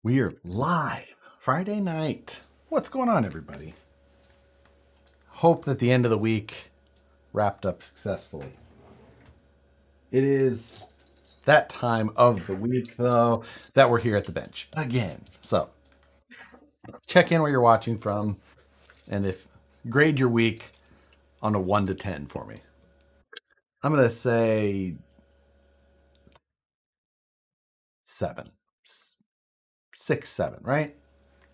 We are live Friday night. What's going on, everybody? Hope that the end of the week wrapped up successfully. It is that time of the week, though, that we're here at the bench again. So check in where you're watching from, and if grade your week on a 1 to 10 for me. I'm gonna say 7, 6, 7, right?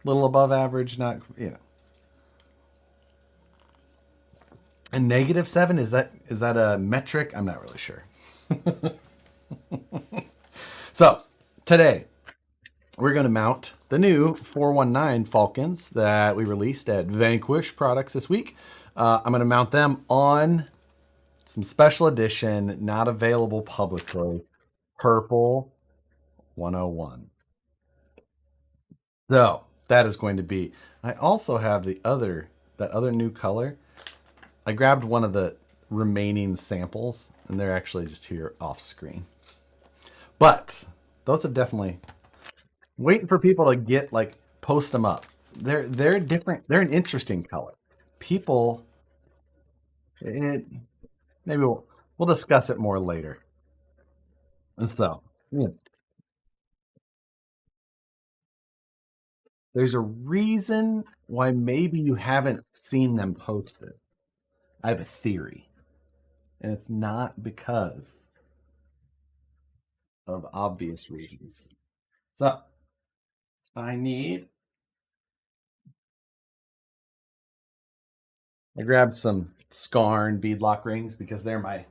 A little above average, not. And -7, is that a metric? I'm not really sure. So today we're going to mount the new 419 Falcons that we released at Vanquish Products this week. I'm going to mount them on some special edition, not available publicly, purple 101. So that is going to be. I also have that other new color. I grabbed one of the remaining samples, and they're actually just here off screen. But those have definitely waiting for people to post them up. They're different. They're an interesting color. People, maybe we'll discuss it more later. So yeah. There's a reason why maybe you haven't seen them posted. I have a theory, and it's not because of obvious reasons. So I grabbed some Skarn beadlock rings because they're my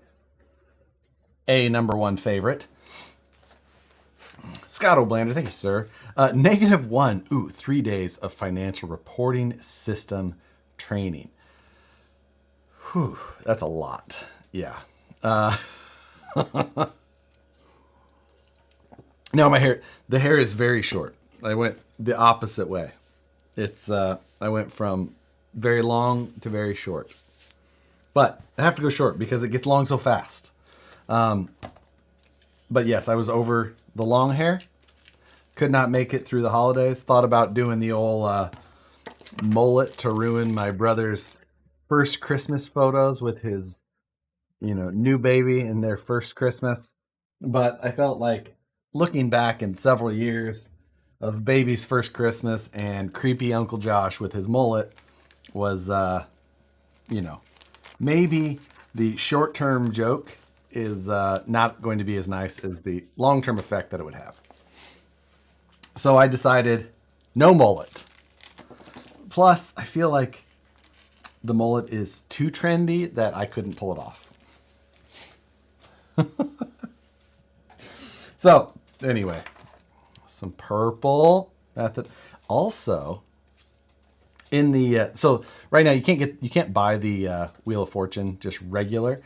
number one favorite. Scott O'Blander, thank you, sir. -1. Ooh, 3 days of financial reporting system training. Whew, that's a lot. Yeah. Now the hair is very short. I went the opposite way. I went from very long to very short. But I have to go short because it gets long so fast. But yes, I was over the long hair. Could not make it through the holidays. Thought about doing the old mullet to ruin my brother's first Christmas photos with his, new baby in their first Christmas. But I felt like looking back in several years of baby's first Christmas and creepy Uncle Josh with his mullet was, maybe the short-term joke is not going to be as nice as the long-term effect that it would have. So I decided no mullet. Plus, I feel like the mullet is too trendy that I couldn't pull it off. So anyway, some purple method. Also, in the so right now you can't buy the Wheel of Fortune just regular.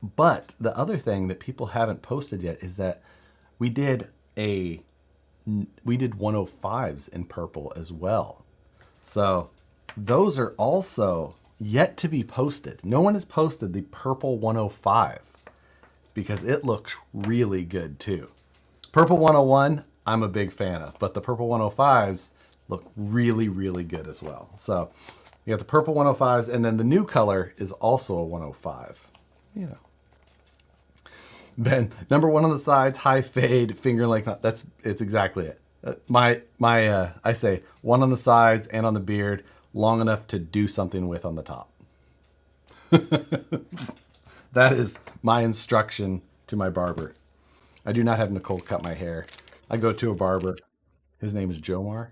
But the other thing that people haven't posted yet is that we did 105s in purple as well. So those are also yet to be posted. No one has posted the purple 105 because it looks really good too. Purple 101, I'm a big fan of, but the purple 105s look really, really good as well. So you got the purple 105s, and then the new color is also a 105. Ben, number 1 on the sides, high fade, finger length. It's exactly it. I say 1 on the sides and on the beard, long enough to do something with on the top. That is my instruction to my barber. I do not have Nicole cut my hair. I go to a barber. His name is Jomar,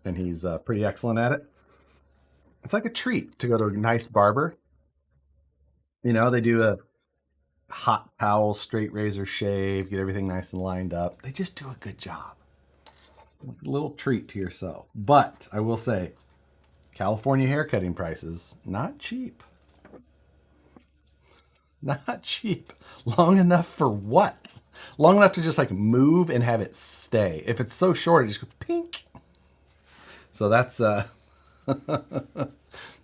and he's pretty excellent at it. It's like a treat to go to a nice barber. They do a hot towel, straight razor shave, get everything nice and lined up. They just do a good job. A little treat to yourself. But I will say, California haircutting prices, not cheap. Not cheap. Long enough for what? Long enough to just move and have it stay. If it's so short, it just goes pink. So that's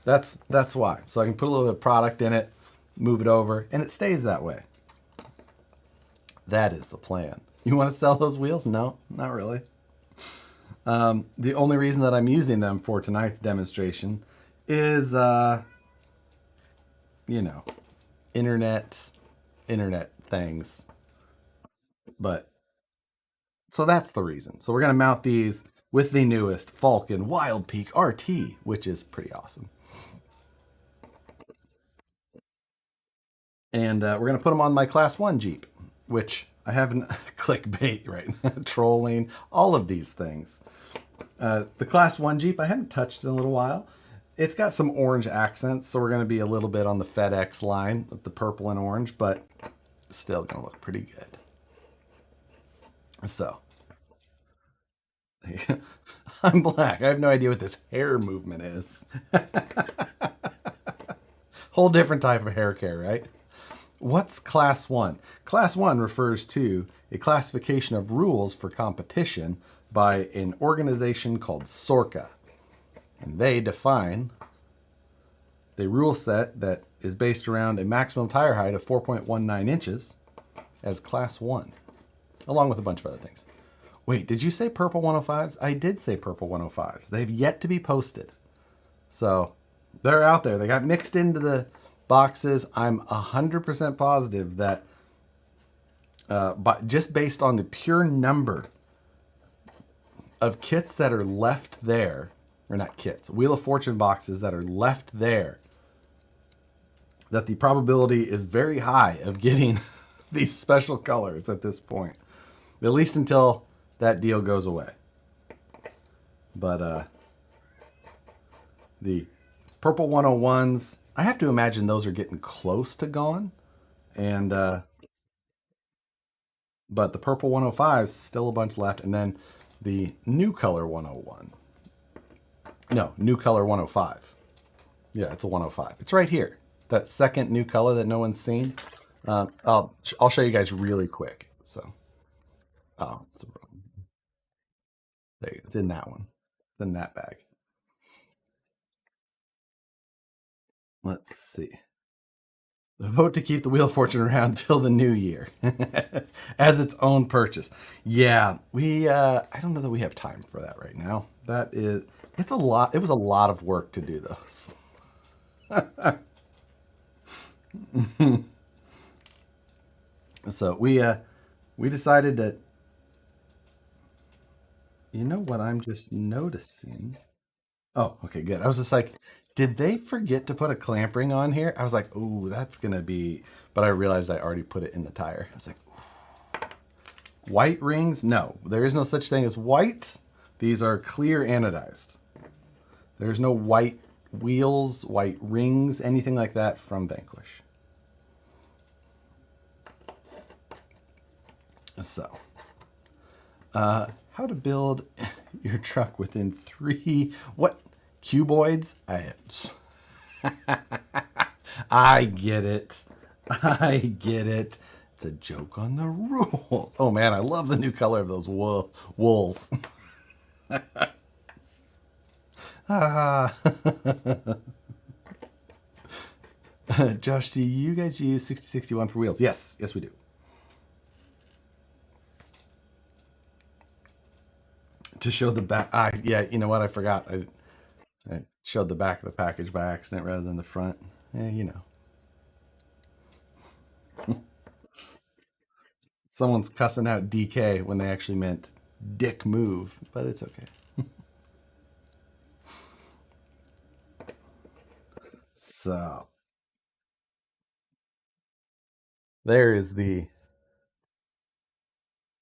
that's why. So I can put a little bit of product in it, move it over, and it stays that way. That is the plan. You want to sell those wheels? No, not really. The only reason that I'm using them for tonight's demonstration is, you know, internet, internet things. But so that's the reason. So we're gonna mount these with the newest Falcon Wild Peak RT, which is pretty awesome. And we're gonna put them on my Class One Jeep, which I haven't clickbait right, trolling, all of these things. The Class 1 Jeep, I haven't touched in a little while. It's got some orange accents, so we're going to be a little bit on the FedEx line with the purple and orange, but still going to look pretty good. So, I'm black. I have no idea what this hair movement is. Whole different type of hair care, right? What's Class 1? Class 1 refers to a classification of rules for competition by an organization called SORCA. And they define the rule set that is based around a maximum tire height of 4.19 inches as Class 1, along with a bunch of other things. Wait, did you say purple 105s? I did say purple 105s. They've yet to be posted. So they're out there. They got mixed into the boxes. I'm 100% positive that but just based on the pure number of kits that are left there, or not kits, Wheel of Fortune boxes that are left there, that the probability is very high of getting these special colors at this point, at least until that deal goes away. But the purple 101s, I have to imagine those are getting close to gone. And but the purple 105s, still a bunch left. And then the new color 101. No, new color 105. Yeah, it's a 105. It's right here. That second new color that no one's seen. I'll show you guys really quick. So, oh, it's the wrong. There you go. It's in that one. It's in that bag. Let's see. Vote to keep the Wheel of Fortune around till the new year as its own purchase. Yeah, we I don't know that we have time for that right now. It's a lot. It was a lot of work to do those. So we decided that, you know what I'm just noticing. Oh, okay, good. I was just like, did they forget to put a clamp ring on here? I was like, ooh, that's gonna be, but I realized I already put it in the tire. I was like, ooh. White rings? No, there is no such thing as white. These are clear anodized. There's no white wheels, white rings, anything like that from Vanquish. So, how to build your truck within 3, what, cuboids? I get it. I get it. It's a joke on the rules. Oh man, I love the new color of those wools. Josh, do you guys use 6061 for wheels? Yes, yes we do. To show the back. Yeah, you know what? I forgot. I showed the back of the package by accident rather than the front. Yeah, you know. Someone's cussing out DK when they actually meant dick move, but it's okay. So there is the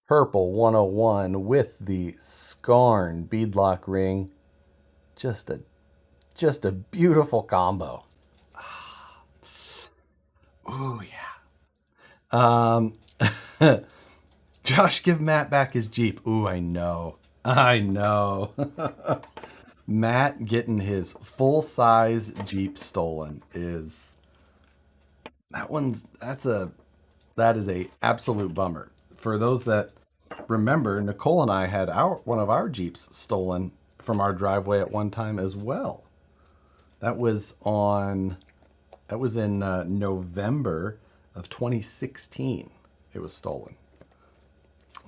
purple 101 with the Scarn beadlock ring. Just a beautiful combo. Oh yeah. Josh, give Matt back his Jeep. Ooh, I know. I know. Matt getting his full size Jeep stolen is that is a absolute bummer. For those that remember, Nicole and I had one of our Jeeps stolen from our driveway at one time as well. That was in November of 2016. It was stolen.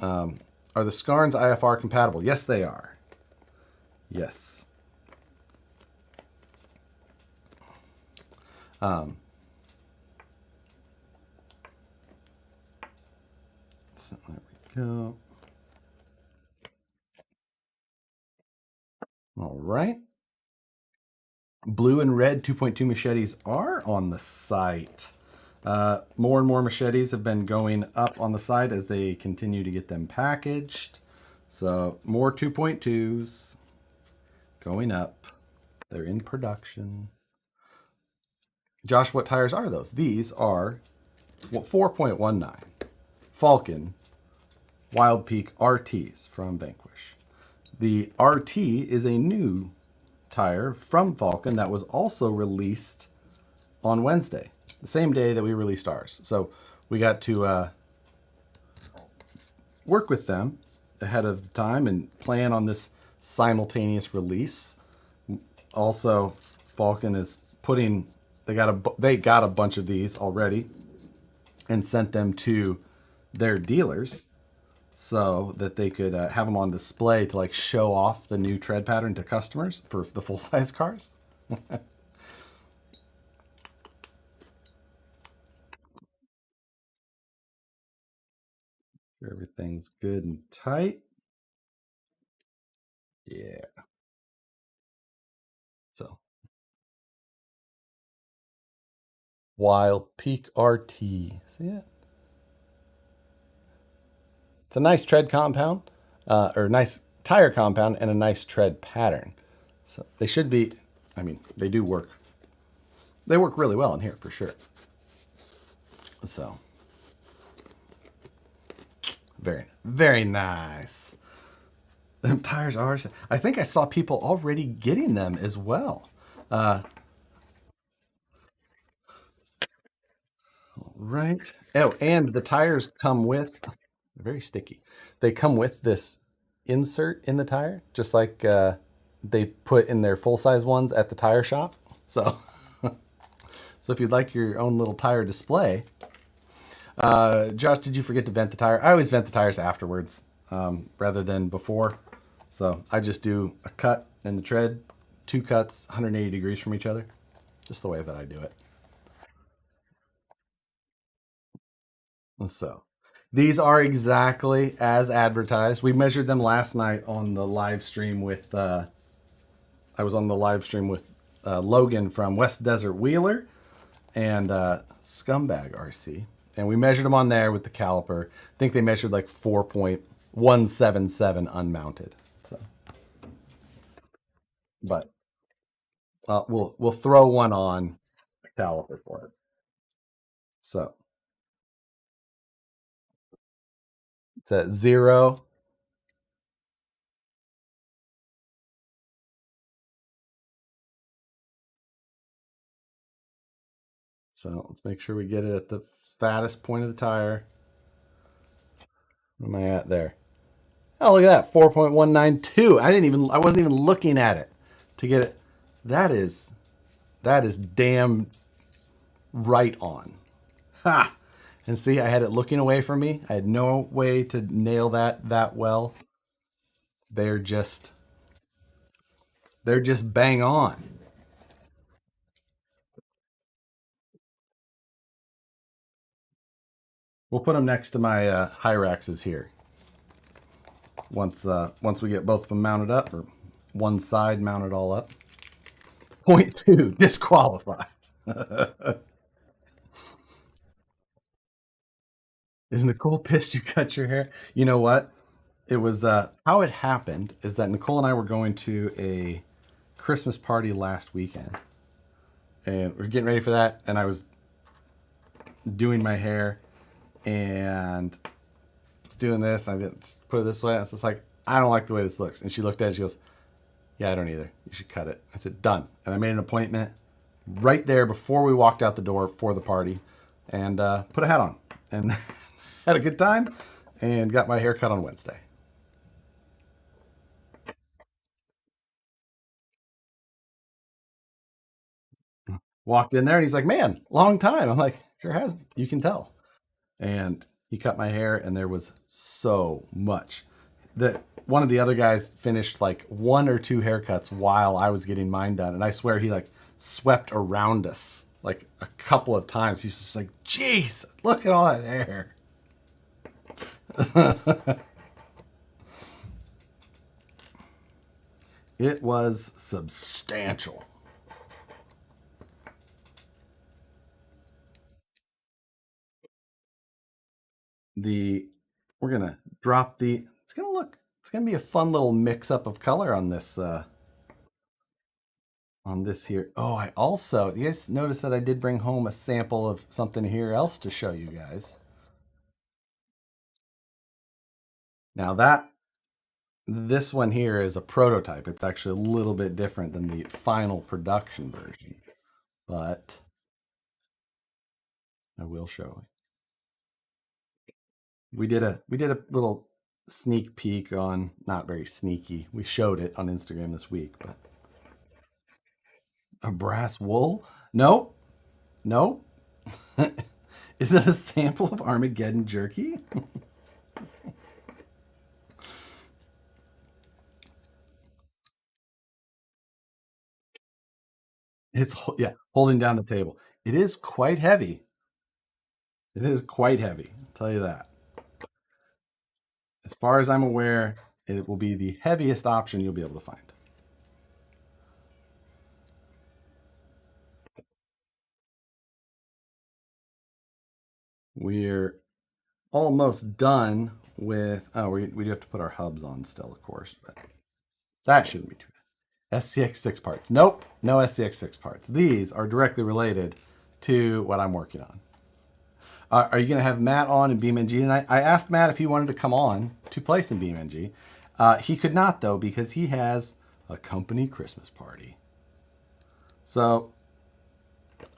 Are the Scarns IFR compatible? Yes, they are. Yes. So there we go. All right. Blue and red 2.2 machetes are on the site. More and more machetes have been going up on the site as they continue to get them packaged. So more 2.2s going up. They're in production. Josh, what tires are those? These are 4.19 Falcon Wild Peak RTs from Vanquish. The RT is a new tire from Falcon that was also released on Wednesday, the same day that we released ours. So we got to work with them ahead of time and plan on this simultaneous release. Also, Falcon is putting they got a bunch of these already and sent them to their dealers so that they could have them on display to like show off the new tread pattern to customers for the full size cars. Everything's good and tight. Yeah. So Wild Peak RT. See it? It's a nice tread compound, or nice tire compound, and a nice tread pattern. So they should be. I mean, they do work. They work really well in here for sure. So very, very nice. Them tires are. I think I saw people already getting them as well. Right. Oh, and the tires come with. They're very sticky. They come with this insert in the tire, just like they put in their full size ones at the tire shop. So, so if you'd like your own little tire display, Josh, did you forget to vent the tire? I always vent the tires afterwards rather than before. So I just do a cut in the tread, two cuts, 180 degrees from each other, just the way that I do it. So these are exactly as advertised. We measured them last night on the live stream with. I was on the live stream with Logan from West Desert Wheeler and Scumbag RC, and we measured them on there with the caliper. I think they measured like 4.177 unmounted. So, but we'll throw one on a caliper for it. So it's at 0. So let's make sure we get it at the fattest point of the tire. Where am I at there? Oh, look at that, 4.192. I wasn't even looking at it to get it. That is damn right on. Ha! And see, I had it looking away from me. I had no way to nail that well. They're just they're just bang on. We'll put them next to my Hyraxes here. Once we get both of them mounted up, or one side mounted all up. Point two, disqualified. Is Nicole pissed you cut your hair? You know what? It was how it happened is that Nicole and I were going to a Christmas party last weekend, and we are getting ready for that. And I was doing my hair and doing this. I didn't put it this way. I was just like, I don't like the way this looks. And she looked at it. She goes, "Yeah, I don't either. You should cut it." I said, "Done." And I made an appointment right there before we walked out the door for the party, and put a hat on and had a good time, and got my hair cut on Wednesday. Walked in there and he's like, "Man, long time." I'm like, "Sure has. You can tell." And He cut my hair, and there was so much. One of the other guys finished like 1 or 2 haircuts while I was getting mine done, and I swear he like swept around us like a couple of times. He's just like, "Jeez, look at all that hair." It was substantial. We're gonna drop the. It's gonna be a fun little mix up of color on this here. Oh, you guys notice that I did bring home a sample of something here else to show you guys. Now this one here is a prototype. It's actually a little bit different than the final production version, but I will show you. We did a little sneak peek on, not very sneaky. We showed it on Instagram this week, but a brass wool? Nope. Nope. Is it a sample of Armageddon jerky? It's holding down the table. It is quite heavy. It is quite heavy. I'll tell you that. As far as I'm aware, it will be the heaviest option you'll be able to find. We're almost done with. Oh, we do have to put our hubs on still, of course, but that shouldn't be too bad. SCX6 parts. Nope, no SCX6 parts. These are directly related to what I'm working on. Are you going to have Matt on in BeamNG tonight? I asked Matt if he wanted to come on to play some BeamNG. He could not, though, because he has a company Christmas party. So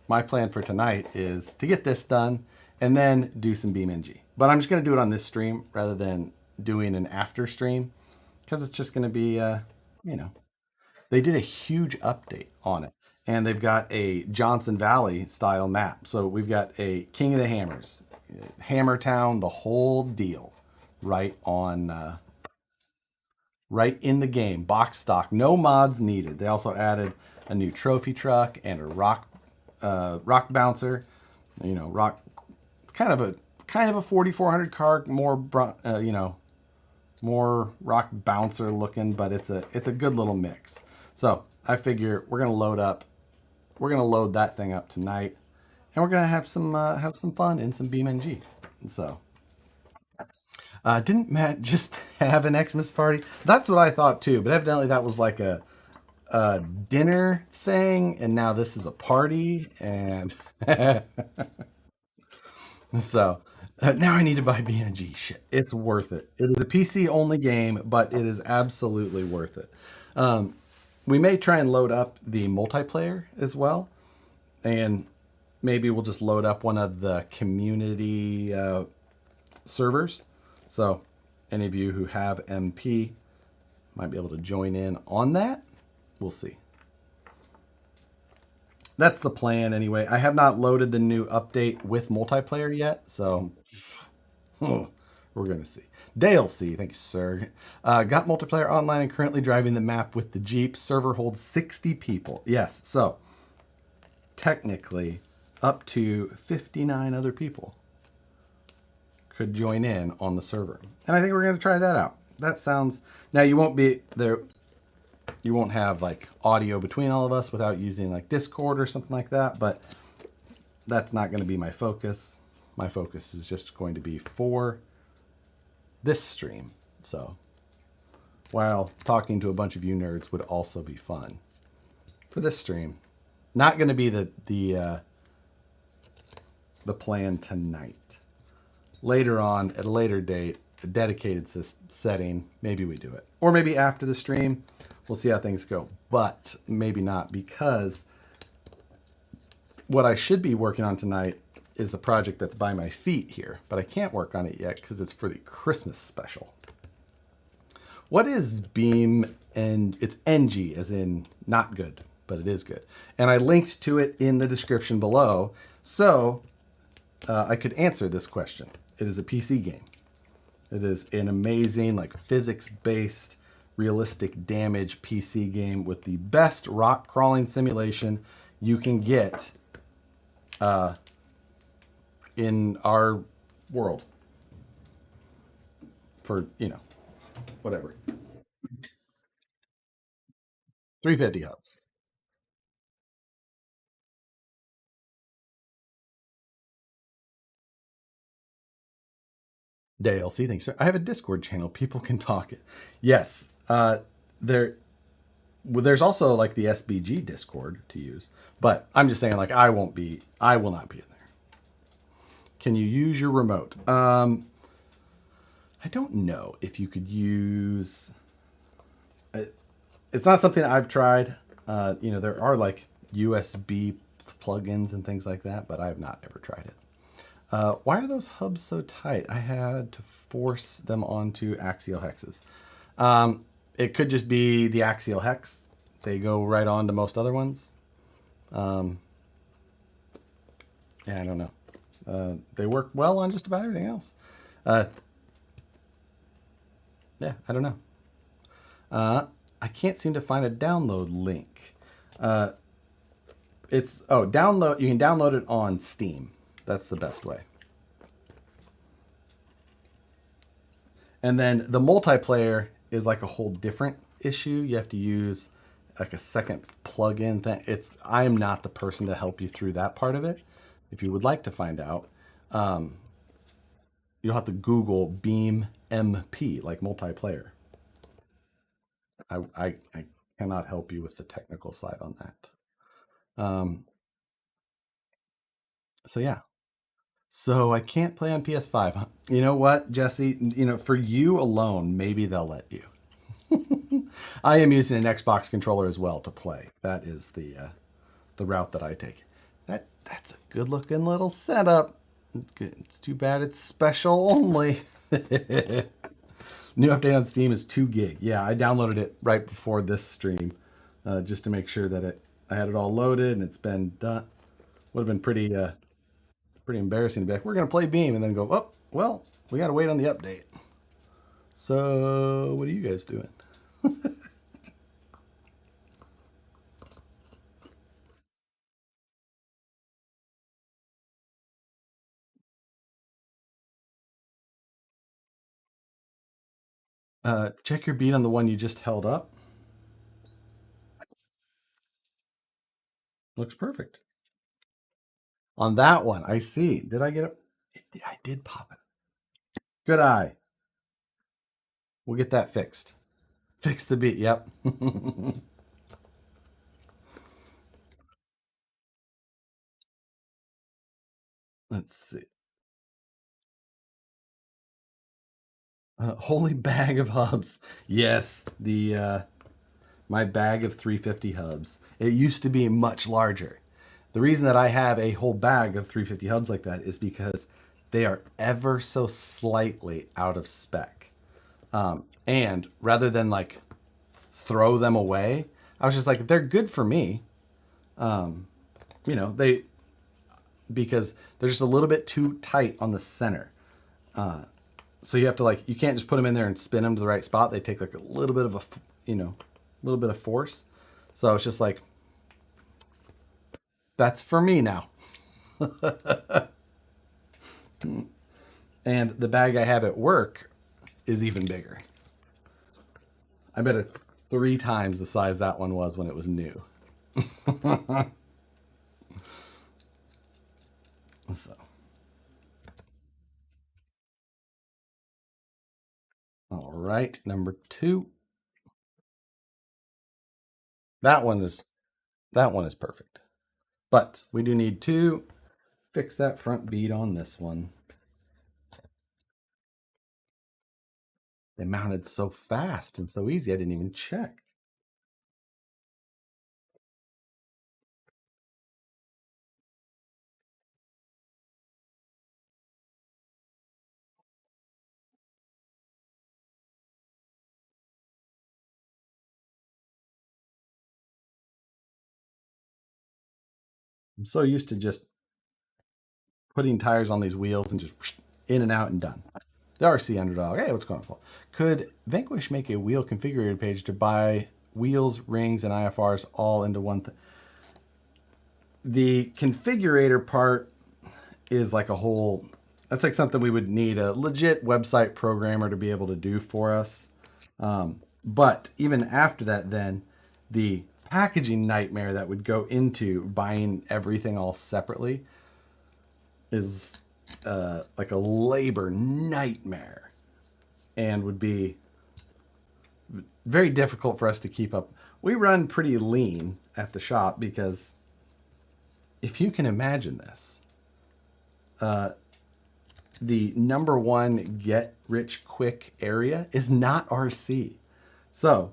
my plan for tonight is to get this done and then do some BeamNG. But I'm just going to do it on this stream rather than doing an after stream, because it's just going to be, they did a huge update on it. And they've got a Johnson Valley style map. So we've got a King of the Hammers, Hammer Town, the whole deal, right in the game, box stock, no mods needed. They also added a new trophy truck and a rock bouncer. Rock. It's kind of a 4400 car, more rock bouncer looking, but it's a good little mix. So I figure we're gonna load that thing up tonight, and we're gonna have some fun in some BeamNG. And so, didn't Matt just have an Xmas party? That's what I thought too, but evidently that was like a dinner thing, and now this is a party, and so now I need to buy BeamNG. Shit, it's worth it. It is a PC only game, but it is absolutely worth it. We may try and load up the multiplayer as well, and maybe we'll just load up one of the community servers. So any of you who have MP might be able to join in on that. We'll see. That's the plan anyway. I have not loaded the new update with multiplayer yet, so we're going to see. Dale C, thank you, sir. Got multiplayer online and currently driving the map with the Jeep. Server holds 60 people. Yes, so technically up to 59 other people could join in on the server. And I think we're going to try that out. That sounds... Now, you won't be there... You won't have like audio between all of us without using like Discord or something like that, but that's not going to be my focus. My focus is just going to be for this stream. So while talking to a bunch of you nerds would also be fun for this stream. Not going to be the plan tonight. Later on, at a later date, a dedicated setting, maybe we do it. Or maybe after the stream, we'll see how things go. But maybe not, because what I should be working on tonight is the project that's by my feet here. But I can't work on it yet because it's for the Christmas special. What is Beam? And it's NG, as in not good, but it is good. And I linked to it in the description below, so I could answer this question. It is a PC game. It is an amazing, like physics-based, realistic damage PC game with the best rock crawling simulation you can get in our world for whatever 350 hubs. DLC thing. So I have a Discord channel. People can talk it. Yes. There. Well, there's also like the SBG Discord to use, but I'm just saying like I won't be. I will not be in there. Can you use your remote? I don't know if you could use. It's not something I've tried. There are like USB plugins and things like that, but I have not ever tried it. Why are those hubs so tight? I had to force them onto axial hexes. It could just be the axial hex. They go right on to most other ones. Yeah, I don't know. They work well on just about everything else. Yeah, I don't know. I can't seem to find a download link. Download. You can download it on Steam. That's the best way. And then the multiplayer is like a whole different issue. You have to use like a second plug-in thing. I am not the person to help you through that part of it. If you would like to find out, you'll have to Google BeamNG, like multiplayer. I cannot help you with the technical side on that. So yeah. So I can't play on PS5. You know what, Jesse? For you alone, maybe they'll let you. I am using an Xbox controller as well to play. That is the route that I take. That's a good looking little setup. It's too bad it's special only. New update on Steam is 2 gig. Yeah, I downloaded it right before this stream, just to make sure that I had it all loaded and it's been done. Would have been pretty embarrassing to be like, we're gonna play Beam, and then go, oh well, we gotta wait on the update. So what are you guys doing? Check your beat on the one you just held up. Looks perfect. On that one, I see. Did I get it? I did pop it. Good eye. We'll get that fixed. Fix the beat. Yep. Let's see. Holy bag of hubs. Yes, the my bag of 350 hubs. It used to be much larger. The reason that I have a whole bag of 350 hubs like that is because they are ever so slightly out of spec. And rather than like throw them away, I was just like, they're good for me. They because they're just a little bit too tight on the center. So you have to you can't just put them in there and spin them to the right spot. They take like a little bit of little bit of force. So it's just like, that's for me now. And the bag I have at work is even bigger. I bet it's 3 times the size that one was when it was new. So. All right, number 2. That one is perfect. But we do need to fix that front bead on this one. They mounted so fast and so easy, I didn't even check. I'm so used to just putting tires on these wheels and just in and out and done. The RC Underdog. Hey, what's going on, Paul? Could Vanquish make a wheel configurator page to buy wheels, rings, and IFRs all into one thing? The configurator part is like a whole, that's like something we would need a legit website programmer to be able to do for us. But even after that, then the packaging nightmare that would go into buying everything all separately is like a labor nightmare and would be very difficult for us to keep up. We run pretty lean at the shop because if you can imagine this, the number one get rich quick area is not RC. So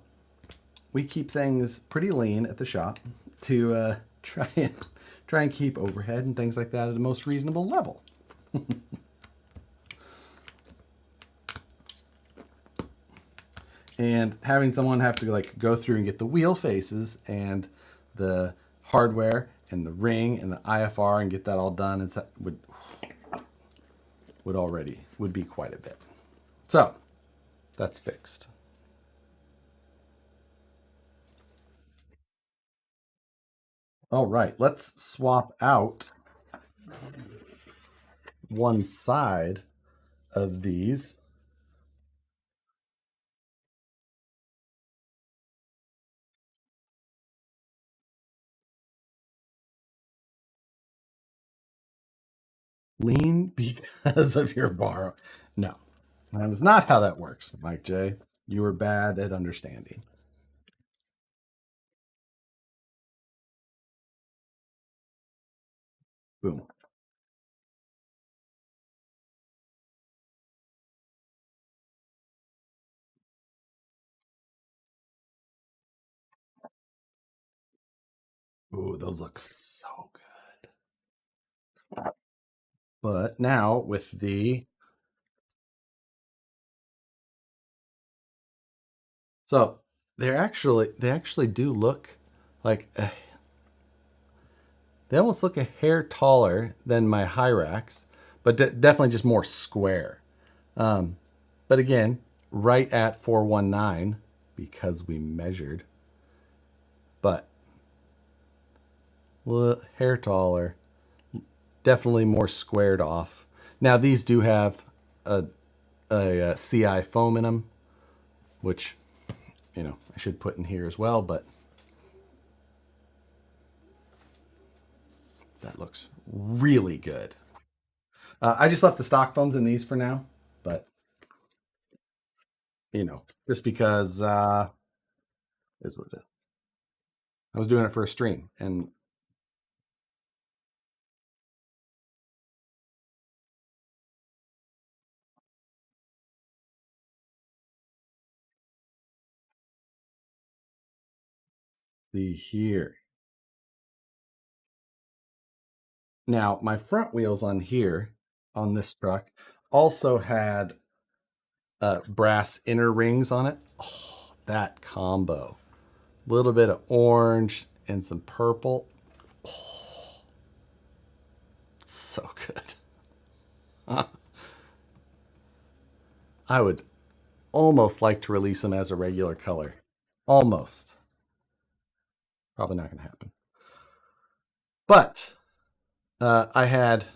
we keep things pretty lean at the shop to try and keep overhead and things like that at the most reasonable level. And having someone have to like go through and get the wheel faces and the hardware and the ring and the IFR and get that all done and would be quite a bit. So that's fixed. All right, let's swap out one side of these. Lean because of your borrow. No, that is not how that works, Mike J. You are bad at understanding. Boom. Ooh, those look so good. But now with the so they actually do look like they almost look a hair taller than my Hyrax, but definitely just more square. But again, right at 419 because we measured. But hair taller, definitely more squared off. Now these do have a CI foam in them, which I should put in here as well, but that looks really good. I just left the stock foams in these for now, but just because is what it is. I was doing it for a stream, and see here. Now my front wheels on here on this truck also had brass inner rings on it. Oh, that combo. A little bit of orange and some purple. Oh, so good. I would almost like to release them as a regular color. Almost. Probably not going to happen. But I had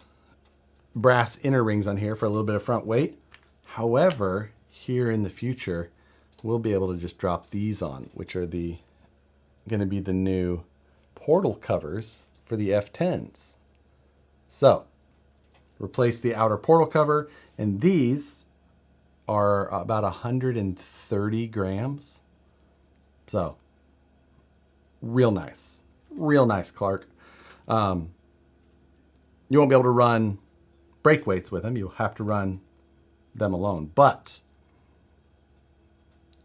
brass inner rings on here for a little bit of front weight. However, here in the future, we'll be able to just drop these on, which are going to be the new portal covers for the F10s. So, replace the outer portal cover, and these are about 130 grams. So, real nice, Clark. You won't be able to run brake weights with them. You'll have to run them alone, but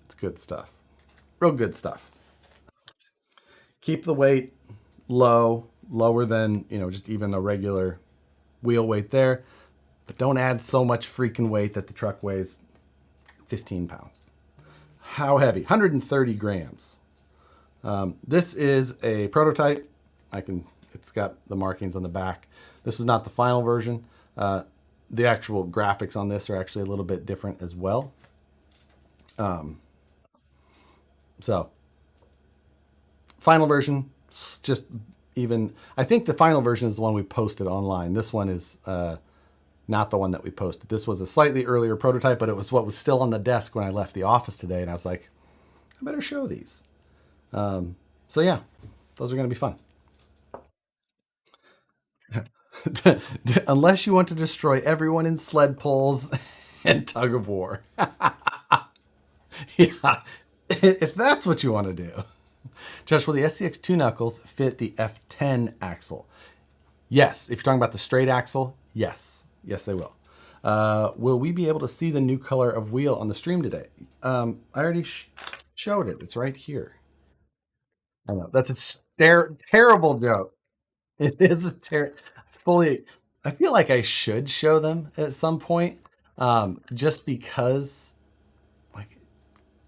it's good stuff. Real good stuff. Keep the weight low, lower than, just even a regular wheel weight there, but don't add so much freaking weight that the truck weighs 15 pounds. How heavy? 130 grams. This is a prototype. It's got the markings on the back. This is not the final version. the actual graphics on this are actually a little bit different as well. So final version, just even. I think the final version is the one we posted online. This one is not the one that we posted. This was a slightly earlier prototype, but it was what was still on the desk when I left the office today, and I was like, I better show these. So yeah, those are going to be fun. Unless you want to destroy everyone in sled pulls and tug of war. Yeah, if that's what you want to do. Josh, will the SCX2 knuckles fit the F10 axle? Yes. If you're talking about the straight axle, yes. Yes, they will. Will we be able to see the new color of wheel on the stream today? I already showed it. It's right here. I know. That's a terrible joke. It is a fully. I feel like I should show them at some point, just because, like.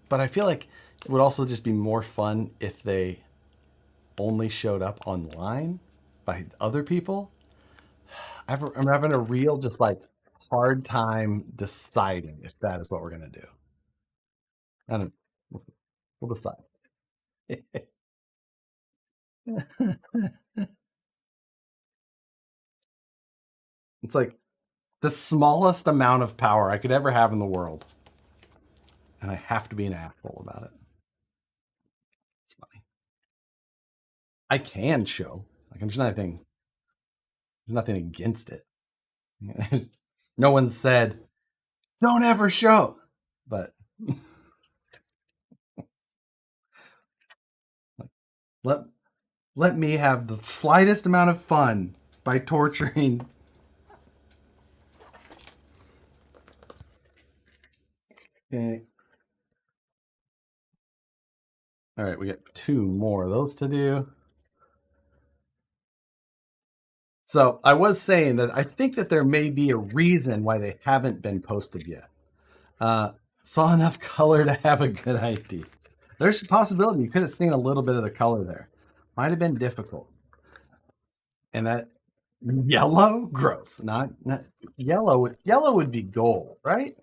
But I feel like it would also just be more fun if they only showed up online by other people. I'm having a real just like hard time deciding if that is what we're gonna do. I don't. We'll decide. It's like the smallest amount of power I could ever have in the world, and I have to be an asshole about it. It's funny. I can show. Like there's nothing. There's nothing against it. No one said don't ever show, but let let me have the slightest amount of fun by torturing. Okay. All right, we got 2 more of those to do. So I was saying that I think that there may be a reason why they haven't been posted yet. Saw enough color to have a good idea. There's a possibility you could have seen a little bit of the color there. Might have been difficult. And that yellow, gross. Not yellow. Yellow would be gold, right?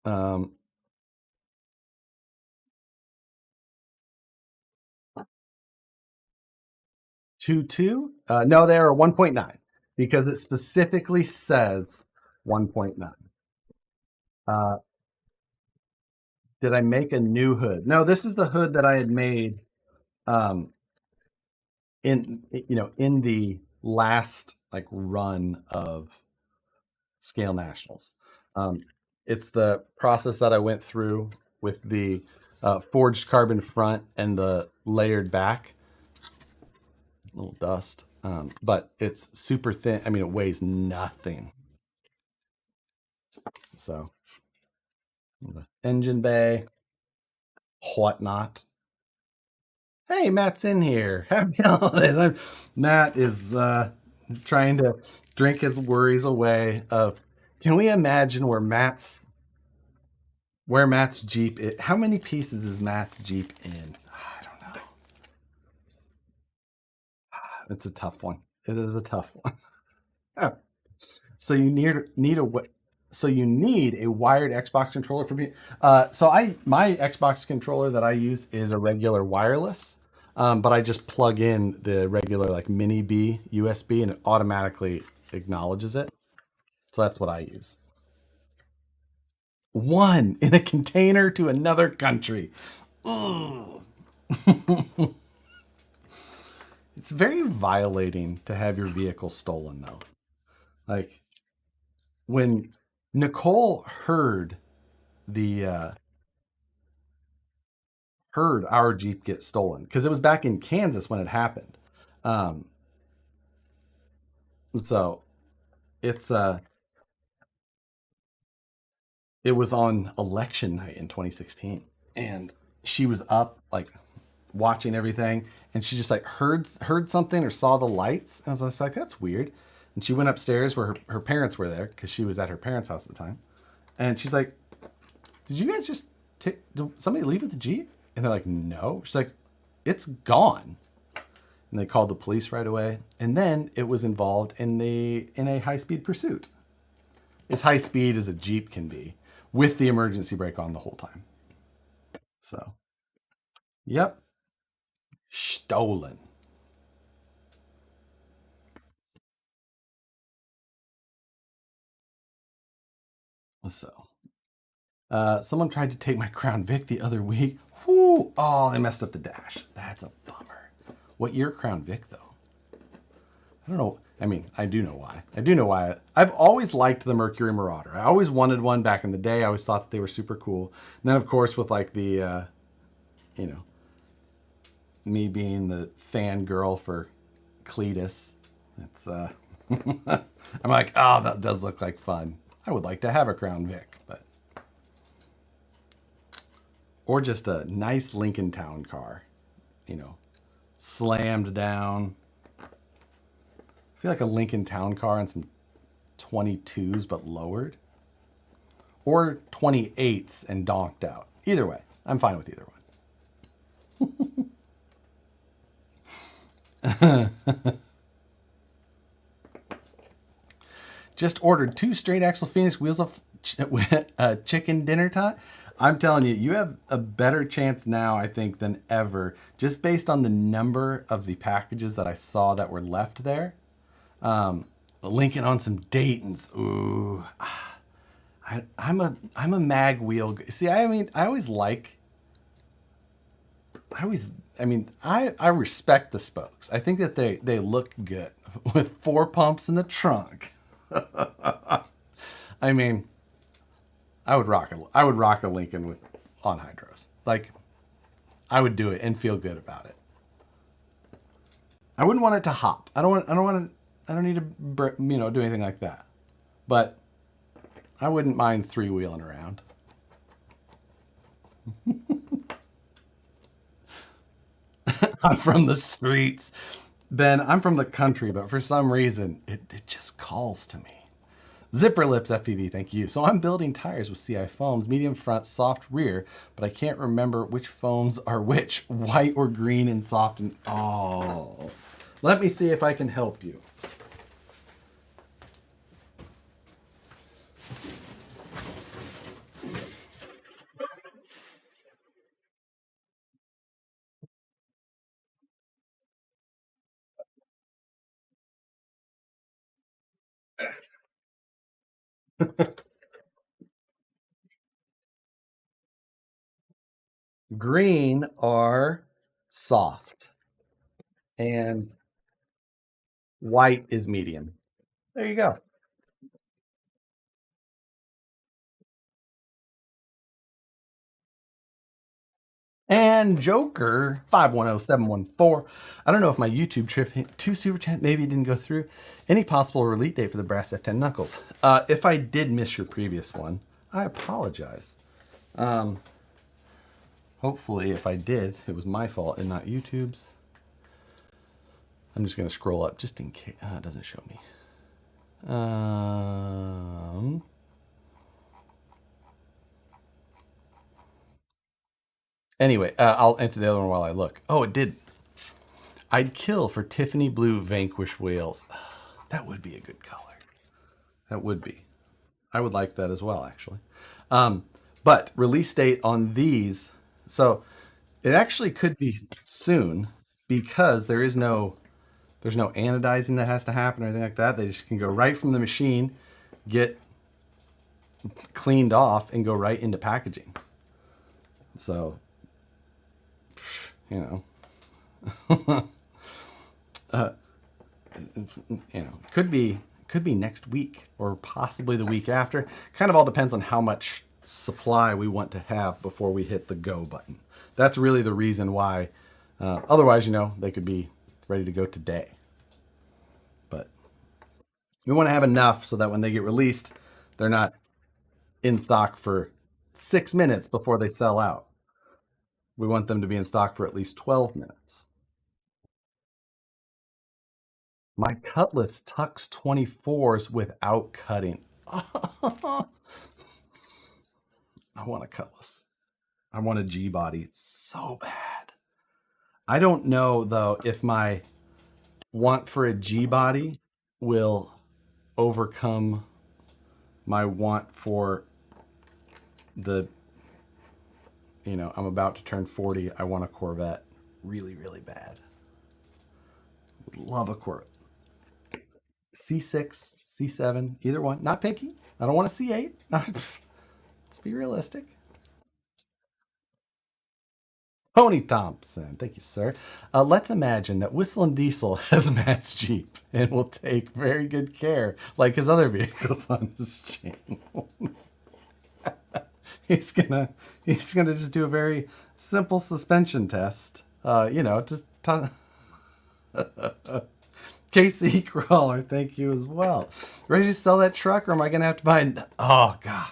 2.2? No, they are 1.9 because it specifically says 1.9. Did I make a new hood? No, this is the hood that I had made um, in the last like run of Scale Nationals. It's the process that I went through with the forged carbon front and the layered back. A little dust, but it's super thin. I mean, it weighs nothing. So, engine bay, whatnot. Hey, Matt's in here. Happy holidays. Matt is trying to drink his worries away. Can we imagine where Matt's Jeep is? How many pieces is Matt's Jeep in? I don't know. It's a tough one. It is a tough one. So you need a so you need a wired Xbox controller for me. So my Xbox controller that I use is a regular wireless, but I just plug in the regular like mini B USB and it automatically acknowledges it. So that's what I use. One in a container to another country. Ugh. It's very violating to have your vehicle stolen, though. Like when Nicole the heard our Jeep get stolen because it was back in Kansas when it happened. Um, so it's it was on election night in 2016, and she was up like watching everything, and she just like heard something or saw the lights, and I was like, that's weird. And she went upstairs where her parents were there because she was at her parents' house at the time, and she's like, "Did you guys just did somebody leave with the Jeep?" And they're like, "No." She's like, it's gone. And they called the police right away. And then it was involved in a high speed pursuit, as high speed as a Jeep can be, with the emergency brake on the whole time. So, yep, stolen. So, someone tried to take my Crown Vic the other week. Whew, oh, they messed up the dash. That's a bummer. What year Crown Vic though? I don't know. I mean, I do know why. I do know why. I've always liked the Mercury Marauder. I always wanted one back in the day. I always thought that they were super cool. And then, of course, with like the, you know, me being the fangirl for Cletus, it's, I'm like, oh, that does look like fun. I would like to have a Crown Vic, but. Or just a nice Lincoln Town car, you know, slammed down. I feel like a Lincoln Town car and some 22s but lowered, or 28s and donked out. Either way, I'm fine with either one. Just ordered 2 straight axle Phoenix wheels of chicken dinner time. I'm telling you, you have a better chance now, I think, than ever, just based on the number of the packages that I saw that were left there. Linking on some Dayton's. Ooh, I'm a mag wheel. See, I mean, I respect the spokes. I think that they look good with 4 pumps in the trunk. I mean, I would rock a Lincoln with on hydros. Like, I would do it and feel good about it. I wouldn't want it to hop. I don't need to do anything like that. But I wouldn't mind 3-wheeling around. I'm from the streets. Ben, I'm from the country, but for some reason, it just calls to me. Zipper Lips FPV, thank you. So I'm building tires with CI foams, medium front, soft rear, but I can't remember which foams are which, white or green and soft and, oh. Let me see if I can help you. Green are soft and white is medium. There you go. And Joker 510714. I don't know if my YouTube trip hit 2 super chat, maybe it didn't go through. Any possible release date for the Brass F10 Knuckles? If I did miss your previous one, I apologize. Hopefully, if I did, it was my fault and not YouTube's. I'm just going to scroll up just in case. It doesn't show me. Anyway, I'll answer the other one while I look. Oh, it did. I'd kill for Tiffany Blue Vanquish whales. That would be a good color. That would be. I would like that as well, actually. But release date on these, so it actually could be soon because there's no anodizing that has to happen or anything like that. They just can go right from the machine, get cleaned off, and go right into packaging. So, you know, could be next week or possibly the week after. Kind of all depends on how much supply we want to have before we hit the go button. That's really the reason why. Otherwise, they could be ready to go today. But we want to have enough so that when they get released, they're not in stock for 6 minutes before they sell out. We want them to be in stock for at least 12 minutes. My Cutlass tucks 24s without cutting. I want a Cutlass. I want a G body so bad. I don't know though if my want for a G body will overcome my want for the, I'm about to turn 40. I want a Corvette really, really bad. Would love a Corvette. C6, C7, either one. Not picky. I don't want a C8. Let's be realistic. Tony Thompson, thank you, sir. Let's imagine that Whistling Diesel has Matt's Jeep and will take very good care, like his other vehicles on his channel. He's gonna just do a very simple suspension test. Just KC Crawler, thank you as well. Ready to sell that truck, or am I gonna have to buy? Oh God,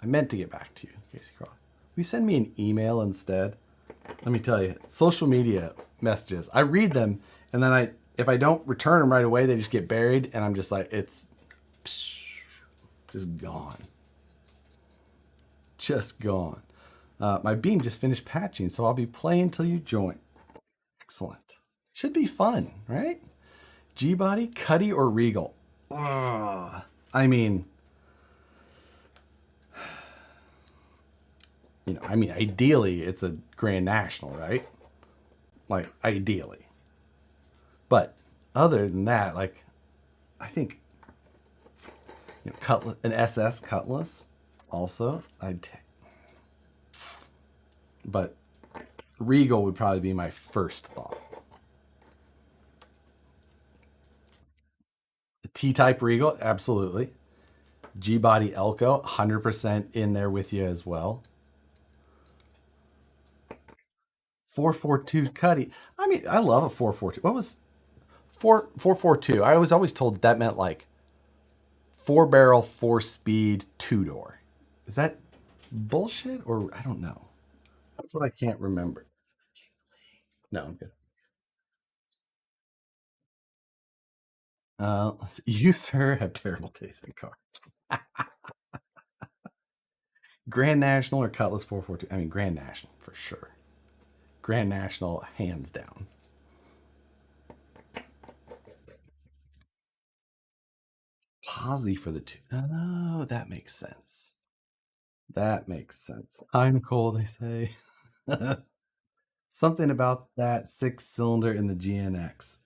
I meant to get back to you, KC Crawler. Will you send me an email instead? Let me tell you, social media messages. I read them, and then if I don't return them right away, they just get buried, and I'm just like, it's just gone, just gone. My Beam just finished patching, so I'll be playing till you join. Excellent. Should be fun, right? G-Body, Cuddy, or Regal? I mean, ideally, it's a Grand National, right? Like, ideally. But other than that, like, I think Cutlass, an SS Cutlass, also, I'd take. But Regal would probably be my first thought. The T-type Regal, absolutely. G-Body Elko, 100% in there with you as well. 442 Cuddy. I mean, I love a 442. What was 442? I was always told that meant like 4-barrel, 4-speed, 2-door. Is that bullshit or I don't know? That's what I can't remember. No, I'm good. You, sir, have terrible taste in cars. Grand National or Cutlass 442? I mean, Grand National for sure. Grand National, hands down. Posy for the two. Oh, that makes sense. That makes sense. Hi, Nicole, they say. Something about that 6-cylinder in the GNX.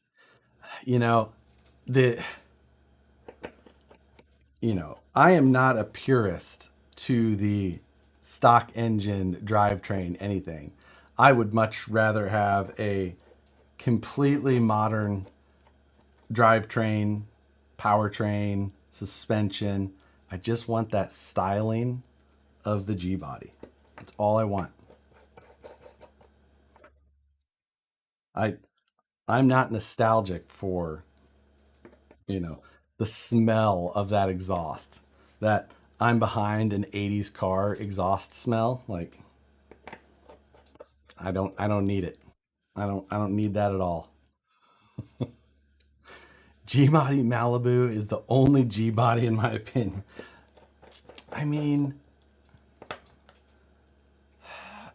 You know, the I am not a purist to the stock engine drivetrain anything. I would much rather have a completely modern drivetrain, powertrain, suspension. I just want that styling of the G body. That's all I want. I I'm not nostalgic for, you know, the smell of that exhaust. That I'm behind an 80s car exhaust smell. Like I don't need it. I don't need that at all. G body Malibu is the only G body in my opinion. I mean,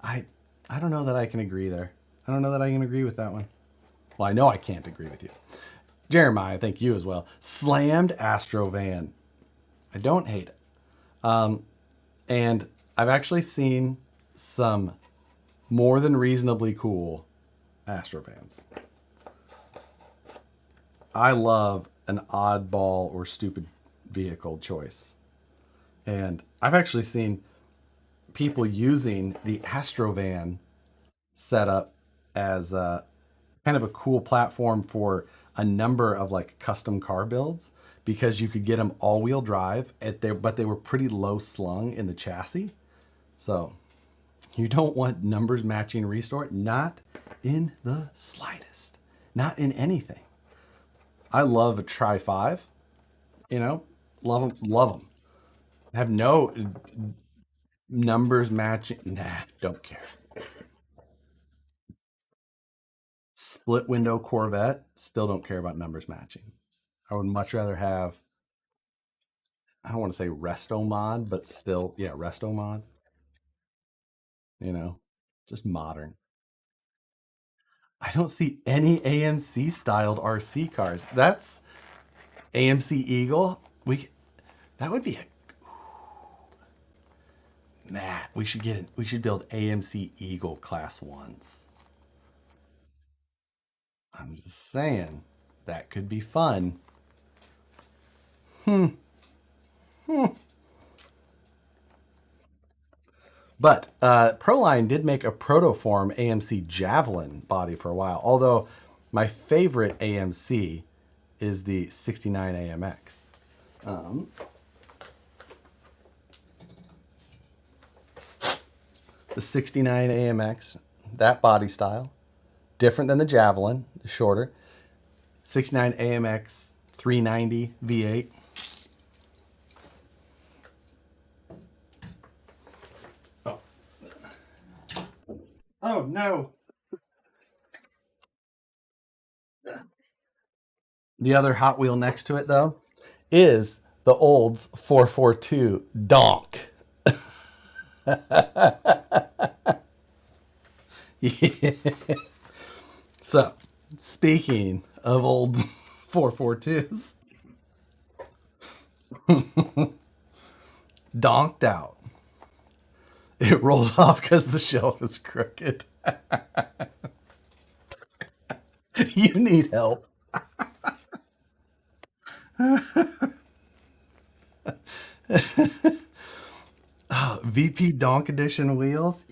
I I don't know that I can agree there. I don't know that I can agree with that one. Well, I know I can't agree with you. Jeremiah, thank you as well. Slammed Astro van. I don't hate it. And I've actually seen some more than reasonably cool Astro vans. I love an oddball or stupid vehicle choice. And I've actually seen people using the Astrovan setup as kind of a cool platform for a number of like custom car builds because you could get them all-wheel drive but they were pretty low slung in the chassis. So you don't want numbers matching restore, not in the slightest, not in anything. I love a Tri 5, you know, love them, love them. Have no numbers matching. Nah, don't care. Split window Corvette, still don't care about numbers matching. I would much rather have, I don't want to say resto mod, but still, yeah, resto mod, you know, just modern. I don't see any AMC styled RC cars. That's AMC Eagle. That would be a Matt. We should build AMC Eagle class ones. I'm just saying that could be fun. But Proline did make a protoform AMC Javelin body for a while. Although my favorite AMC is the 69 AMX. The 69 AMX, that body style, different than the Javelin, shorter. 69 AMX 390 V8. Oh, oh no. The other Hot Wheel next to it, though, is the Olds 442 Donk. Yeah. So, speaking of old 442s, donked out. It rolled off because the shelf is crooked. You need help. VP Donk Edition wheels.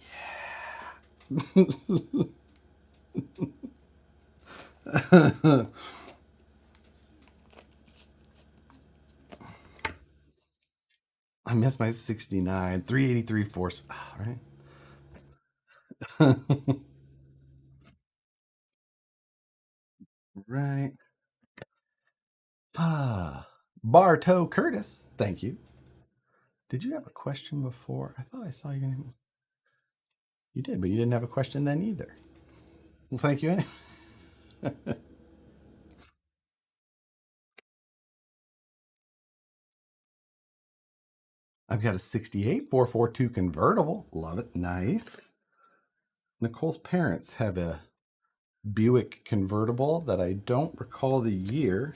I missed my 69. 383 force. Right? Right. Bartow Curtis. Thank you. Did you have a question before? I thought I saw your name. You did, but you didn't have a question then either. Well, thank you anyway. I've got a 68 442 convertible. Love it. Nice. Nicole's parents have a Buick convertible that I don't recall the year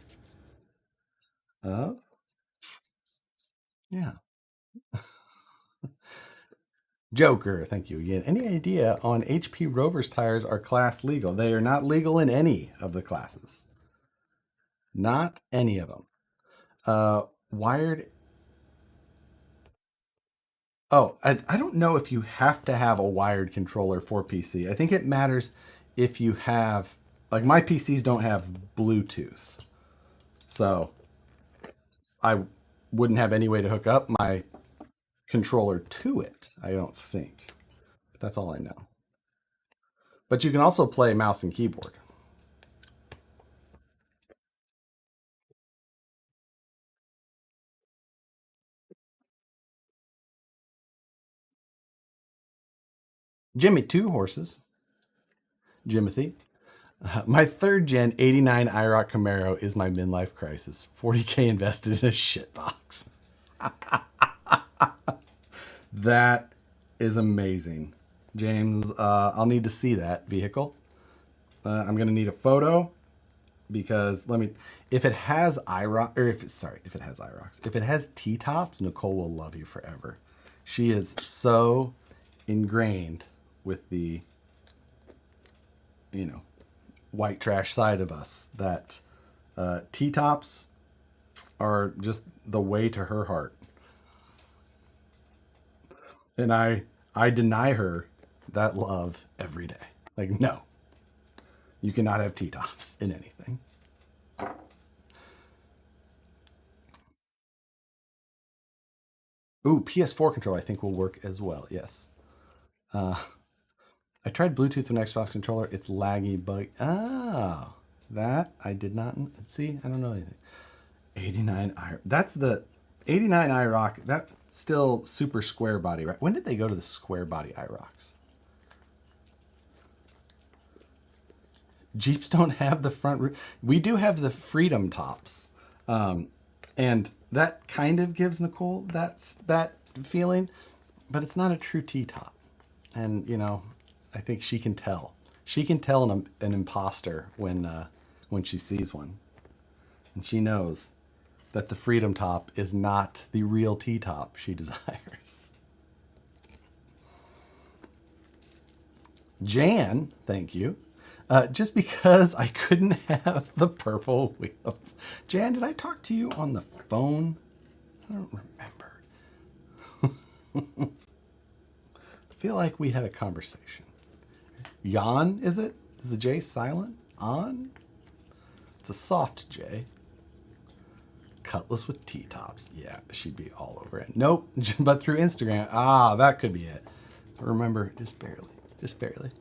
of. Yeah. Joker, thank you again. Any idea on HP Rover's tires are class legal? They are not legal in any of the classes. Not any of them. Wired. Oh, I don't know if you have to have a wired controller for PC. I think it matters if you have, like my PCs don't have Bluetooth. So I wouldn't have any way to hook up my controller to it, I don't think. But that's all I know. But you can also play mouse and keyboard. Jimmy Two Horses. Jimothy. My third gen 89 IROC Camaro is my midlife crisis. 40K invested in a shitbox. That is amazing. James, I'll need to see that vehicle. I'm going to need a photo because if it has IROC, or if it has IROCs, if it has T-tops, Nicole will love you forever. She is so ingrained with the, white trash side of us that T-tops are just the way to her heart. And I deny her that love every day. Like, no, you cannot have T-tops in anything. Ooh, PS4 controller I think will work as well. Yes. I tried Bluetooth with an Xbox controller. It's laggy, but that I did not see. I don't know anything. 89 I. That's the 89 IROC. That still super square body, right? When did they go to the square body IROCs? Jeeps don't have the front. We do have the Freedom tops, and that kind of gives Nicole that feeling, but it's not a true T top. And I think she can tell. She can tell an imposter when she sees one, and she knows that the Freedom Top is not the real T-top she desires. Jan, thank you. Just because I couldn't have the purple wheels. Jan, did I talk to you on the phone? I don't remember. I feel like we had a conversation. Jan, is it? Is the J silent? On? It's a soft J. Cutlass with T-tops. Yeah, she'd be all over it. Nope, but through Instagram. Ah, that could be it. Remember, just barely. Just barely.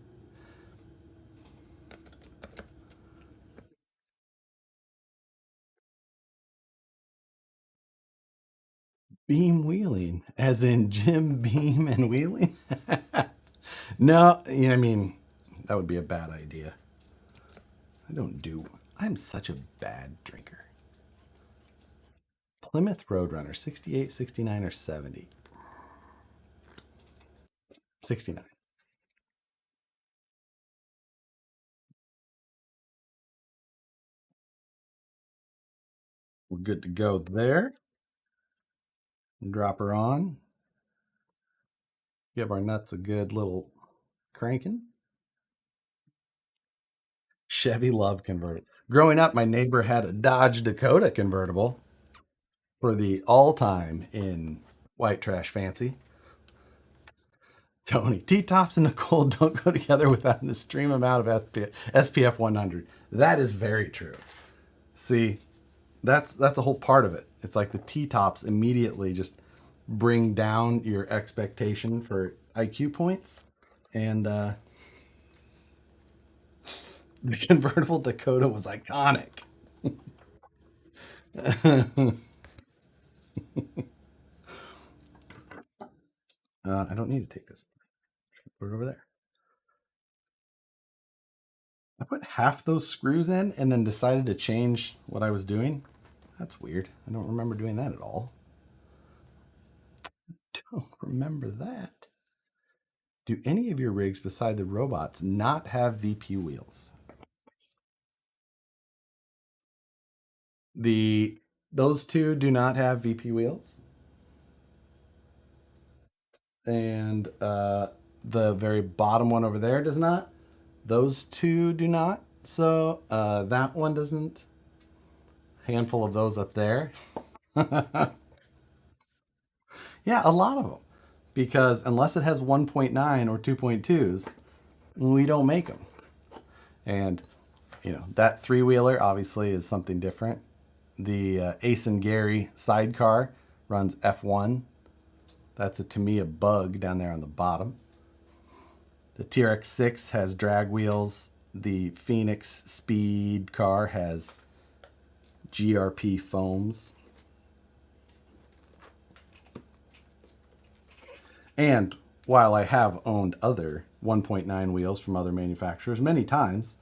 Beam wheeling, as in Jim Beam and wheeling? No, I mean, that would be a bad idea. I'm such a bad drinker. Plymouth Roadrunner, 68, 69, or 70? 69. We're good to go there. Drop her on. Give our nuts a good little cranking. Chevy Love convertible. Growing up, my neighbor had a Dodge Dakota convertible for the all time in white trash fancy. Tony, T-tops and Nicole don't go together without an extreme amount of SPF 100. That is very true. See, that's a whole part of it. It's like the T-tops immediately just bring down your expectation for IQ points, and the convertible Dakota was iconic. I don't need to take this. Put it over there. I put half those screws in and then decided to change what I was doing. That's weird. I don't remember doing that at all. Don't remember that. Do any of your rigs beside the robots not have VP wheels? The Those two do not have VP wheels, and the very bottom one over there does not. Those two do not. So that one doesn't. Handful of those up there. Yeah, a lot of them. Because unless it has 1.9 or 2.2s, we don't make them. And, that three wheeler obviously is something different. The Ace and Gary sidecar runs F1. That's to me a bug down there on the bottom. The TRX6 has drag wheels. The Phoenix Speed car has GRP foams. And while I have owned other 1.9 wheels from other manufacturers many times,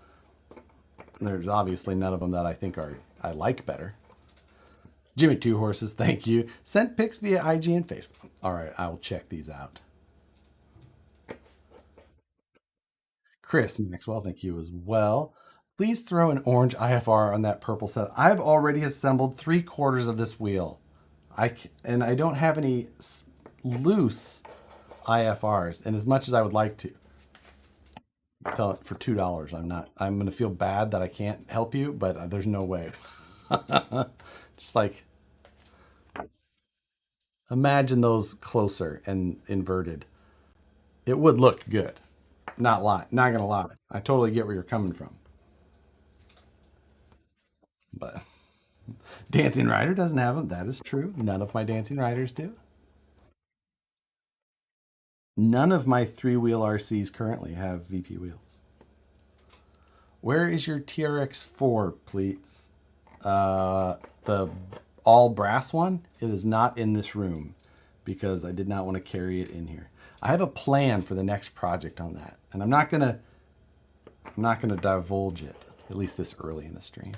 there's obviously none of them that I think I like better. Jimmy Two Horses, thank you. Sent pics via IG and Facebook. All right, I will check these out. Chris Maxwell, thank you as well. Please throw an orange IFR on that purple set. I've already assembled 3/4 of this wheel. And I don't have any loose IFRs, and as much as I would like to, tell it for $2. I'm going to feel bad that I can't help you, but there's no way. Just like imagine those closer and inverted. It would look good. Not gonna lie. I totally get where you're coming from. But Dancing Rider doesn't have them. That is true. None of my Dancing Riders do. None of my three-wheel RCs currently have VP wheels. Where is your TRX4, please? The all brass one? It is not in this room because I did not want to carry it in here. I have a plan for the next project on that, and I'm not gonna divulge it, at least this early in the stream.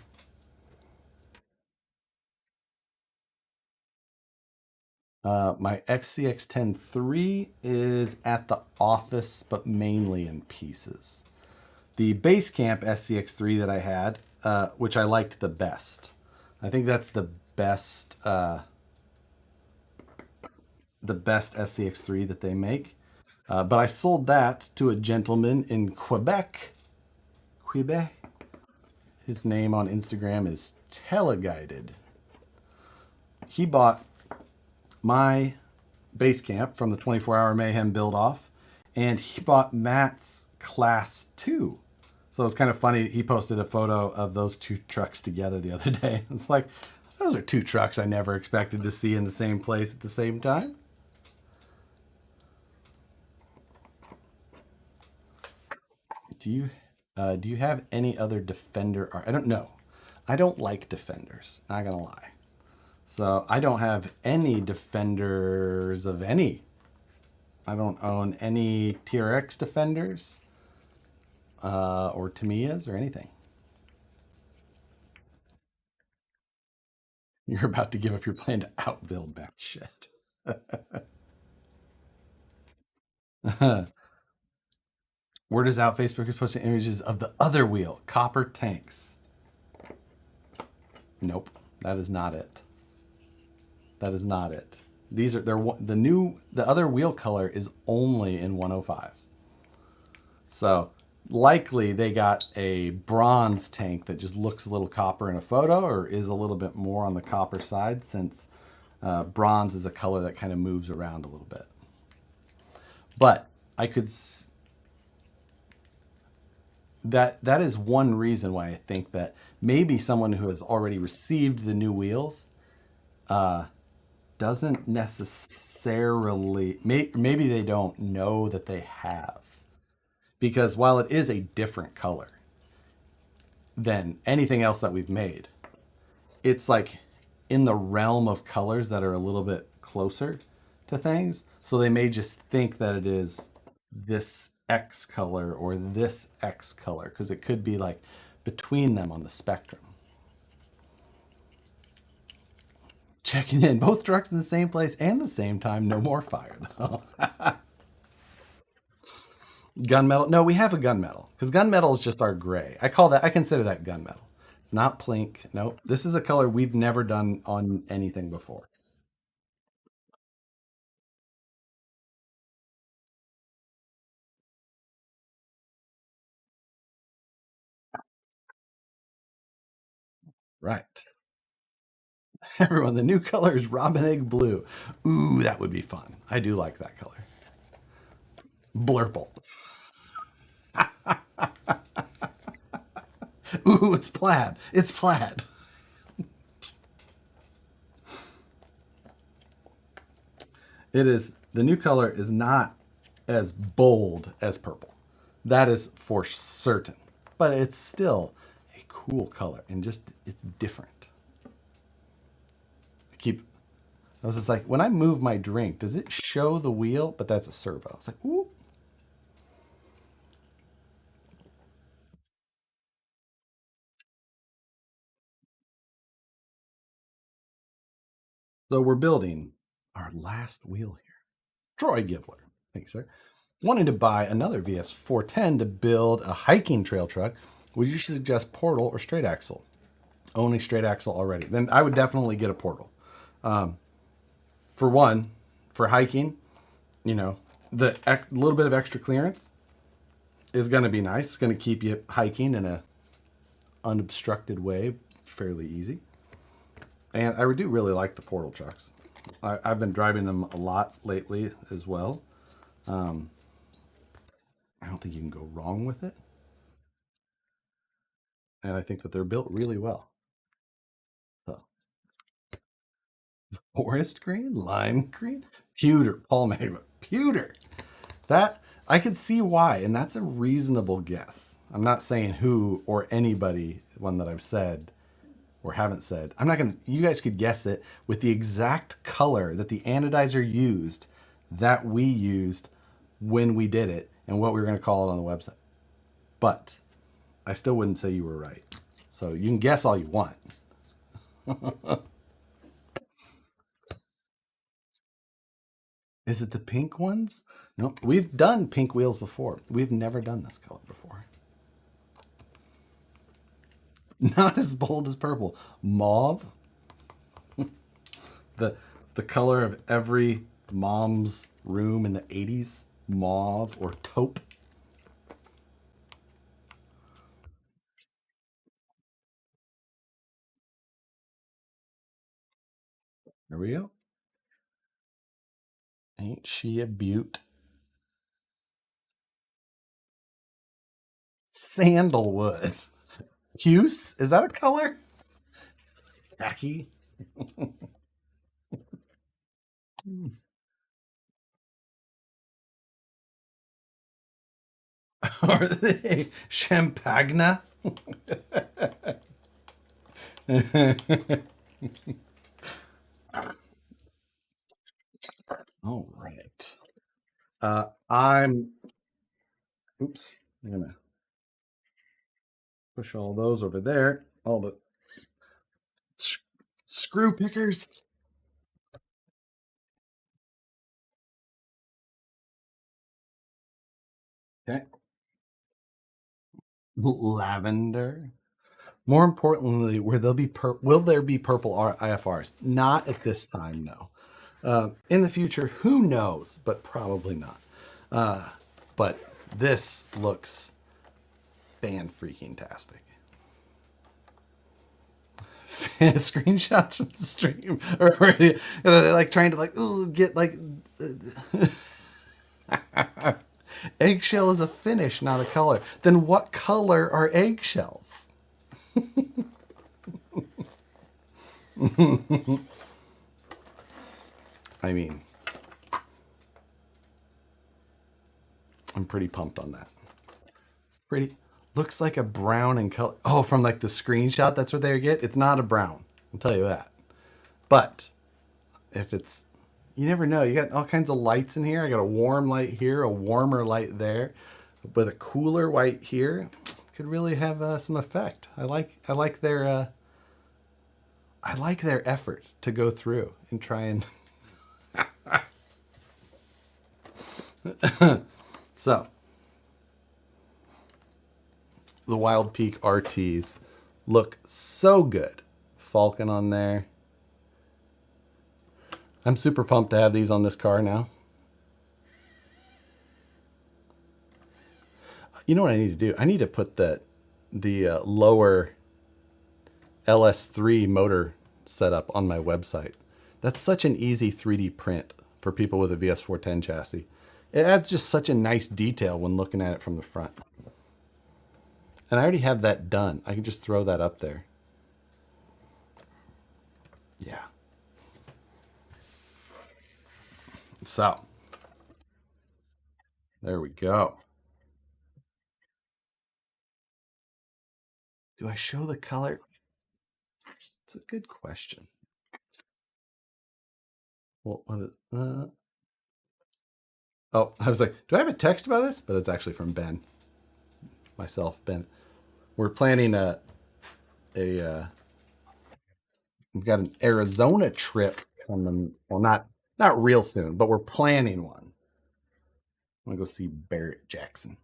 My XCX103 is at the office, but mainly in pieces. The Basecamp SCX3 that I had, which I liked the best. I think that's the best SCX3 that they make. But I sold that to a gentleman in Quebec. Quebec. His name on Instagram is Teleguided. He bought my Basecamp from the 24-hour Mayhem build off, and he bought Matt's Class 2. So it's kind of funny. He posted a photo of those two trucks together the other day. It's like, those are two trucks I never expected to see in the same place at the same time. Do you have any other Defender? I don't know. I don't like Defenders. Not gonna lie. So I don't have any Defenders of any. I don't own any TRX Defenders or Tamiyas or anything. You're about to give up your plan to outbuild Matt's shit. Word is out. Facebook is posting images of the other wheel, copper tanks. Nope, that is not it. That is not it. The other wheel color is only in 105. So likely they got a bronze tank that just looks a little copper in a photo, or is a little bit more on the copper side, since bronze is a color that kind of moves around a little bit. But I could that is one reason why I think that maybe someone who has already received the new wheels doesn't necessarily, maybe they don't know that they have, because while it is a different color than anything else that we've made, it's like in the realm of colors that are a little bit closer to things. So they may just think that it is this X color or this X color, because it could be like between them on the spectrum. Checking in. Both trucks in the same place and the same time. No more fire, though. Gunmetal. No, we have a gunmetal, because gunmetal is just our gray. I consider that gunmetal. It's not plink. Nope. This is a color we've never done on anything before. Right. Everyone, the new color is robin egg blue. Ooh, that would be fun. I do like that color. Blurple. Ooh, it's plaid. It's plaid. It is, the new color is not as bold as purple. That is for certain. But it's still a cool color, and just it's different. I was just like, when I move my drink, does it show the wheel? But that's a servo. It's like, ooh. So we're building our last wheel here. Troy Givler. Thank you, sir. Wanting to buy another VS 410 to build a hiking trail truck, would you suggest portal or straight axle? Only straight axle already. Then I would definitely get a portal. For one, for hiking, the little bit of extra clearance is going to be nice. It's going to keep you hiking in a unobstructed way fairly easy. And I do really like the portal trucks. I've been driving them a lot lately as well. I don't think you can go wrong with it. And I think that they're built really well. So, forest green, lime green, pewter, Paul Magma, pewter. That I could see why, and that's a reasonable guess. I'm not saying who or anybody, one that I've said or haven't said. I'm not gonna. You guys could guess it with the exact color that the anodizer used, that we used when we did it, and what we were gonna call it on the website. But I still wouldn't say you were right. So you can guess all you want. Is it the pink ones? No, we've done pink wheels before. We've never done this color before. Not as bold as purple. Mauve, the the color of every mom's room in the 80s. Mauve or taupe. There we go. Ain't she a beaut? Sandalwood. Puce? Is that a color? Khaki? Are they champagne? All right. I'm. Oops. I'm gonna push all those over there. All the s- screw pickers. Okay. Lavender. More importantly, will there be purple IFRs? Not at this time, no. In the future, who knows? But probably not. But this looks fan freaking tastic. Screenshots from the stream, or like trying to like get like eggshell is a finish, not a color. Then what color are eggshells? I mean, I'm pretty pumped on that. Pretty looks like a brown in color. Oh, from like the screenshot, that's what they get. It's not a brown. I'll tell you that. But if it's, you never know. You got all kinds of lights in here. I got a warm light here, a warmer light there, but a cooler white here could really have some effect. I like their effort to go through and try and. So the Wild Peak RTs look so good. Falcon on there. I'm super pumped to have these on this car now. You know what I need to do? I need to put the lower LS3 motor setup on my website. That's such an easy 3D print for people with a VS410 chassis. It adds just such a nice detail when looking at it from the front. And I already have that done. I can just throw that up there. Yeah. So, there we go. Do I show the color? It's a good question. Well, oh, I was like, do I have a text about this? But it's actually from Ben, myself, Ben. We're planning a we've got an Arizona trip coming. Well, not real soon, but we're planning one. I'm gonna go see Barrett Jackson.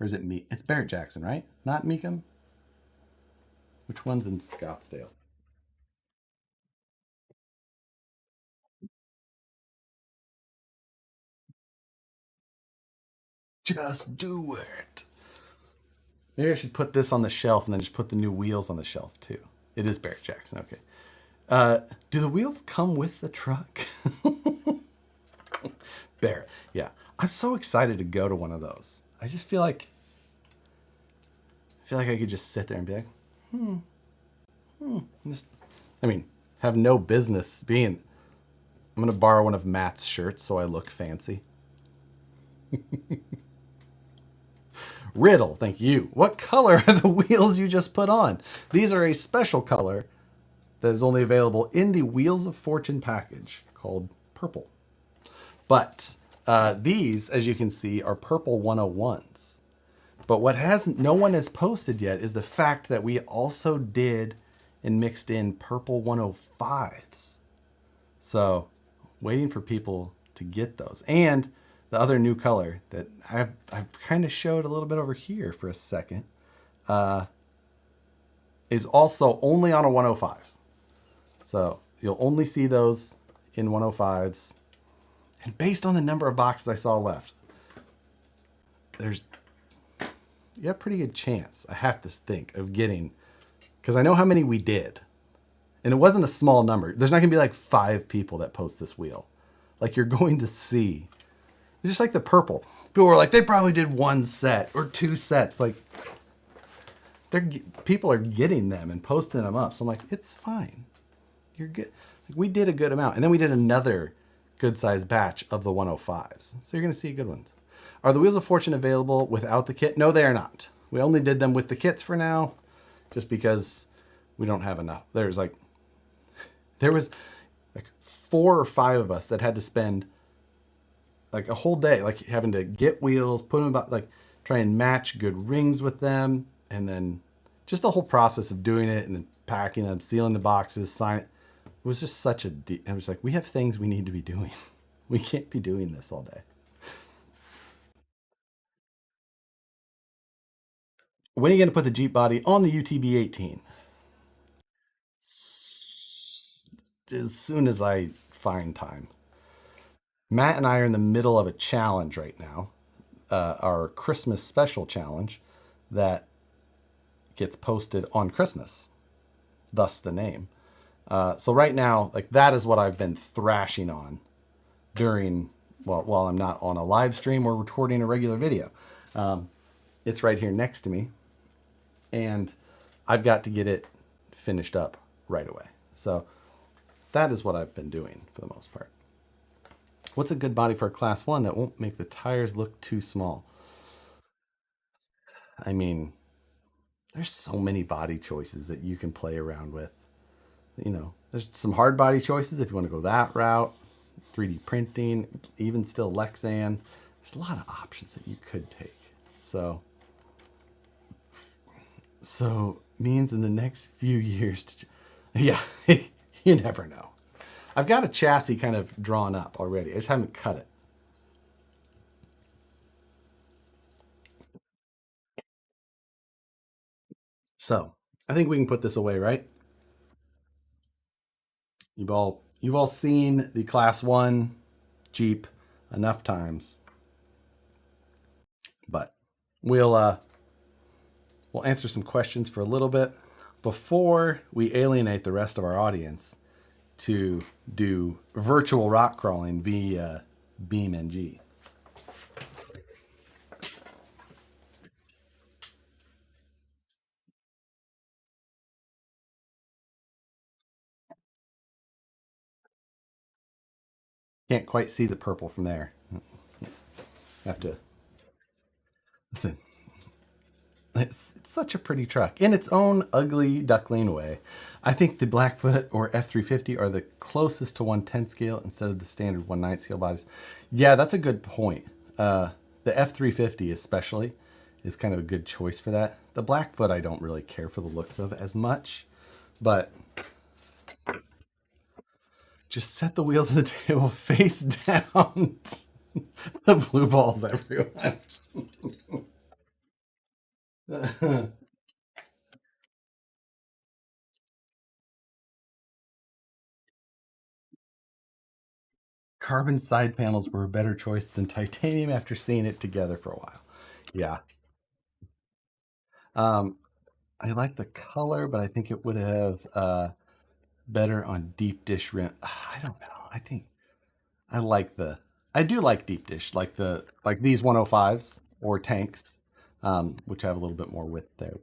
Or is it me? It's Barrett Jackson, right? Not Meekum. Which one's in Scottsdale? Just do it. Maybe I should put this on the shelf and then just put the new wheels on the shelf too. It is Barrett Jackson. Okay. Do the wheels come with the truck? Barrett. Yeah. I'm so excited to go to one of those. I feel like I could just sit there and be like, just, I mean, have no business being. I'm gonna borrow one of Matt's shirts so I look fancy. Riddle, thank you. What color are the wheels you just put on? These are a special color that is only available in the Wheels of Fortune package called purple. But these, as you can see, are purple 101s. But what hasn't no one has posted yet is the fact that we also did and mixed in purple 105s. So waiting for people to get those. And the other new color that I've kind of showed a little bit over here for a second. is also only on a 105. So you'll only see those in 105s. And based on the number of boxes I saw left, there's you have a pretty good chance, I have to think, of getting, because I know how many we did. And it wasn't a small number. There's not going to be like 5 people that post this wheel. Like you're going to see. It's just like the purple. People were like, they probably did 1 set or 2 sets. Like people are getting them and posting them up. So I'm like, it's fine. You're good. Like, we did a good amount. And then we did another good sized batch of the 105s. So you're going to see good ones. Are the Wheels of Fortune available without the kit? No, they are not. We only did them with the kits for now, just because we don't have enough. There was like 4 or 5 of us that had to spend like a whole day, like having to get wheels, put them about, like try and match good rings with them, and then just the whole process of doing it and then packing them, sealing the boxes, sign it. It was just such a. I was like, we have things we need to be doing. We can't be doing this all day. When are you going to put the Jeep body on the UTB 18? As soon as I find time. Matt and I are in the middle of a challenge right now, our Christmas special challenge that gets posted on Christmas, thus the name. So right now, like that is what I've been thrashing on during, well, while I'm not on a live stream or recording a regular video. It's right here next to me, and I've got to get it finished up right away. So that is what I've been doing for the most part. What's a good body for a class 1 that won't make the tires look too small? I mean, there's so many body choices that you can play around with. There's some hard body choices if you want to go that route. 3D printing, even still Lexan. There's a lot of options that you could take. So means in the next few years, yeah, you never know. I've got a chassis kind of drawn up already. I just haven't cut it. So I think we can put this away, right? You've all seen the Class 1 Jeep enough times, but we'll answer some questions for a little bit before we alienate the rest of our audience to do virtual rock crawling via BeamNG. Can't quite see the purple from there. Have to listen. It's such a pretty truck in its own ugly duckling way. I think the Blackfoot or F350 are the closest to 1/10 scale instead of the standard 1/9 scale bodies. Yeah, that's a good point. The F350 especially is kind of a good choice for that. The Blackfoot I don't really care for the looks of as much, but just set the wheels on the table face down. The blue balls everywhere. Carbon side panels were a better choice than titanium after seeing it together for a while. Yeah. Um, I like the color, but I think it would have better on deep dish rim. I don't know. I like the I do like deep dish, like these 105s or tanks, which have a little bit more width there.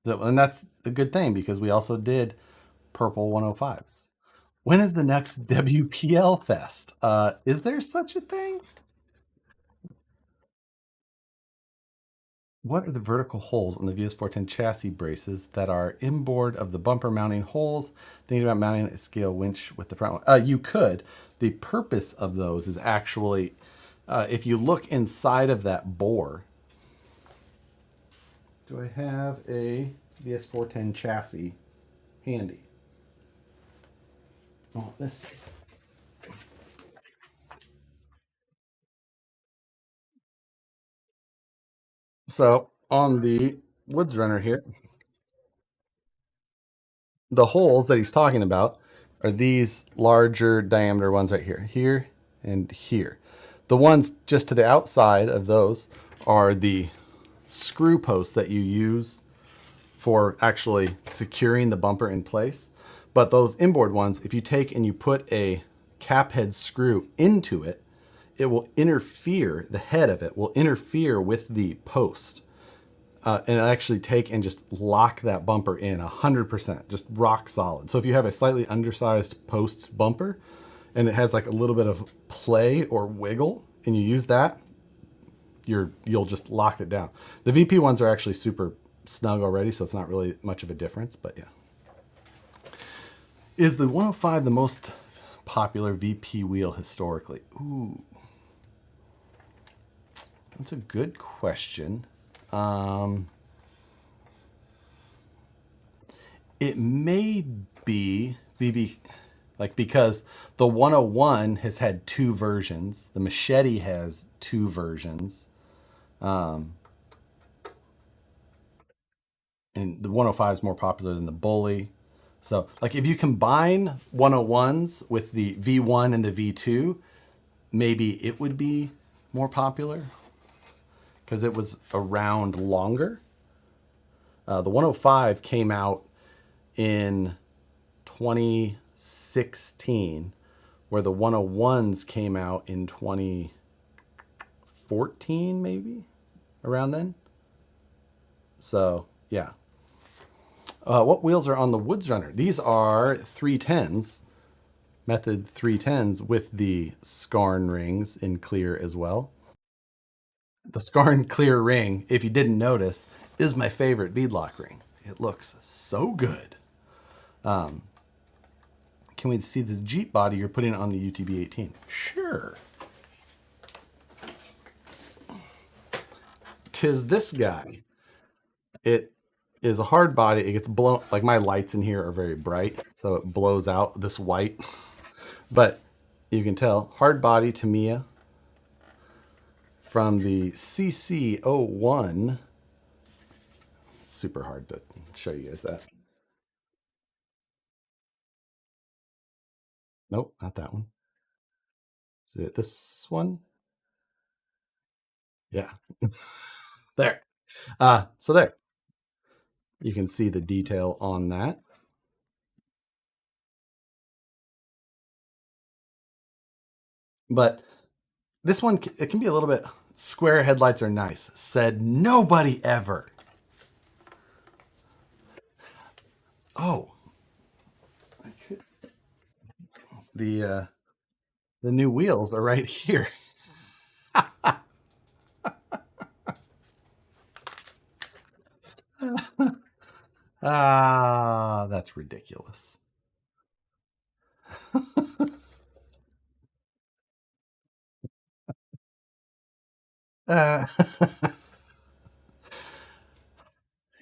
And that's a good thing because we also did purple 105s. When is the next WPL Fest? Is there such a thing? What are the vertical holes on the VS410 chassis braces that are inboard of the bumper mounting holes? Thinking about mounting a scale winch with the front one. You could. The purpose of those is actually, if you look inside of that bore. Do I have a VS410 chassis handy? Oh, this. So on the Woods Runner here, the holes that he's talking about are these larger diameter ones right here, here and here. The ones just to the outside of those are the screw posts that you use for actually securing the bumper in place. But those inboard ones, if you take and you put a cap head screw into it, it will interfere, the head of it will interfere with the post. And actually take and just lock that bumper in 100%, just rock solid. So if you have a slightly undersized post bumper and it has like a little bit of play or wiggle and you use that, you'll just lock it down. The VP ones are actually super snug already, so it's not really much of a difference, but yeah. Is the 105 the most popular VP wheel historically? Ooh, that's a good question. It may be like because the 101 has had two versions. The Machete has two versions. And the 105 is more popular than the Bully. So, like, if you combine 101s with the V1 and the V2, maybe it would be more popular because it was around longer. The 105 came out in 2016, where the 101s came out in 2014, maybe around then. So, yeah. What wheels are on the Woods Runner? These are 310s, Method 310s with the Scarn rings in clear as well. The Scarn clear ring, if you didn't notice, is my favorite beadlock ring. It looks so good. Can we see the Jeep body you're putting on the UTB 18? Sure. Tis this guy. It is a hard body. It gets blown, like my lights in here are very bright, so it blows out this white. But you can tell, hard body Tamiya from the CC01. Super hard to show you guys that. Nope, not that one. Is it this one? Yeah. There. So there. You can see the detail on that. But this one, it can be a little bit, square headlights are nice. Said nobody ever. Oh, the new wheels are right here. Ah, that's ridiculous. Uh,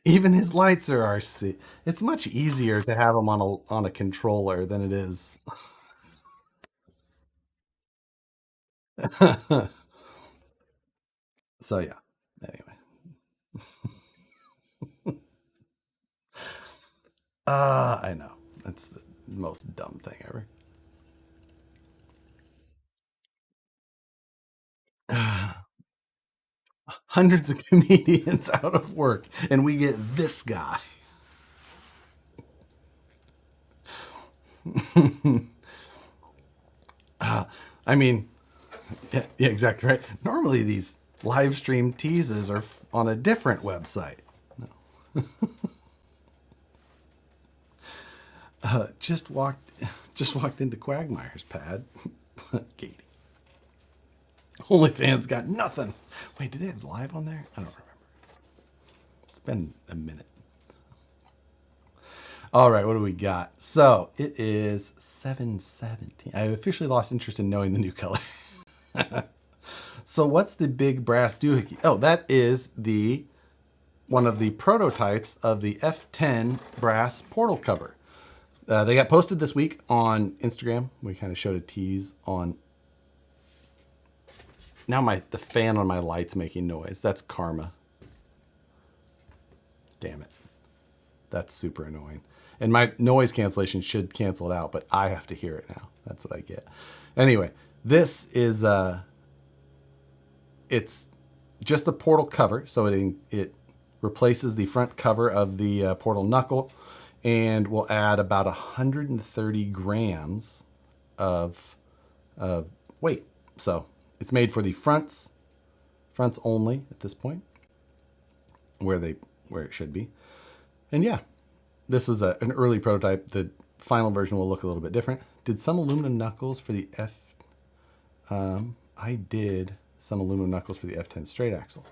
even his lights are RC. It's much easier to have them on a controller than it is. So yeah. Anyway, I know that's the most dumb thing ever. Hundreds of comedians out of work, and we get this guy. I mean, yeah, exactly right. Normally, these live stream teases are on a different website. Just walked, just walked into Quagmire's pad. Katie. OnlyFans got nothing. Wait, do they have live on there? I don't remember. It's been a minute. All right, what do we got? So it is 7:17. I officially lost interest in knowing the new color. So what's the big brass doohickey? Oh, that is the one of the prototypes of the F10 brass portal cover. They got posted this week on Instagram. We kind of showed a tease on. Now the fan on my light's making noise. That's karma. Damn it. That's super annoying. And my noise cancellation should cancel it out, but I have to hear it now. That's what I get. Anyway, this is it's just the portal cover, so it replaces the front cover of the portal knuckle, and will add about 130 grams of weight. So it's made for the fronts only at this point, where it should be. And yeah, this is an early prototype. The final version will look a little bit different. Did some aluminum knuckles for the F. I did some aluminum knuckles for the F10 straight axle.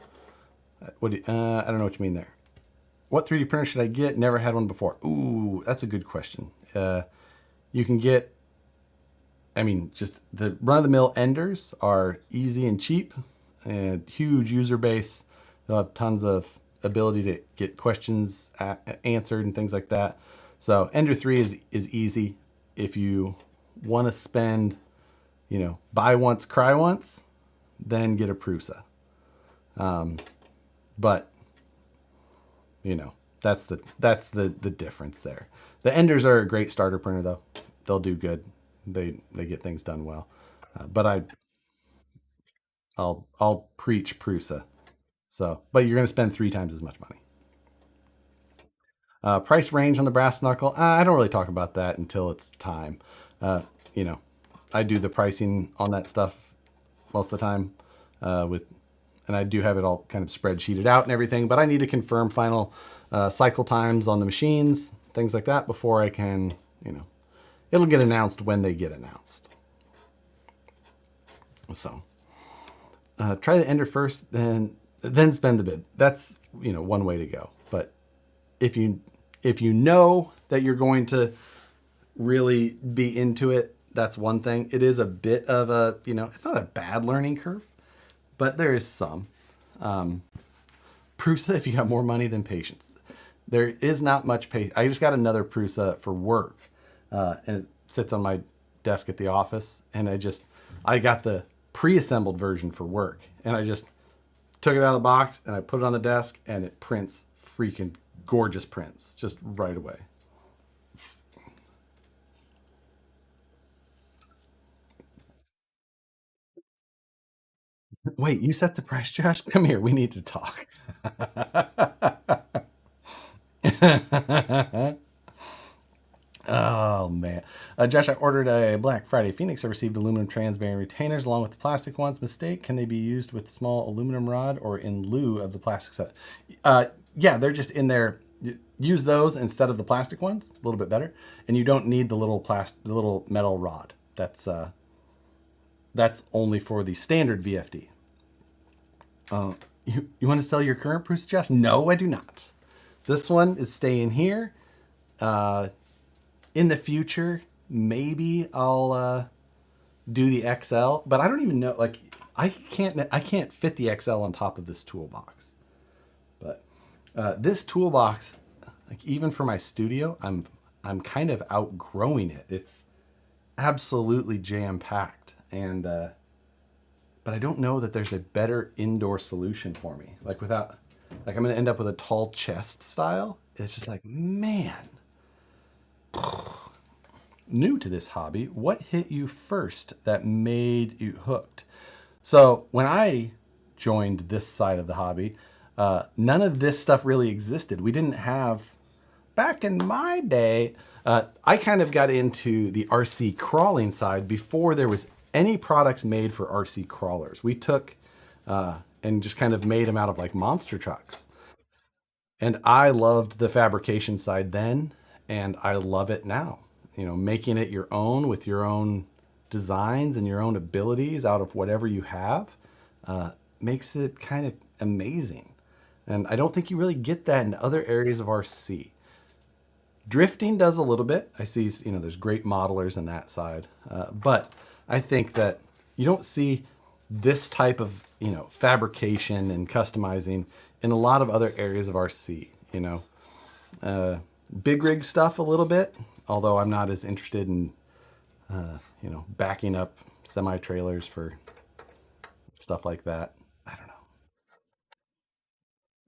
I don't know what you mean there. What 3D printer should I get? Never had one before. Ooh, that's a good question. You can get, I mean, just the run-of-the-mill Enders are easy and cheap, and huge user base. They'll have tons of ability to get questions answered and things like that. So Ender 3 is easy. If you want to spend, buy once, cry once, then get a Prusa. But that's the difference there. The Enders are a great starter printer though. They'll do good. They get things done well. But I'll preach Prusa. So, but you're going to spend 3 times as much money. Price range on the brass knuckle. I don't really talk about that until it's time. You know, I do the pricing on that stuff most of the time and I do have it all kind of spreadsheeted out and everything, but I need to confirm final cycle times on the machines, things like that before I can, it'll get announced when they get announced. So try the Ender first, then spend the bid. That's, one way to go. But if you know that you're going to really be into it, that's one thing. It is a bit of a, it's not a bad learning curve, but there is some. Prusa, if you got more money than patience. There is not much patience. I just got another Prusa for work, and it sits on my desk at the office, and I got the pre-assembled version for work, and I just took it out of the box, and I put it on the desk, and it prints freaking gorgeous prints just right away. Wait, you set the price, Josh? Come here. We need to talk. Oh, man. Josh, I ordered a Black Friday Phoenix. I received aluminum transparent retainers along with the plastic ones. Mistake. Can they be used with small aluminum rod or in lieu of the plastic set? Yeah, they're just in there. Use those instead of the plastic ones. A little bit better. And you don't need the little metal rod. That's only for the standard VFD. You want to sell your current Bruce, Josh? No, I do not. This one is staying here. In the future, maybe I'll do the XL, but I don't even know. Like, I can't fit the XL on top of this toolbox. But this toolbox, like even for my studio, I'm kind of outgrowing it. It's absolutely jam packed, and but I don't know that there's a better indoor solution for me. Like I'm gonna end up with a tall chest style. It's just like, man. New to this hobby, what hit you first that made you hooked? So when I joined this side of the hobby, none of this stuff really existed. We didn't have, back in my day, I kind of got into the RC crawling side before there was any products made for RC crawlers. We took and just kind of made them out of like monster trucks. And I loved the fabrication side then, and I love it now. Making it your own with your own designs and your own abilities out of whatever you have makes it kind of amazing. And I don't think you really get that in other areas of RC. Drifting does a little bit. I see, there's great modelers in that side. But I think that you don't see this type of, fabrication and customizing in a lot of other areas of RC, big rig stuff a little bit, although I'm not as interested in, backing up semi trailers for stuff like that. I don't know.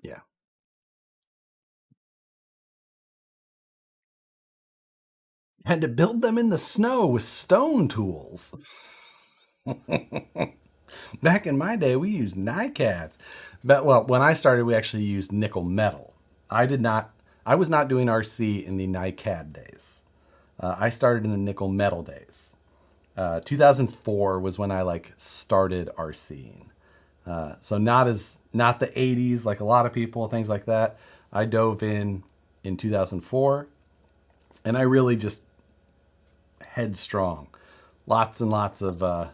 Yeah. Had to build them in the snow with stone tools. Back in my day, we used NiCads. But well, when I started, we actually used nickel metal. I did not. I was not doing RC in the NiCad days. I started in the nickel metal days. 2004 was when I like started RCing. So not the 80s like a lot of people, things like that. I dove in 2004, and I really just headstrong. Lots and lots of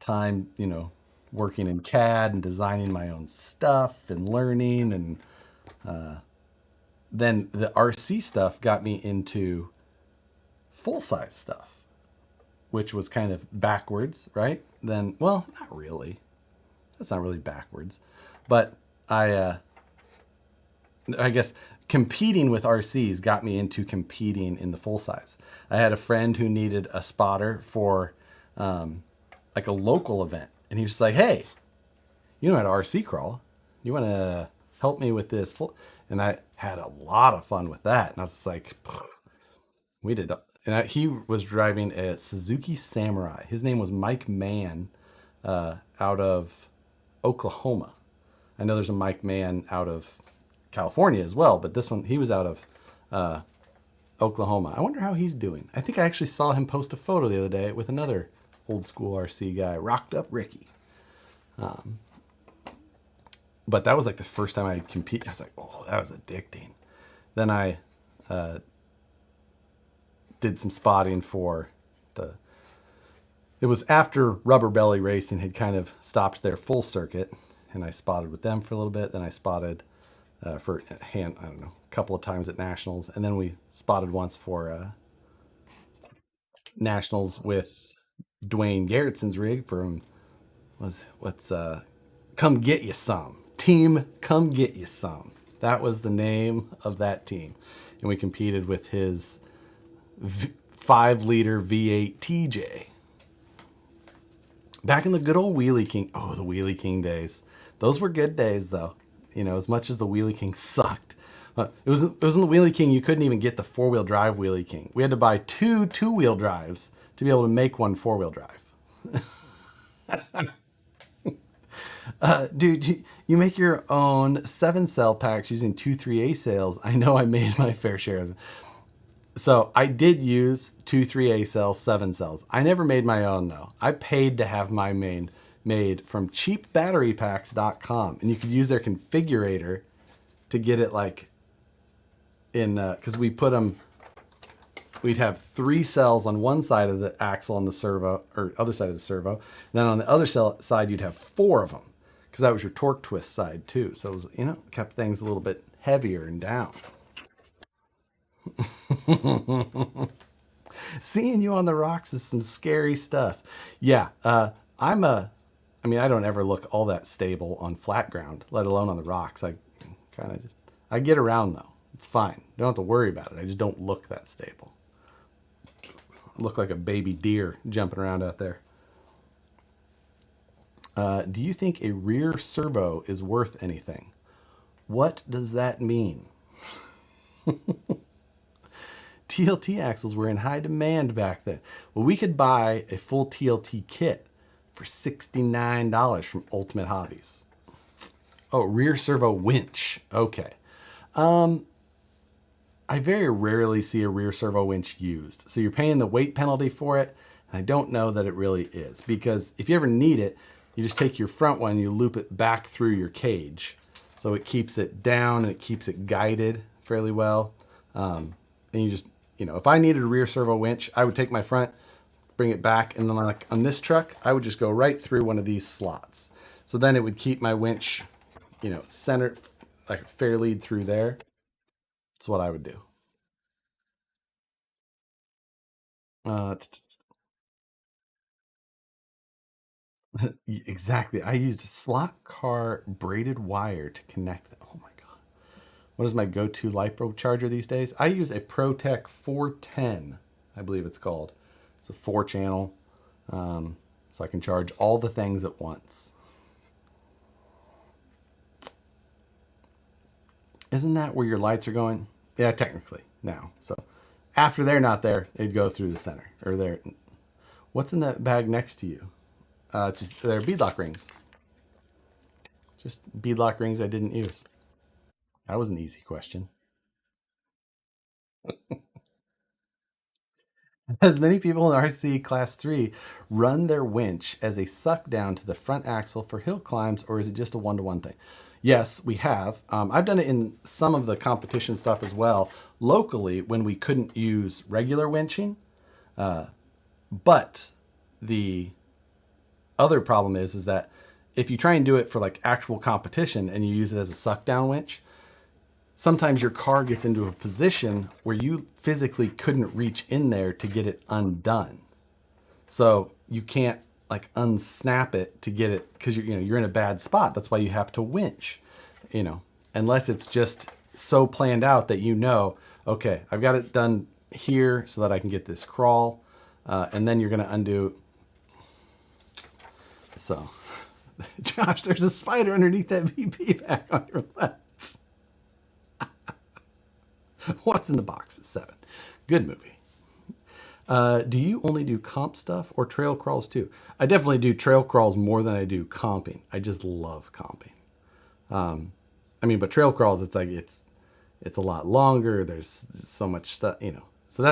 time, working in CAD and designing my own stuff and learning. And then the RC stuff got me into full size stuff, which was kind of backwards, right? Then, well, not really. That's not really backwards. But I guess competing with RCs got me into competing in the full size. I had a friend who needed a spotter for like a local event. And he was just like, hey, you know how to RC crawl. You want to help me with this? And I had a lot of fun with that. And I was just like, we did. He was driving a Suzuki Samurai. His name was Mike Mann out of Oklahoma. I know there's a Mike Mann out of California as well, but this one, he was out of Oklahoma. I wonder how he's doing. I think I actually saw him post a photo the other day with another old school RC guy, Rocked Up Ricky. But that was like the first time I compete. I was like, oh, that was addicting. Then I did some spotting for it was after Rubber Belly Racing had kind of stopped their full circuit, and I spotted with them for a little bit. Then I spotted for I don't know, a couple of times at Nationals, and then we spotted once for Nationals with Dwayne Garrettson's rig from what's Come Get You Some. Team Come Get You Some. That was the name of that team. And we competed with his 5-liter V8 TJ. Back in the good old Wheelie King. Oh, the Wheelie King days. Those were good days, though. As much as the Wheelie King sucked. It was in the Wheelie King, you couldn't even get the 4-wheel drive Wheelie King. We had to buy 2 2-wheel drives to be able to make one 4-wheel drive. Dude, you make your own 7-cell packs using 2 3A cells. I know I made my fair share of them. So I did use 2 3A cells, 7 cells. I never made my own, though. I paid to have my main made from cheapbatterypacks.com. And you could use their configurator to get it like in, because we put them, we'd have 3 cells on one side of the axle on the servo, or other side of the servo. And then on the other side, you'd have 4 of them, because that was your torque twist side too. So it was, kept things a little bit heavier and down. Seeing you on the rocks is some scary stuff. Yeah, I don't ever look all that stable on flat ground, let alone on the rocks. I get around though. It's fine. Don't have to worry about it. I just don't look that stable. I look like a baby deer jumping around out there. Do you think a rear servo is worth anything? What does that mean? TLT axles were in high demand back then. Well, we could buy a full TLT kit for $69 from Ultimate Hobbies. Oh, rear servo winch. Okay. I very rarely see a rear servo winch used. So you're paying the weight penalty for it. And I don't know that it really is, because if you ever need it, you just take your front one and you loop it back through your cage. So it keeps it down and it keeps it guided fairly well. And you just, if I needed a rear servo winch, I would take my front, bring it back, and then like on this truck, I would just go right through one of these slots. So then it would keep my winch, centered, like fair lead through there. That's what I would do. Exactly. I used slot car braided wire to connect them. Oh my God. What is my go-to LiPo charger these days? I use a ProTech 410, I believe it's called. It's a 4-channel, so I can charge all the things at once. Isn't that where your lights are going? Yeah, technically now. So After they're not there, they'd go through the center or there. What's in that bag next to you? They're beadlock rings. Just beadlock rings I didn't use. That was an easy question. As many people in RC Class 3 run their winch as a suck down to the front axle for hill climbs, or is it just a one-to-one thing? Yes, we have. I've done it in some of the competition stuff as well, locally when we couldn't use regular winching. But the other problem is that if you try and do it for like actual competition and you use it as a suck down winch, sometimes your car gets into a position where you physically couldn't reach in there to get it undone. So you can't like unsnap it to get it because you're in a bad spot. That's why you have to winch, unless it's just so planned out that okay, I've got it done here so that I can get this crawl, and then you're gonna undo. So, Josh, there's a spider underneath that VP bag on your left. What's in the box? 7. Good movie. Do you only do comp stuff or trail crawls too? I definitely do trail crawls more than I do comping. I just love comping. But trail crawls, it's a lot longer. There's so much stuff, So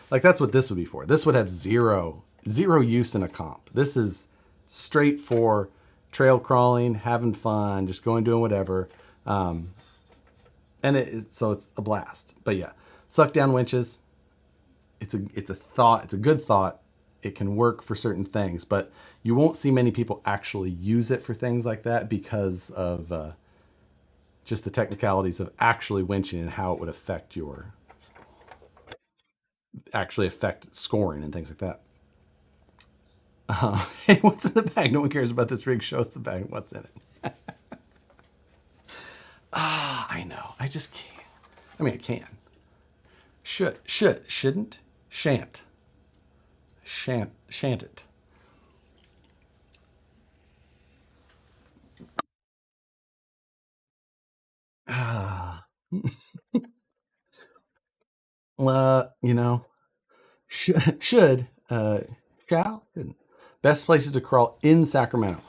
that's what this would be for. This would have zero use in a comp. This is straight for trail crawling, having fun, just going doing whatever. So it's a blast. But yeah, suck down winches. It's a thought. It's a good thought. It can work for certain things, but you won't see many people actually use it for things like that because of just the technicalities of actually winching and how it would affect scoring and things like that. Hey, what's in the bag? No one cares about this rig. Show us the bag. What's in it? I know. I just can't. I can. Shouldn't, shan't it. Ah, should, shall, shouldn't. Best places to crawl in Sacramento.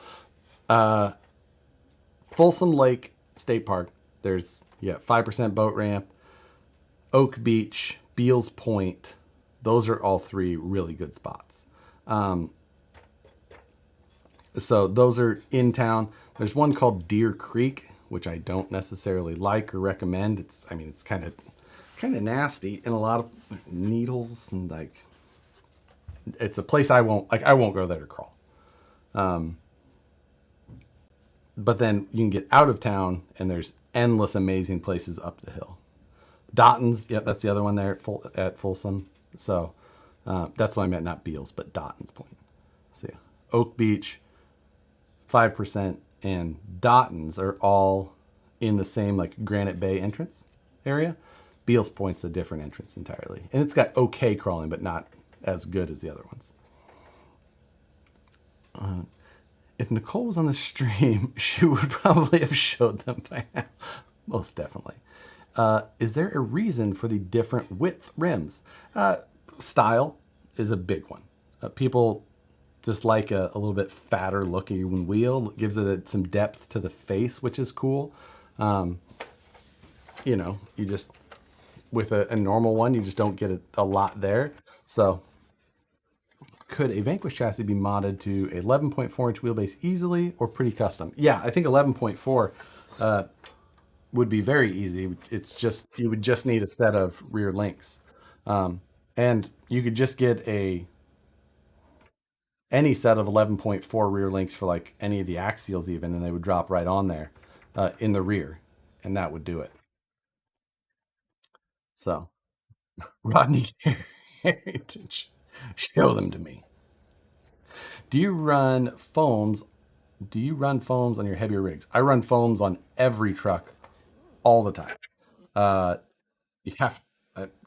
Folsom Lake State Park. There's 5% boat ramp. Oak Beach, Beals Point. Those are all 3 really good spots. So those are in town. There's one called Deer Creek, which I don't necessarily like or recommend. It's kind of nasty and a lot of needles and it's a place I won't go there to crawl. But then you can get out of town and there's endless amazing places up the hill. Dotton's, that's the other one there at Folsom. So that's what I meant, not Beals, but Dotton's Point. So yeah, Oak Beach, 5%, and Dotton's are all in the same Granite Bay entrance area. Beals Point's a different entrance entirely, and it's got okay crawling, but not as good as the other ones. If Nicole was on the stream, she would probably have showed them by now. Most definitely. Is there a reason for the different width rims? Style is a big one. People just like a little bit fatter looking wheel. It gives it some depth to the face, which is cool. You just, with a normal one, you just don't get a lot there. So could a Vanquish chassis be modded to 11.4-inch wheelbase easily or pretty custom? Yeah, I think 11.4 would be very easy. It's just, you would just need a set of rear links. And you could just get any set of 11.4 rear links for any of the axials even, and they would drop right on there in the rear, and that would do it. So, Rodney Heritage, show them to me. Do you run foams? Do you run foams on your heavier rigs? I run foams on every truck all the time. You have,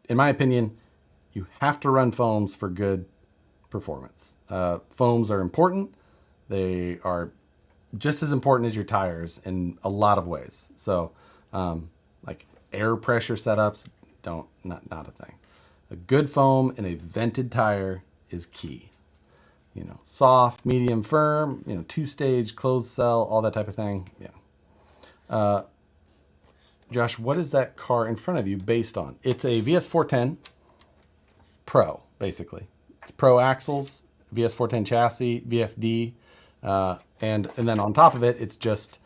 in my opinion, you have to run foams for good performance. Foams are important. They are just as important as your tires in a lot of ways. So, air pressure setups, not a thing. A good foam in a vented tire is key. Soft, medium, firm, two-stage, closed cell, all that type of thing. Yeah. Josh, what is that car in front of you based on? It's a VS410 Pro, basically. It's Pro axles, VS410 chassis, VFD, and then on top of it, it's just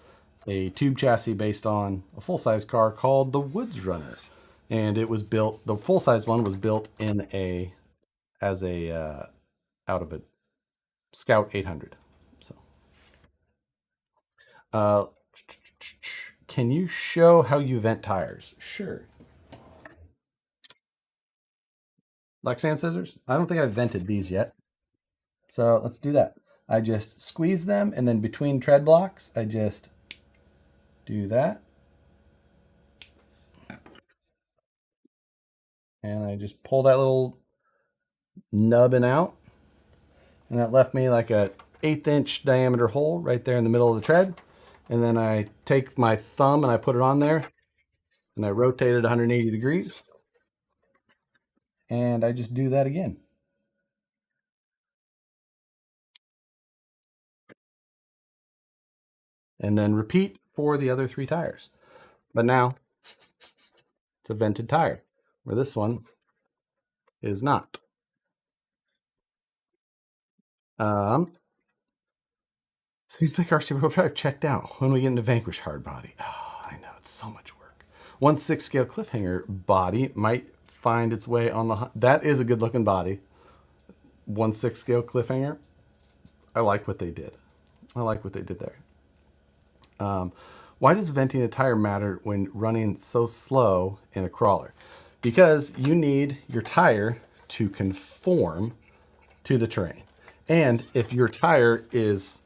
a tube chassis based on a full-size car called the Woods Runner. And it was built, the full-size one was built out of a Scout 800. So, can you show how you vent tires? Sure. Like sand scissors? I don't think I've vented these yet. So let's do that. I just squeeze them, and then between tread blocks, I just do that. And I just pull that little nubbin out. And that left me like a 1/8 diameter hole right there in the middle of the tread. And then I take my thumb and I put it on there, and I rotate it 180 degrees. And I just do that again. And then repeat for the other 3 tires. But now it's a vented tire, where this one is not. Seems like RC Overdrive checked out. When we get into Vanquish Hard Body. Oh, I know, it's so much work. 1/6 scale cliffhanger body might find its way on the... That is a good looking body. 1/6 scale cliffhanger. I like what they did. I like what they did there. Why does venting a tire matter when running so slow in a crawler? Because you need your tire to conform to the terrain. And if your tire is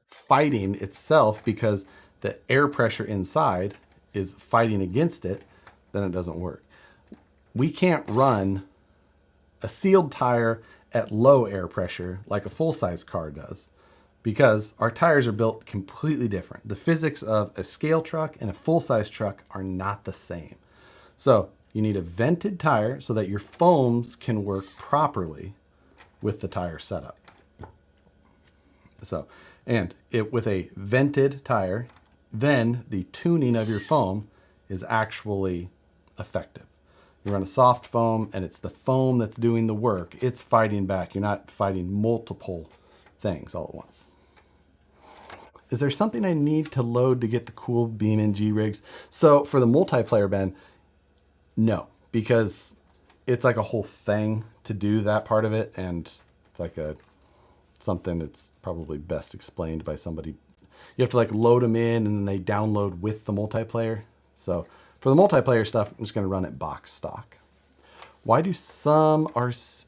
fighting itself because the air pressure inside is fighting against it, then it doesn't work. We can't run a sealed tire at low air pressure like a full-size car does, because our tires are built completely different. The physics of a scale truck and a full-size truck are not the same. So you need a vented tire so that your foams can work properly with the tire setup. So, and with a vented tire, then the tuning of your foam is actually effective. You run a soft foam and it's the foam that's doing the work. It's fighting back. You're not fighting multiple things all at once. Is there something I need to load to get the cool BeamNG rigs? So for the multiplayer, Ben, no, because it's like a whole thing to do that part of it. And it's like something that's probably best explained by somebody. You have to like load them in and then they download with the multiplayer. So for the multiplayer stuff, I'm just going to run it box stock. Why don't some RC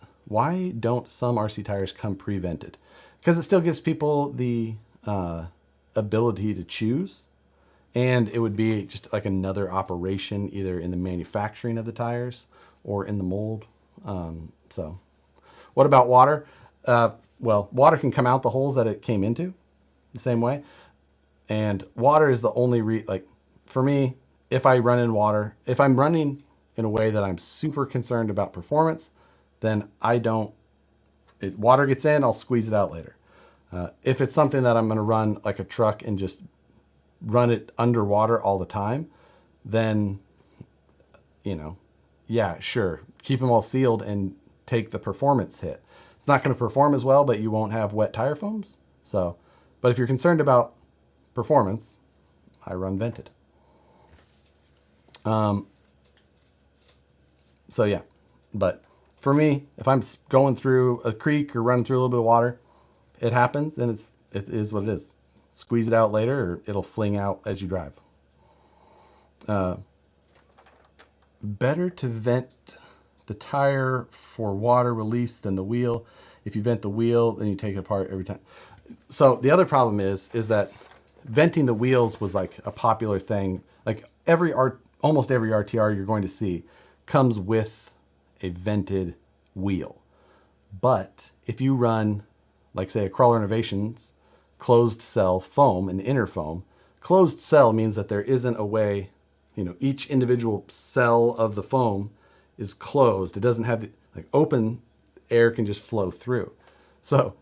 tires come pre-vented? Because it still gives people the ability to choose, and it would be just like another operation either in the manufacturing of the tires or in the mold. So what about water? Well, water can come out the holes that it came into the same way. And water is the only for me, if I run in water, if I'm running in a way that I'm super concerned about performance, then water gets in, I'll squeeze it out later. If it's something that I'm going to run like a truck and just run it underwater all the time, then, yeah, sure. Keep them all sealed and take the performance hit. It's not going to perform as well, but you won't have wet tire foams. So, but if you're concerned about performance, I run vented. So yeah, but for me, if I'm going through a creek or running through a little bit of water, it happens and it is what it is. Squeeze it out later or it'll fling out as you drive. Better to vent the tire for water release than the wheel. If you vent the wheel, then you take it apart every time. So the other problem is that venting the wheels was like a popular thing. Like almost every RTR you're going to see comes with a vented wheel. But if you run, like say a Crawler Innovations closed cell foam, an inner foam, closed cell means that there isn't a way, each individual cell of the foam is closed. It doesn't have the, like open air can just flow through. So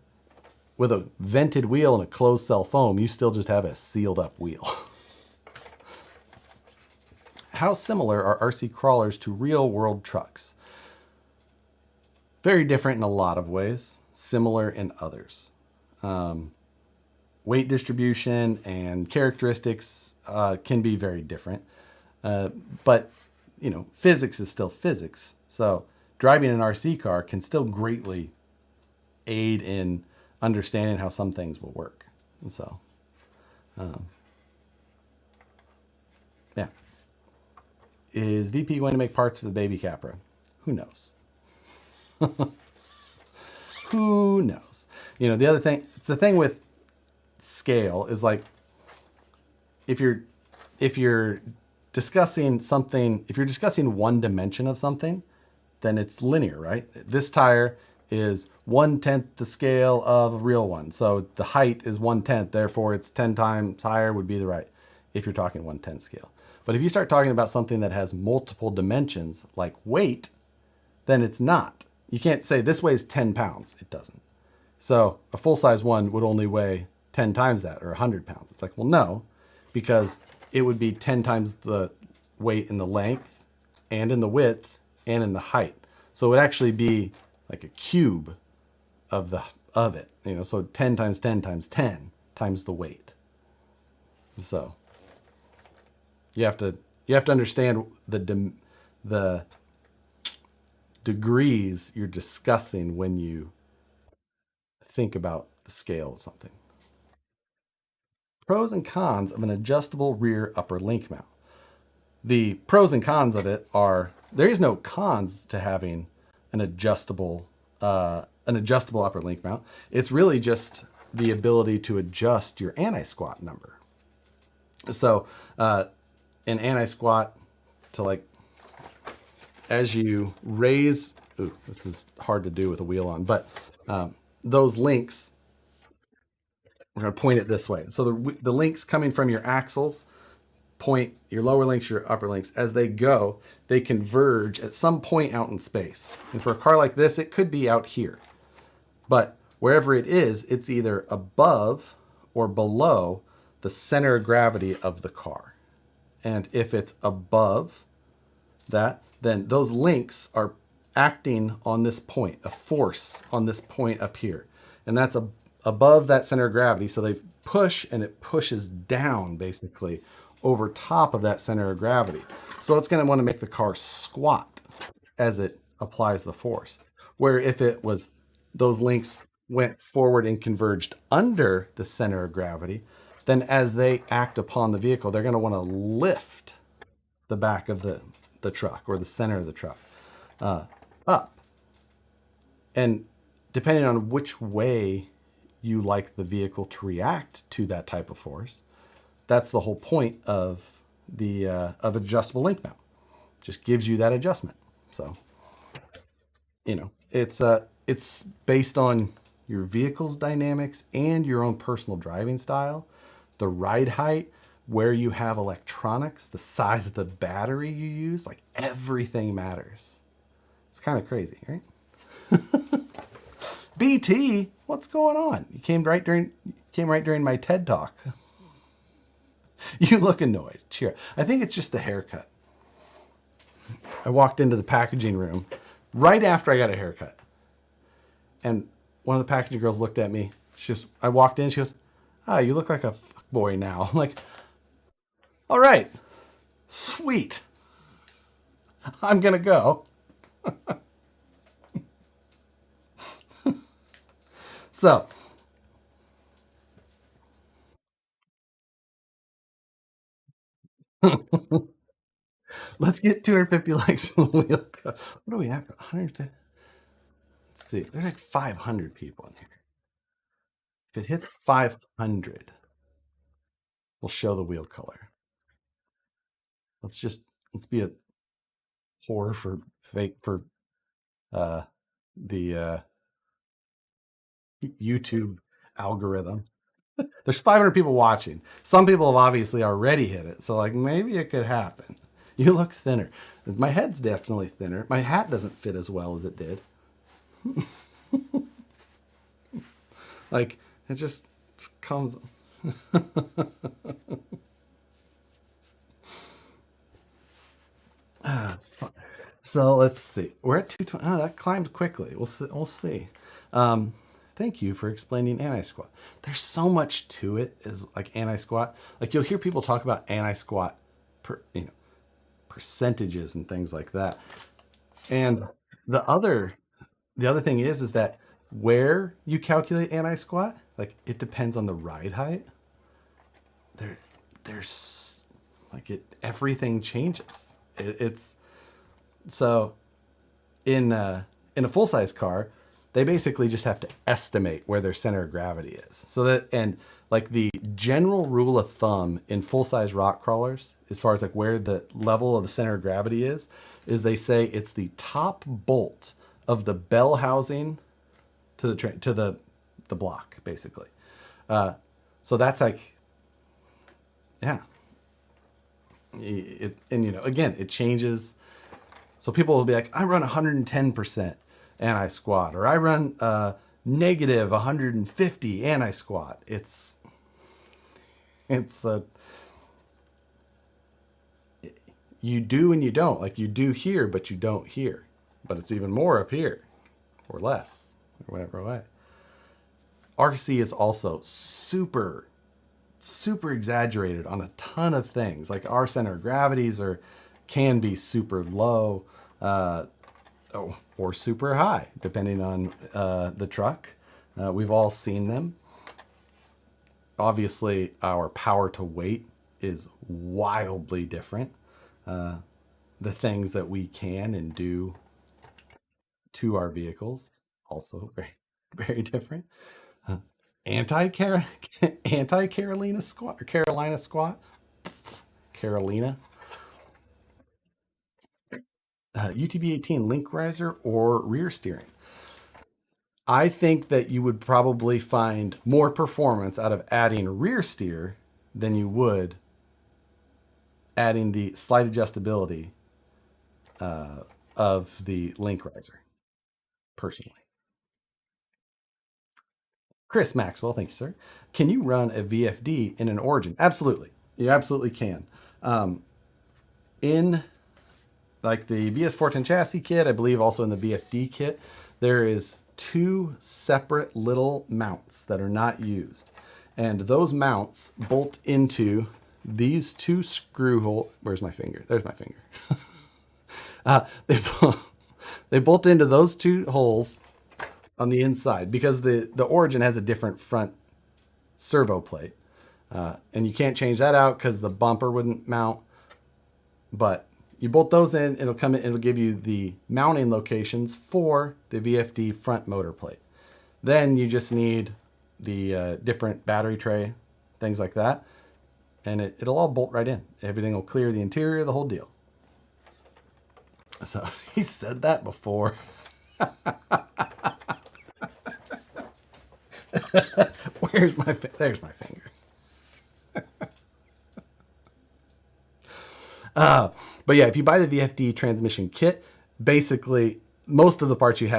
with a vented wheel and a closed cell foam, you still just have a sealed up wheel. How similar are RC crawlers to real world trucks? Very different in a lot of ways, similar in others. Weight distribution and characteristics can be very different. But, you know, physics is still physics. So driving an RC car can still greatly aid in understanding how some things will work. And so, yeah. Is VP going to make parts for the baby Capra? Who knows? Who knows? You know, the other thing, it's the thing with scale is like, if you're discussing something, if you're discussing one dimension of something, then it's linear, right? This tire is 1/10 the scale of a real one. So the height is 1/10, therefore it's 10 times higher would be the right, if you're talking 1/10 scale. But if you start talking about something that has multiple dimensions, like weight, then it's not. You can't say this weighs 10 pounds. It doesn't. So a full-size one would only weigh 10 times that, or 100 pounds. It's like, well, no, because it would be 10 times the weight in the length and in the width and in the height. So it would actually be like a cube of it, you know, so 10 times 10 times 10 times the weight. So you have to understand the degrees you're discussing when you think about the scale of something. Pros and cons of an adjustable rear upper link mount. The pros and cons of it are there is no cons to having an adjustable upper link mount. It's really just the ability to adjust your anti-squat number. So an anti-squat to like as you raise, ooh, this is hard to do with a wheel on, but those links, we're going to point it this way. So the links coming from your axles point your lower links, your upper links. As they go, they converge at some point out in space. And for a car like this, it could be out here. But wherever it is, it's either above or below the center of gravity of the car. And if it's above that, then those links are acting on this point, a force on this point up here. And that's above that center of gravity. So they push and it pushes down basically over top of that center of gravity. So it's going to want to make the car squat as it applies the force. Where if it was those links went forward and converged under the center of gravity, then as they act upon the vehicle, they're going to want to lift the back of the truck or the center of the truck up. And depending on which way you like the vehicle to react to that type of force, that's the whole point of the of adjustable link mount. Just gives you that adjustment. So, you know, it's based on your vehicle's dynamics and your own personal driving style, the ride height, where you have electronics, the size of the battery you use, like everything matters. It's kind of crazy, right? BT, what's going on? You came right during my TED talk. You look annoyed. Cheer. I think it's just the haircut. I walked into the packaging room right after I got a haircut. And one of the packaging girls looked at me. I walked in, she goes, "Ah, you look like a fuckboy now." I'm like, all right, sweet. I'm going to go. So, let's get 250 likes on the wheel. What do we have? 150. Let's see. There's like 500 people in here. If it hits 500, we'll show the wheel color. Let's be a whore for fake for the YouTube algorithm. There's 500 people watching. Some people have obviously already hit it, so like maybe it could happen. You look thinner. My head's definitely thinner. My hat doesn't fit as well as it did. Like it just comes. So let's see. We're at 220. Oh, that climbed quickly. We'll see. We'll see. Um, Thank you for explaining anti-squat. There's so much to it as like anti-squat. Like you'll hear people talk about anti-squat, percentages and things like that. And the other the other thing is that where you calculate anti-squat, like it depends on the ride height. There, there's like it. Everything changes. It's so in a full size car, they basically just have to estimate where their center of gravity is. So that and like the general rule of thumb in full size rock crawlers, as far as like where the level of the center of gravity is they say it's the top bolt of the bell housing to the the block basically. So that's like yeah. And again it changes. So people will be like, I run 110% anti squat, or I run negative 150 anti squat. It's a you do and you don't. Like you do here, but you don't here. But it's even more up here, or less, or whatever way. RC is also super exaggerated on a ton of things. Like our center of gravities can be super low. Or super high, depending on the truck. We've all seen them. Obviously, our power to weight is wildly different. The things that we can and do to our vehicles also very different. Anti Carolina squat or Carolina squat, Carolina. UTB 18 link riser or rear steering. I think that you would probably find more performance out of adding rear steer than you would adding the slight adjustability of the link riser, personally. Chris Maxwell, thank you, sir. Can you run a VFD in an Origin? Absolutely. You absolutely can. In like the VS410 chassis kit, I believe also in the VFD kit, there is two separate little mounts that are not used. And those mounts bolt into these two screw holes. Where's my finger? There's my finger. They, they bolt into those two holes on the inside because the Origin has a different front servo plate. And you can't change that out because the bumper wouldn't mount. But you bolt those in, it'll give you the mounting locations for the VFD front motor plate. Then you just need the different battery tray, things like that. And it'll all bolt right in. Everything will clear the interior, the whole deal. So he said that before. There's my finger. But yeah, if you buy the VFD transmission kit, basically most of the parts you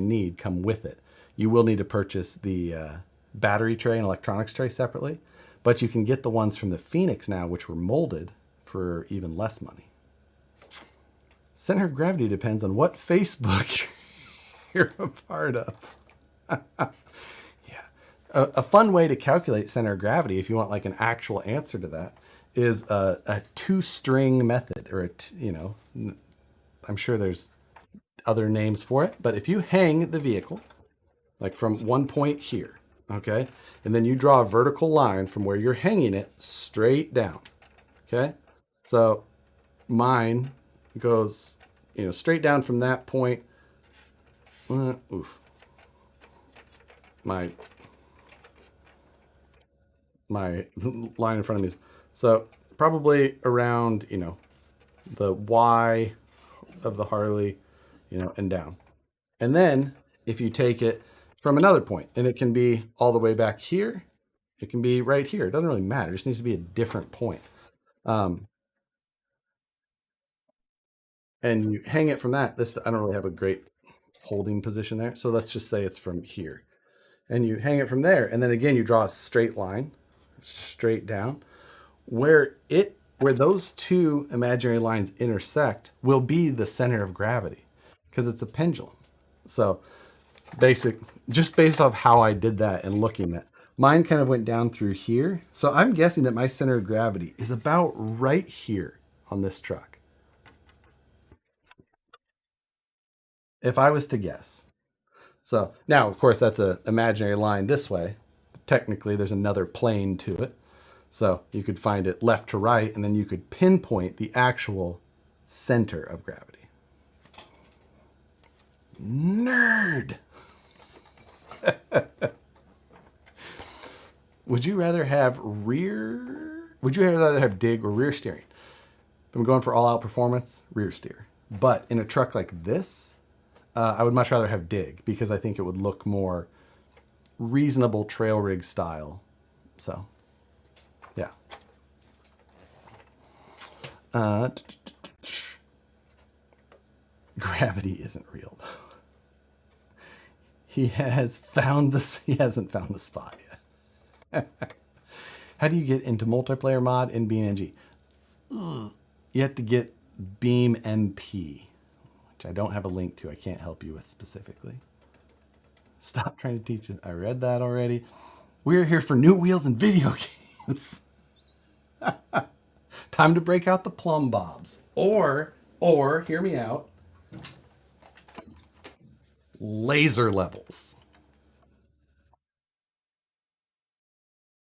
need come with it. You will need to purchase the battery tray and electronics tray separately, but you can get the ones from the Phoenix now, which were molded for even less money. Center of gravity depends on what Facebook you're a part of. Yeah. A fun way to calculate center of gravity, if you want like an actual answer to that, is a two-string method, or I'm sure there's other names for it, but if you hang the vehicle like from one point here, okay, and then you draw a vertical line from where you're hanging it straight down, okay, so mine goes straight down from that point. My line in front of me is so probably around the Y of the Harley, and down. And then if you take it from another point, and it can be all the way back here, it can be right here. It doesn't really matter. It just needs to be a different point. and you hang it from that. This I don't really have a great holding position there, so let's just say it's from here, and you hang it from there, and then again you draw a straight line, straight down, where those two imaginary lines intersect will be the center of gravity because it's a pendulum. So basic, just based off how I did that and looking at mine kind of went down through here. So I'm guessing that my center of gravity is about right here on this truck. If I was to guess. So now, of course, that's an imaginary line this way. Technically, there's another plane to it. So you could find it left to right, and then you could pinpoint the actual center of gravity. Nerd! Would you rather have Would you rather have dig or rear steering? If I'm going for all out performance, rear steer. But in a truck like this, I would much rather have dig because I think it would look more reasonable trail rig style. So, yeah. Gravity isn't real. He hasn't found the spot yet. How do you get into multiplayer mod in BeamNG? You have to get BeamNP, which I don't have a link to. I can't help you with specifically. Stop trying to teach it. I read that already. We're here for new wheels and video games. Time to break out the plumb bobs. Or, hear me out, laser levels.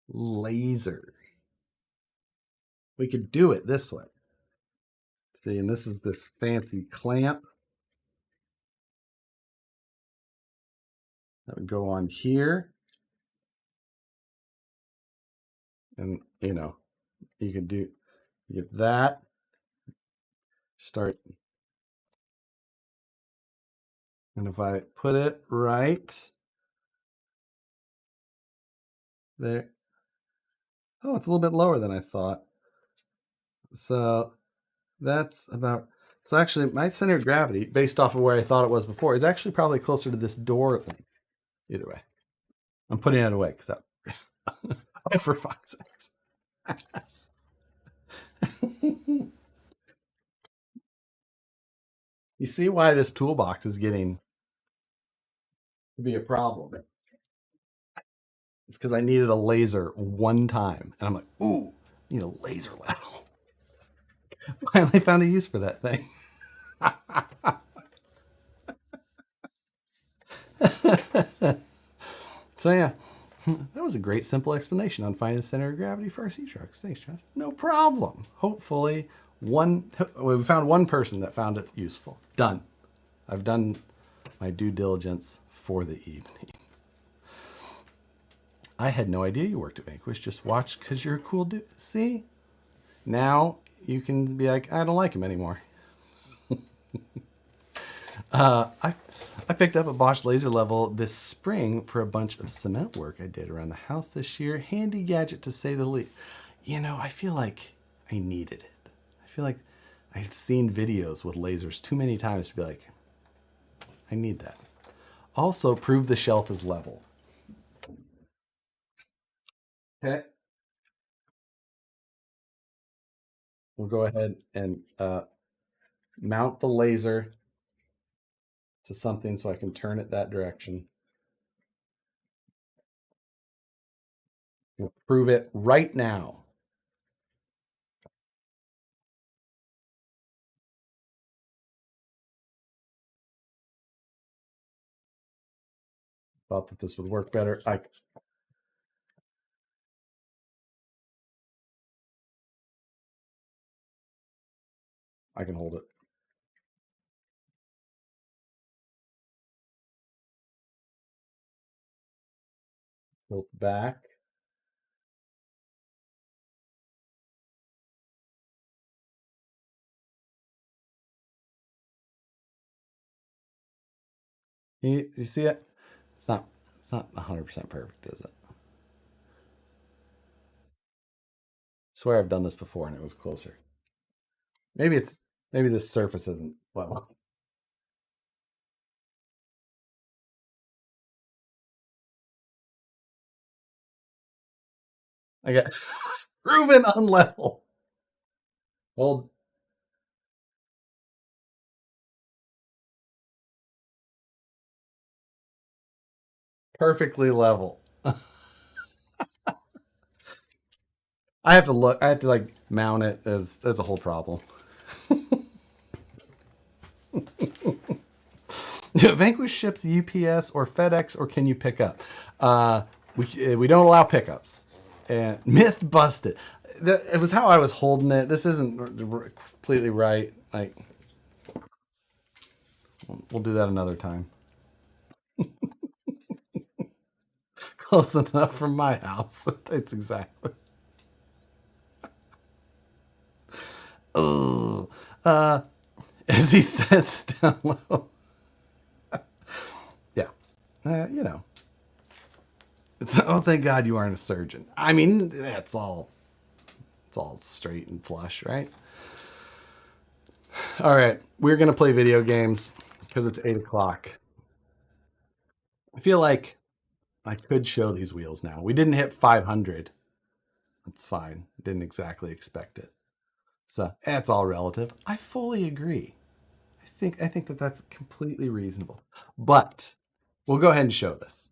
Laser. We could do it this way. See, and this is this fancy clamp that would go on here. And, you could get that. Start. And if I put it right there. Oh, it's a little bit lower than I thought. So that's about. So actually, my center of gravity, based off of where I thought it was before, is actually probably closer to this door thing. Either way, I'm putting it away because that. Oh, for fuck's sakes. You see why this toolbox is getting to be a problem. It's because I needed a laser one time. And I'm like, ooh, I need a laser level. Finally found a use for that thing. So yeah, that was a great simple explanation on finding the center of gravity for RC trucks. Thanks, Josh. No problem. Hopefully, we found one person that found it useful. Done. I've done my due diligence for the evening. I had no idea you worked at Vanquish. Just watch because you're a cool dude. See? Now you can be like, I don't like him anymore. I picked up a Bosch laser level this spring for a bunch of cement work I did around the house this year. Handy gadget to say the least. I feel like I needed it. I feel like I've seen videos with lasers too many times to be like, I need that. Also, prove the shelf is level. Okay. We'll go ahead and mount the laser to something so I can turn it that direction. We'll prove it right now. Thought that this would work better. I can hold it. Tilt back. You see it? It's not 100% perfect, is it? I swear I've done this before and it was closer. Maybe this surface isn't level. I got proven unlevel. Well, perfectly level. I have to look. I have to like mount it as a whole problem. Vanquish ships UPS or FedEx, or can you pick up? We don't allow pickups. And myth busted. It was how I was holding it. This isn't completely right. Like we'll do that another time. Close enough from my house. That's exactly. Oh, as he says down low. Yeah, you know. Oh, thank God you aren't a surgeon. I mean, that's all. It's all straight and flush, right? All right, we're gonna play video games because it's 8 o'clock. I feel like I could show these wheels now. We didn't hit 500. That's fine. Didn't exactly expect it. So it's all relative. I fully agree. I think that that's completely reasonable. But we'll go ahead and show this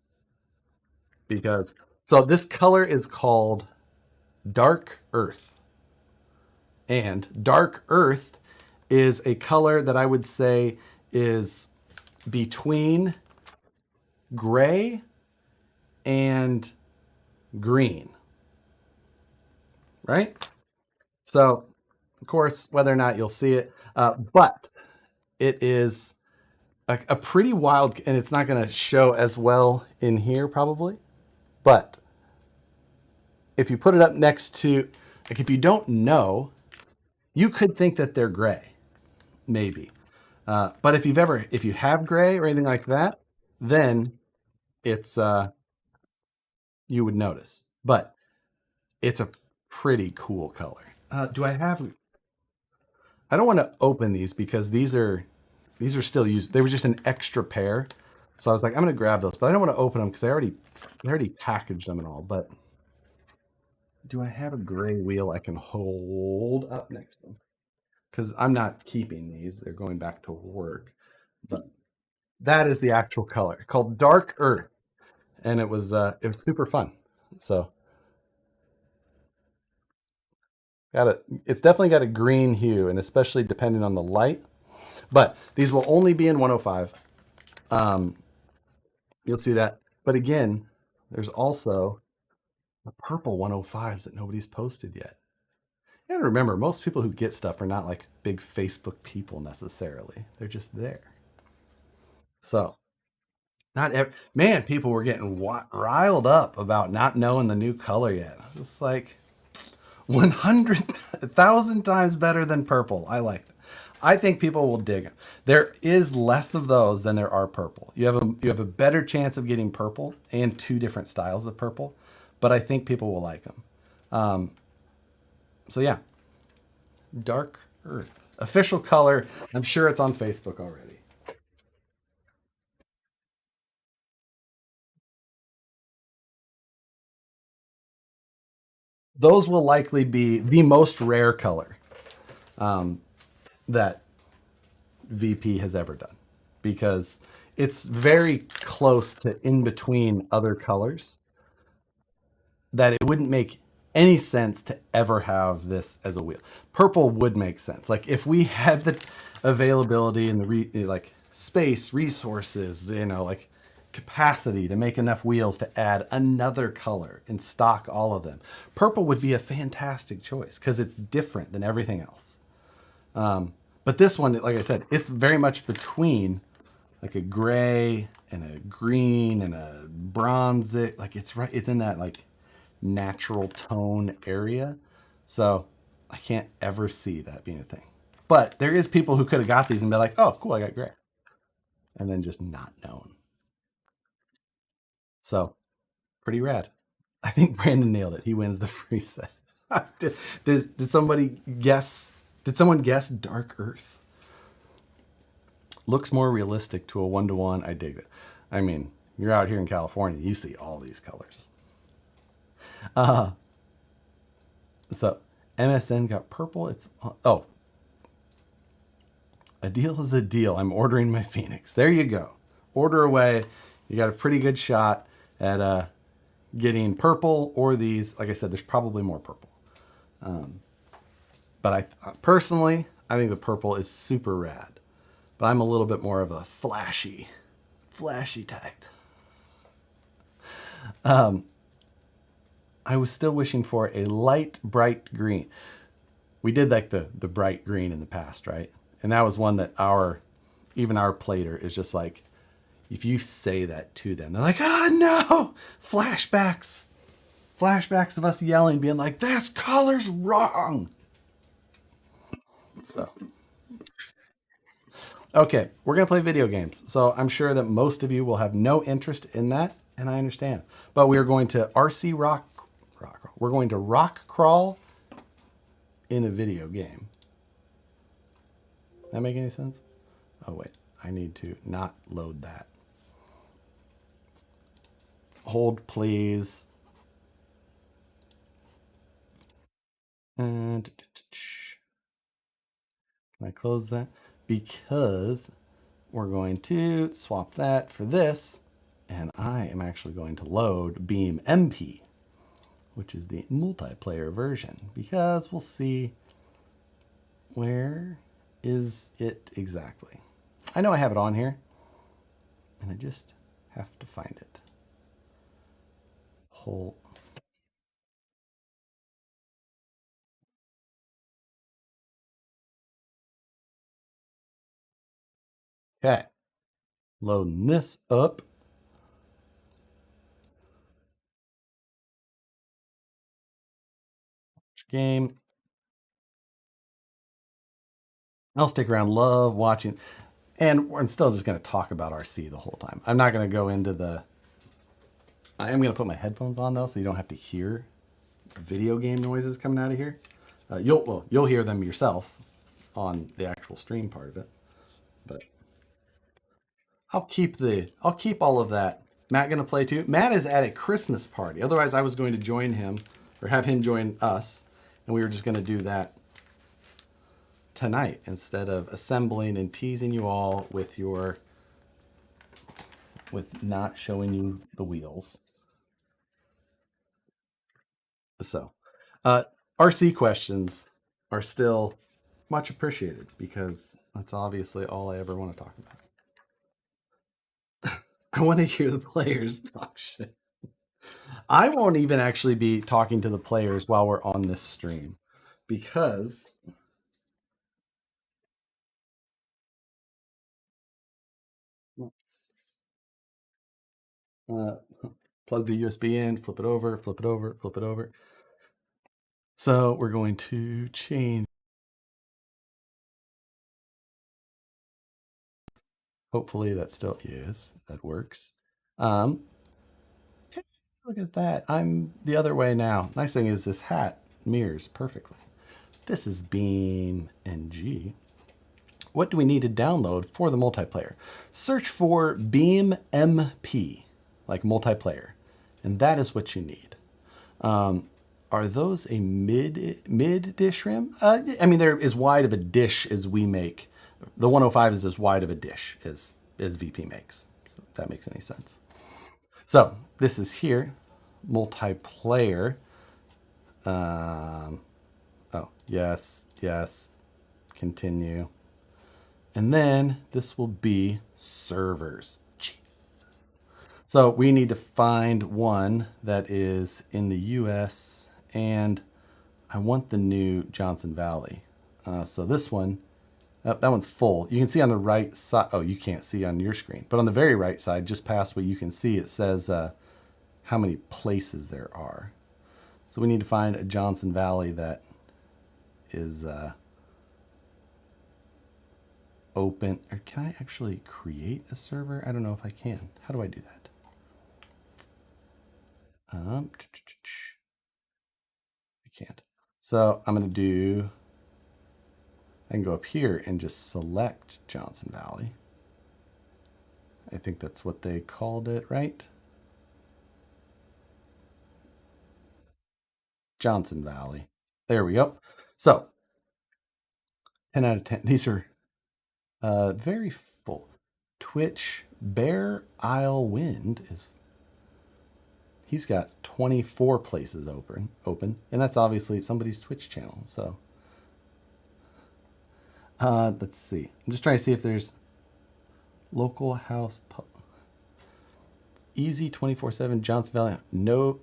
because so this color is called dark earth. And dark earth is a color that I would say is between gray and green, right? So, of course, whether or not you'll see it, but it is a pretty wild, and it's not going to show as well in here probably, but if you put it up next to, like, if you don't know, you could think that they're gray, maybe. But if you have gray or anything like that, then it's you would notice. But it's a pretty cool color. Do I have? I don't want to open these because these are still used. They were just an extra pair, so I was like, I'm gonna grab those, but I don't want to open them because I already packaged them and all. But do I have a gray wheel I can hold up next to them? Because I'm not keeping these; they're going back to work. But that is the actual color called Dark Earth, and it was super fun. So got it. It's definitely got a green hue, and especially depending on the light. But these will only be in 105. Um, you'll see that. But again, there's also the purple 105s that nobody's posted yet. You gotta remember, most people who get stuff are not like big Facebook people necessarily. They're just there. So, not every, man, people were getting riled up about not knowing the new color yet. I was just like, 100,000 times better than purple. I like it. I think people will dig it. There is less of those than there are purple. You have a better chance of getting purple and two different styles of purple, but I think people will like them. So yeah, dark earth official color. I'm sure it's on Facebook already. Those will likely be the most rare color that VP has ever done because it's very close to in between other colors that it wouldn't make any sense to ever have this as a wheel. Purple would make sense. Like if we had the availability and like space, resources, like capacity to make enough wheels to add another color and stock all of them. Purple would be a fantastic choice because it's different than everything else. But this one, like I said, it's very much between like a gray and a green and a bronze. Like it's in that like natural tone area. So I can't ever see that being a thing. But there is people who could have got these and be like, oh, cool, I got gray. And then just not known. So pretty rad. I think Brandon nailed it. He wins the free set. did somebody guess? Did someone guess Dark Earth? Looks more realistic to a 1-to-1. I dig it. I mean, you're out here in California, you see all these colors. So MSN got purple. It's oh, a deal is a deal. I'm ordering my Phoenix. There you go. Order away. You got a pretty good shot at getting purple or these. Like I said, there's probably more purple. But I personally, I think the purple is super rad. But I'm a little bit more of a flashy type. I was still wishing for a light, bright green. We did like the bright green in the past, right? And that was one that even our plater is just like, if you say that to them, they're like, oh no, flashbacks of us yelling, being like, this color's wrong. So, okay, we're gonna play video games. So I'm sure that most of you will have no interest in that, and I understand. But we are going to RC rock. We're going to rock crawl in a video game. That make any sense? Oh wait, I need to not load that. Hold please. And can I close that? Because we're going to swap that for this, and I am actually going to load BeamNG, which is the multiplayer version, because we'll see where is it exactly. I know I have it on here, and I just have to find it. Okay, loading this up. Game. I'll stick around. Love watching. And I'm still just going to talk about RC the whole time. I'm not going to go into the... I am going to put my headphones on, though, so you don't have to hear video game noises coming out of here. You'll hear them yourself on the actual stream part of it. But I'll keep all of that. Matt going to play too. Matt is at a Christmas party. Otherwise, I was going to join him or have him join us, and we were just going to do that tonight instead of assembling and teasing you all with not showing you the wheels. So, RC questions are still much appreciated because that's obviously all I ever want to talk about. I want to hear the players talk shit. I won't even actually be talking to the players while we're on this stream because plug the USB in, flip it over, flip it over, flip it over. So we're going to change. Hopefully that still is. That works. Look at that. I'm the other way now. Nice thing is this hat mirrors perfectly. This is BeamNG. What do we need to download for the multiplayer? Search for BeamMP, like multiplayer, and that is what you need. Are those a mid dish rim? I mean, they're as wide of a dish as we make. The 105 is as wide of a dish as VP makes. So if that makes any sense. So this is here, multiplayer. Oh, yes, continue. And then this will be servers. Jeez. So we need to find one that is in the US, and I want the new Johnson Valley. So this one, that one's full. You can see on the right side. Oh, you can't see on your screen, but on the very right side, just past what you can see, it says how many places there are. So we need to find a Johnson Valley that is open. Or can I actually create a server? I don't know if I can. How do I do that? I can't. So I'm going to do, I can go up here and just select Johnson Valley. I think that's what they called it, right? Johnson Valley. There we go. So 10 out of 10. These are very full. Twitch Bear Isle Wind is he's got 24 places open, and that's obviously somebody's Twitch channel. So let's see. I'm just trying to see if there's local house easy 24/7 Johnson Valley. No,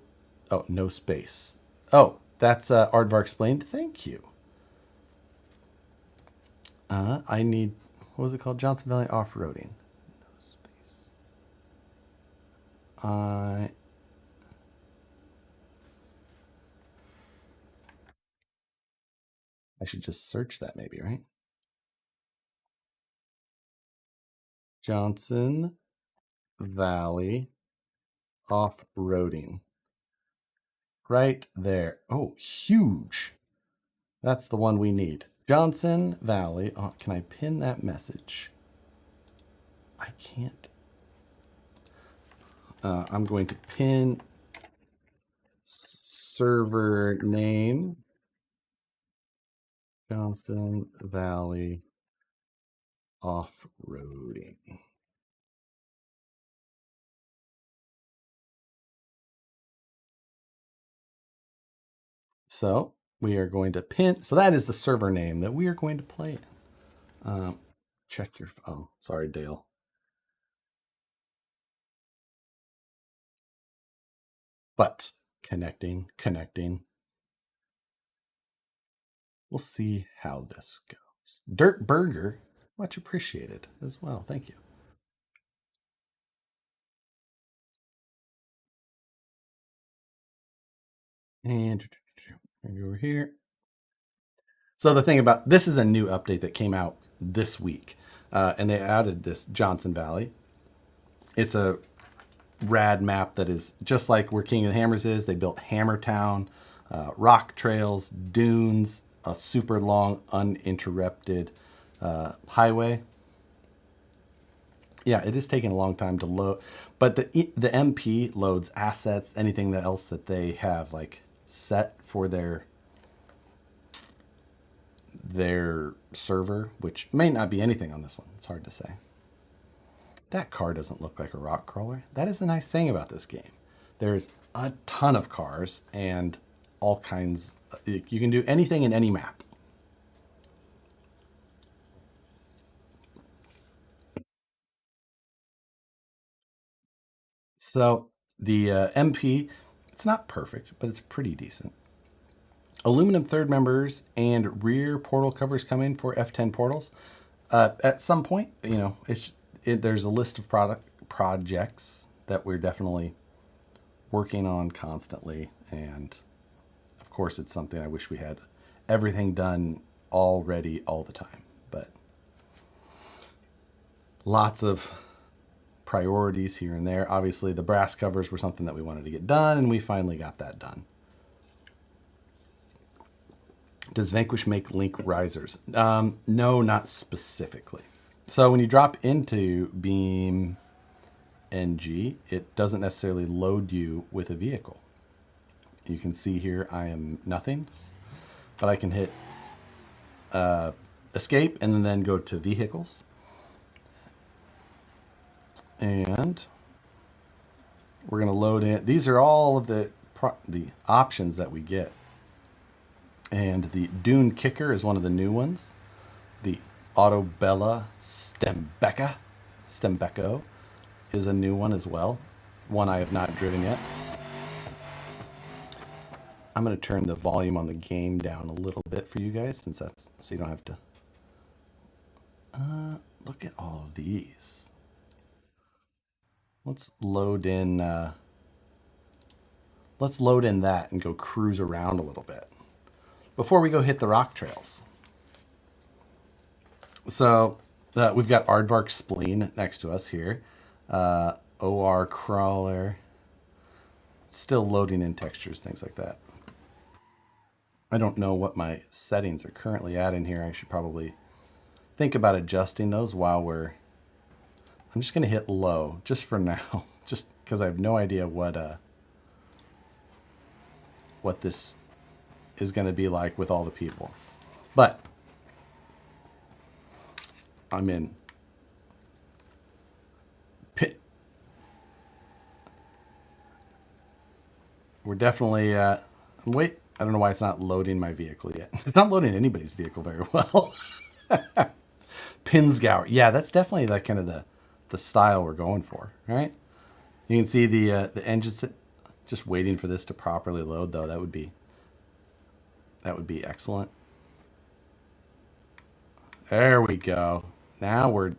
oh, no space. Oh, that's Aardvar explained. Thank you. I need, what was it called? Johnson Valley off-roading. No space. I should just search that maybe, right? Johnson Valley off-roading. Right there. Oh, huge. That's the one we need. Johnson Valley. Oh, can I pin that message? I can't. I'm going to pin server name. Johnson Valley off-roading. So we are going to pin. So that is the server name that we are going to play in. Check your. Oh, sorry, Dale. But connecting. We'll see how this goes. Dirt Burger, much appreciated as well. Thank you. And over here. So the thing about this is a new update that came out this week, and they added this Johnson Valley. It's a rad map that is just like where King of the Hammers is. They built Hammertown, rock trails, dunes, a super long uninterrupted highway. Yeah, it is taking a long time to load, but the MP loads assets, anything else that they have like set for their server, which may not be anything on this one. It's hard to say. That car doesn't look like a rock crawler. That is a nice thing about this game. There's a ton of cars and all kinds. You can do anything in any map. So the MP, it's not perfect, but it's pretty decent. Aluminum third members and rear portal covers come in for F10 portals. At some point, you know, there's a list of projects that we're definitely working on constantly, and of course, it's something I wish we had everything done already all the time. But lots of priorities here and there. Obviously, the brass covers were something that we wanted to get done, and we finally got that done. Does Vanquish make link risers? No, not specifically. So when you drop into BeamNG, it doesn't necessarily load you with a vehicle. You can see here I am nothing, but I can hit escape and then go to vehicles. And we're going to load in. These are all of the options that we get. And the Dune Kicker is one of the new ones. The Autobella Stembecco is a new one as well. One I have not driven yet. I'm going to turn the volume on the game down a little bit for you guys, since that's so you don't have to. Look at all of these. Let's load in. Let's load in that and go cruise around a little bit before we go hit the rock trails. So we've got Aardvark Spleen next to us here. OR Crawler. It's still loading in textures, things like that. I don't know what my settings are currently at in here. I should probably think about adjusting those while we're... I'm just gonna hit low just for now, just because I have no idea what this is gonna be like with all the people. But I'm in. We're definitely. Wait, I don't know why it's not loading my vehicle yet. It's not loading anybody's vehicle very well. Pinsgauer. Yeah, that's definitely like kind of the style we're going for, right? You can see the engines just waiting for this to properly load, though. That would be excellent. There we go. Now we're.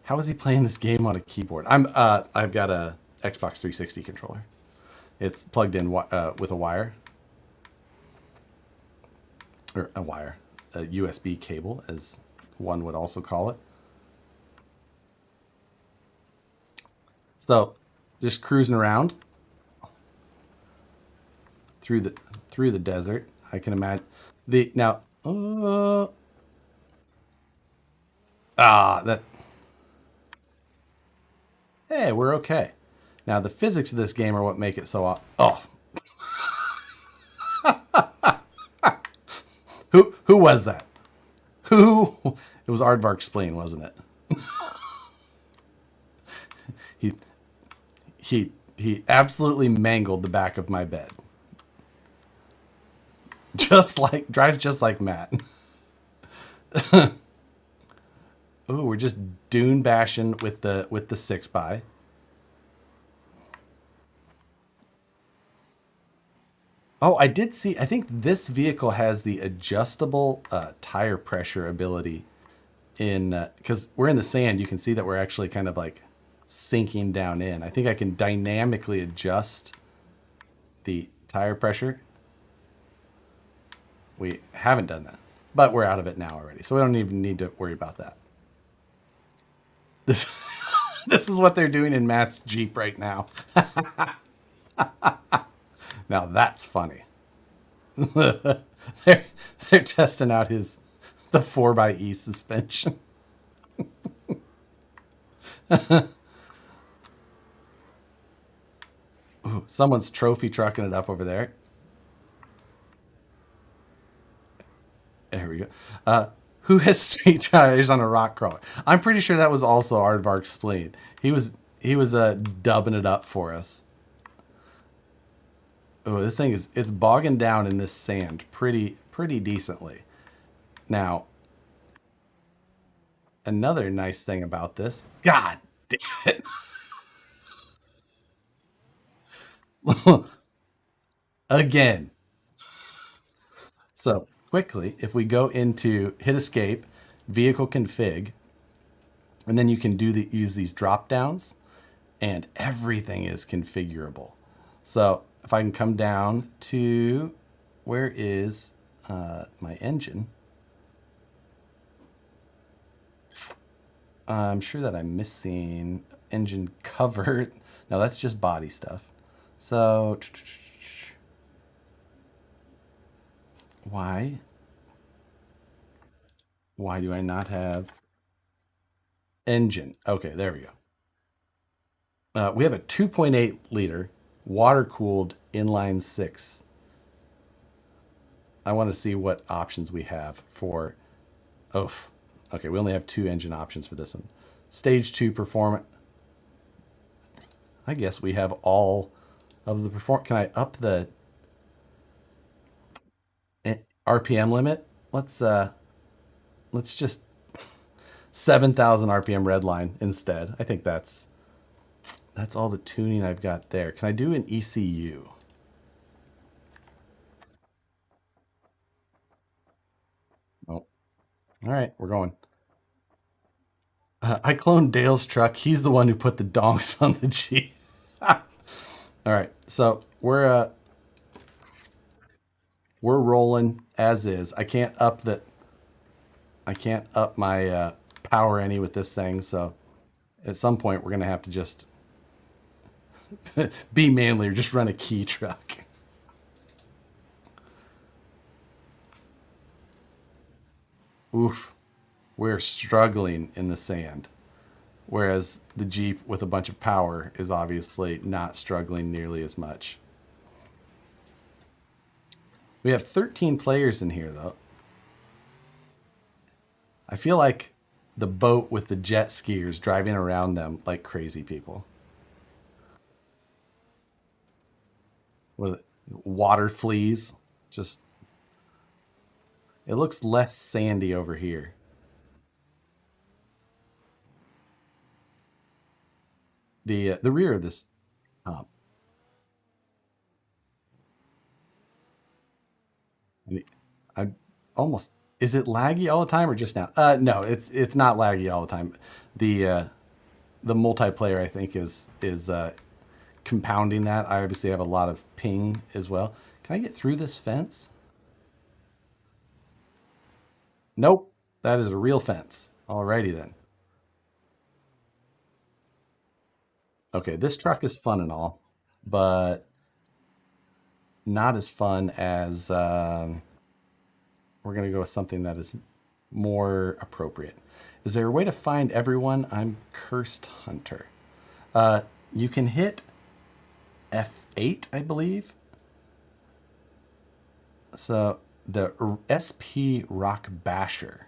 How is he playing this game on a keyboard? I've got a Xbox 360 controller. It's plugged in with a wire, or a USB cable, as one would also call it. So, just cruising around through the desert. I can imagine the now. That. Hey, we're okay. Now the physics of this game are what make it so. Oh, who was that? Who? It was Aardvark Spleen, wasn't it? he he absolutely mangled the back of my bed. Drives just like Matt. Ooh, we're just dune bashing with the 6x. Oh, I did see. I think this vehicle has the adjustable tire pressure ability in because we're in the sand. You can see that we're actually kind of like sinking down in. I think I can dynamically adjust the tire pressure. We haven't done that, but we're out of it now already, so we don't even need to worry about that. This this is what they're doing in Matt's Jeep right now. Now that's funny. they're testing out the 4xe suspension. Ooh, someone's trophy trucking it up over there. There we go. Who has street tires on a rock crawler? I'm pretty sure that was also Aardvark Spleen. He was dubbing it up for us. Oh, this thing it's bogging down in this sand pretty decently. Now, another nice thing about this, God damn it. Again. So, quickly, if we go into hit escape, vehicle config, and then you can use these drop downs, and everything is configurable. So, if I can come down to where is my engine? I'm sure that I'm missing engine cover. No, that's just body stuff. So, why do I not have engine? Okay, there we go. We have a 2.8 liter water cooled inline six. I want to see what options we have for. Oh, okay. We only have 2 engine options for this one. Stage 2 performance. I guess we have all of the perform. Can I up the RPM limit? Let's just 7,000 RPM redline instead. I think that's all the tuning I've got there. Can I do an ECU? Oh, all right, we're going. I cloned Dale's truck. He's the one who put the donks on the Jeep. All right, so we're rolling as is. I can't up my power any with this thing. So at some point we're gonna have to just be manly or just run a key truck. Oof, we're struggling in the sand. Whereas the Jeep with a bunch of power is obviously not struggling nearly as much. We have 13 players in here, though. I feel like the boat with the jet skiers driving around them like crazy people. With water fleas. Just, it looks less sandy over here. The rear of this, um, I almost, is it laggy all the time or just now? No, it's not laggy all the time. The multiplayer I think is compounding that. I obviously have a lot of ping as well. Can I get through this fence? Nope. That is a real fence. Alrighty then. Okay, this truck is fun and all, but not as fun as we're gonna go with something that is more appropriate. Is there a way to find everyone? I'm Cursed Hunter. You can hit F8, I believe. So the SP Rock Basher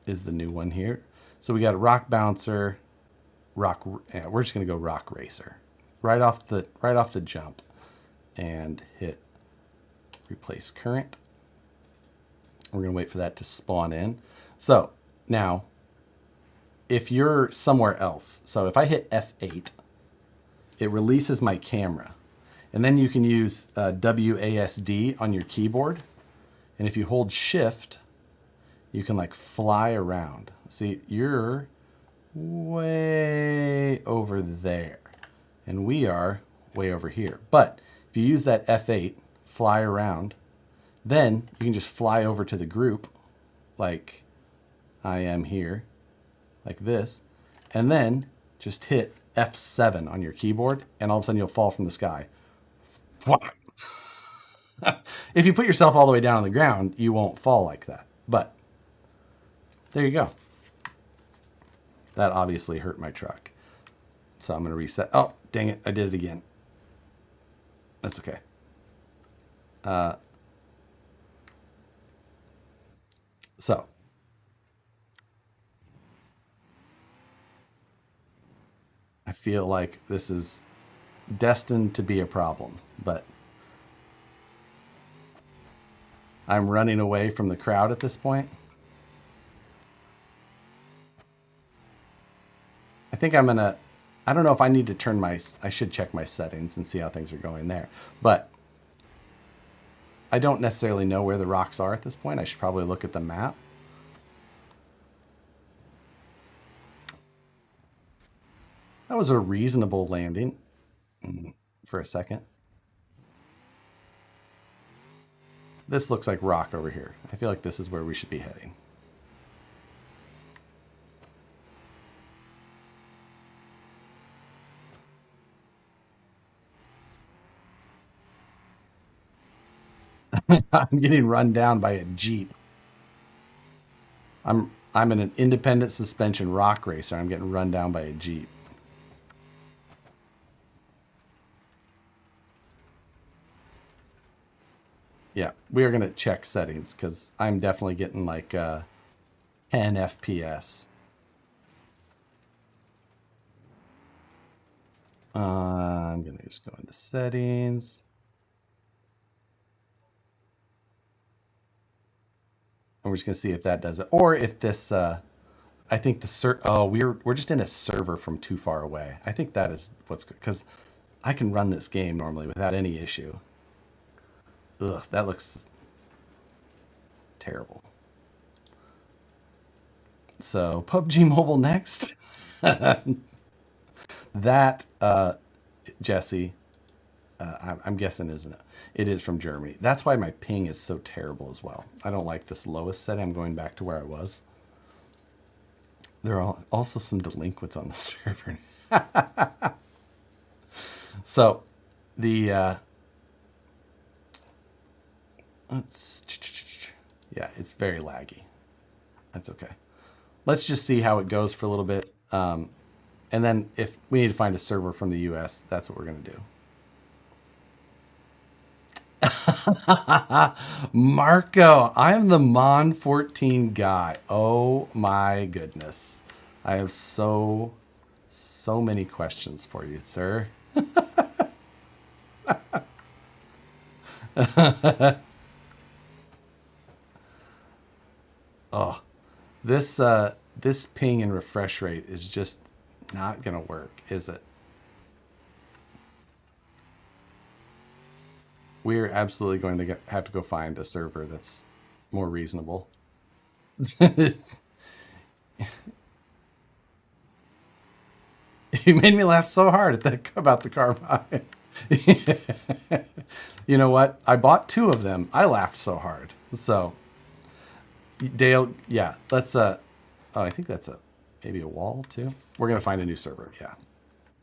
is the new one here. So we got Rock Bouncer, Rock. Yeah, we're just gonna go Rock Racer, right off the jump, and hit replace current. We're gonna wait for that to spawn in. So now, if you're somewhere else, so if I hit F8, it releases my camera, and then you can use WASD on your keyboard, and if you hold Shift, you can like fly around. See, you're way over there, and we are way over here. But if you use that F8, fly around, then you can just fly over to the group like I am here, like this, and then just hit F7 on your keyboard, and all of a sudden you'll fall from the sky. If you put yourself all the way down on the ground, you won't fall like that. But there you go. That obviously hurt my truck. So I'm going to reset. Oh, dang it. I did it again. That's okay. So I feel like this is destined to be a problem, but I'm running away from the crowd at this point. I think I'm gonna, I don't know if I need to turn my, I should check my settings and see how things are going there. But I don't necessarily know where the rocks are at this point. I should probably look at the map. That was a reasonable landing for a second. This looks like rock over here. I feel like this is where we should be heading. I'm getting run down by a Jeep. I'm in an independent suspension rock racer. I'm getting run down by a Jeep. Yeah, we are gonna check settings because I'm definitely getting like 10 FPS. I'm gonna just go into settings. And we're just gonna see if that does it, or if this. I think the Oh, we're just in a server from too far away. I think that is what's good because I can run this game normally without any issue. Ugh, that looks terrible. So PUBG Mobile next. That Jesse, I'm guessing isn't it? It is from Germany. That's why my ping is so terrible as well. I don't like this lowest setting. I'm going back to where I was. There are also some delinquents on the server. So the let's, yeah, it's very laggy. That's okay. let's just see how it goes for a little bit. And then if we need to find a server from the US, that's what we're going to do. Marco, I am the Mon 14 guy. Oh my goodness. I have so many questions for you, sir. Oh, this ping and refresh rate is just not going to work, is it? We're absolutely going to have to go find a server that's more reasonable. You made me laugh so hard at about the carbine. You know what? I bought two of them. I laughed so hard. So, Dale, yeah, let's oh, I think that's a maybe a wall too. We're gonna find a new server. Yeah,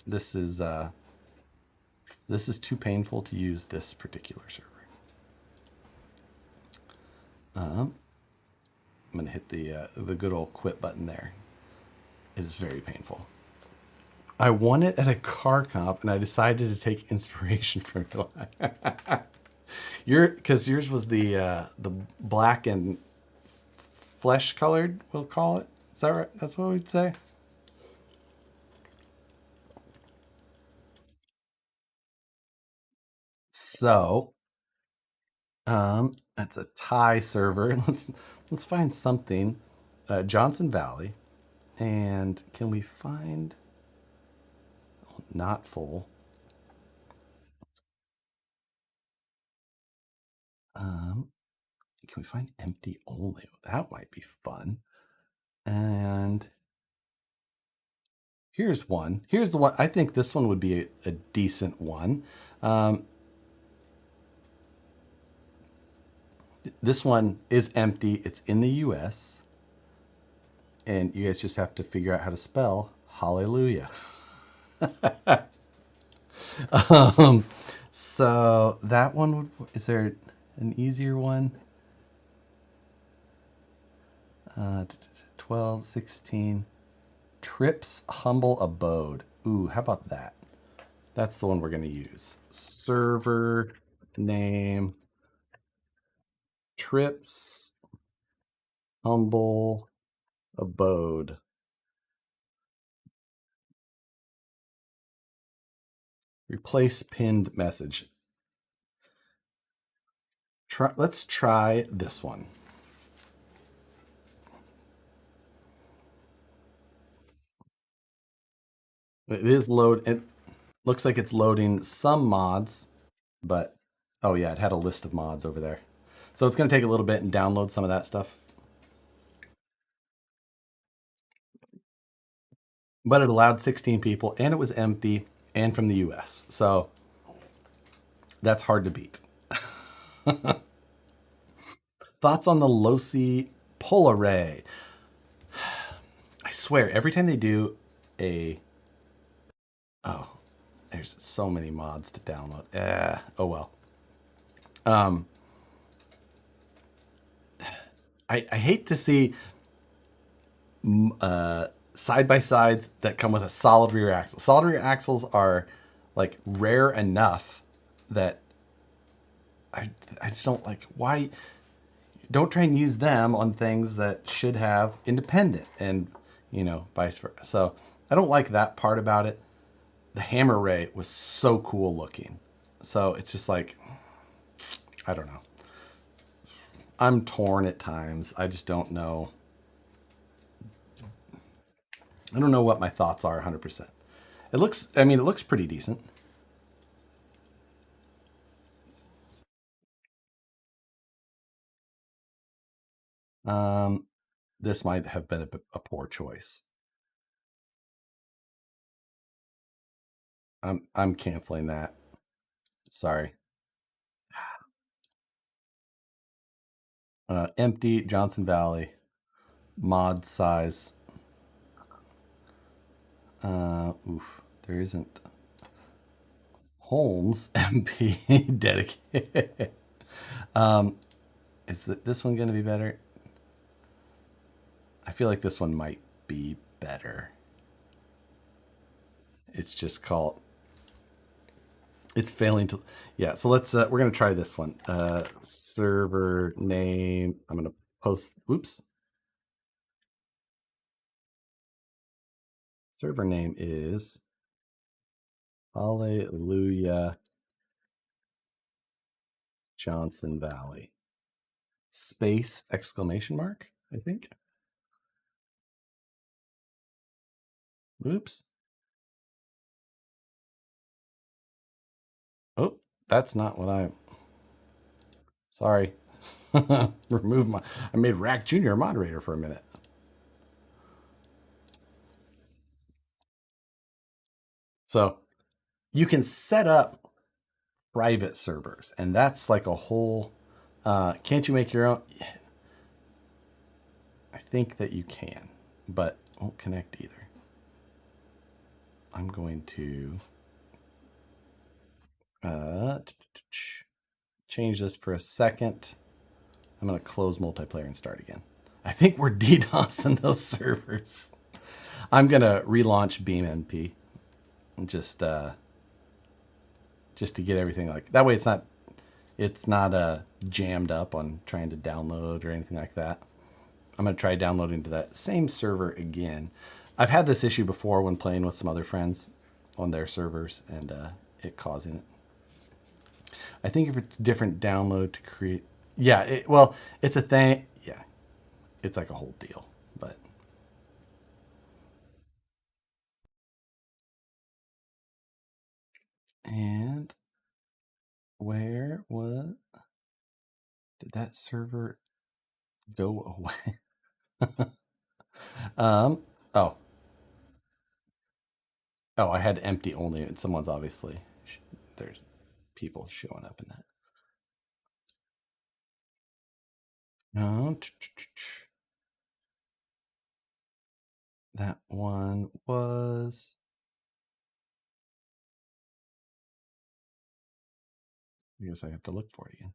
this is uh, this is too painful to use this particular server. I'm gonna hit the good old quit button there. It is very painful. I won it at a car comp, and I decided to take inspiration from your because yours was the black and flesh colored. We'll call it. Is that right? That's what we'd say. So, that's a Thai server. Let's find something. Johnson Valley, and can we find not full? Um, can we find empty only? That might be fun. And here's one. Here's the one. I think this one would be a decent one. Um, this one is empty. It's in the U.S. And you guys just have to figure out how to spell hallelujah. um, so that one would. Is there an easier one? 12, 16. Trips Humble Abode. Ooh, how about that? That's the one we're going to use. Server name Trips Humble Abode. Replace pinned message. Let's try this one. It is load. It looks like it's loading some mods, but oh yeah, it had a list of mods over there. So it's going to take a little bit and download some of that stuff. But it allowed 16 people, and it was empty, and from the US. So that's hard to beat. Thoughts on the Losi pull array? I swear, every time they do a oh, there's so many mods to download. Oh well. Um, I hate to see side by sides that come with a solid rear axle. Solid rear axles are like rare enough that I just don't like why. Don't try and use them on things that should have independent and vice versa. So I don't like that part about it. The hammer ray was so cool looking. So it's just like, I don't know. I'm torn at times. I just don't know. I don't know what my thoughts are 100%. It looks pretty decent. Um, this might have been a poor choice. I'm canceling that. Sorry. Empty Johnson Valley mod size. Oof, there isn't. Holmes MP dedicated. Is this one going to be better? feel like this one might be better. It's just called. It's failing to. Yeah, so let's. We're gonna try this one. Server name. I'm gonna post. Oops. Server name is Hallelujah Johnson Valley. Space exclamation mark, I think. Oops. Oh, that's not what I. Sorry. Remove my. I made Rack Jr. a moderator for a minute. So you can set up private servers, and that's like a whole. Can't you make your own? I think that you can, but won't connect either. I'm going to change this for a second. I'm going to close multiplayer and start again. I think we're DDoSing those servers. I'm going to relaunch BeamNG just to get everything like that way. It's not jammed up on trying to download or anything like that. I'm going to try downloading to that same server again. I've had this issue before when playing with some other friends on their servers and it causing it. I think if it's different download to create, yeah, well, it's a thing. Yeah, it's like a whole deal, but. And where was, did that server go away? Oh, I had empty only, and someone's obviously, there's people showing up in that. No, that one was. I guess I have to look for it again.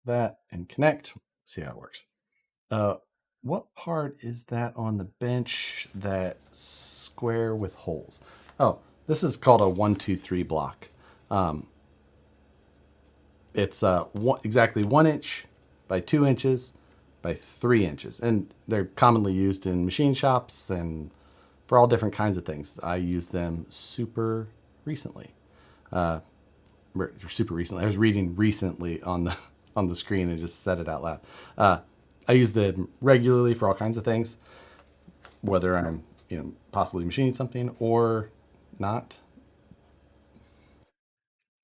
That and connect. See how it works. What part is that on the bench? That square with holes. Oh, this is called a 1-2-3 block. It's exactly 1 inch by 2 inches by 3 inches, and they're commonly used in machine shops and for all different kinds of things. I used them super recently. Super recently. I was reading recently on the on the screen and just said it out loud. I use them regularly for all kinds of things, whether I'm possibly machining something or not.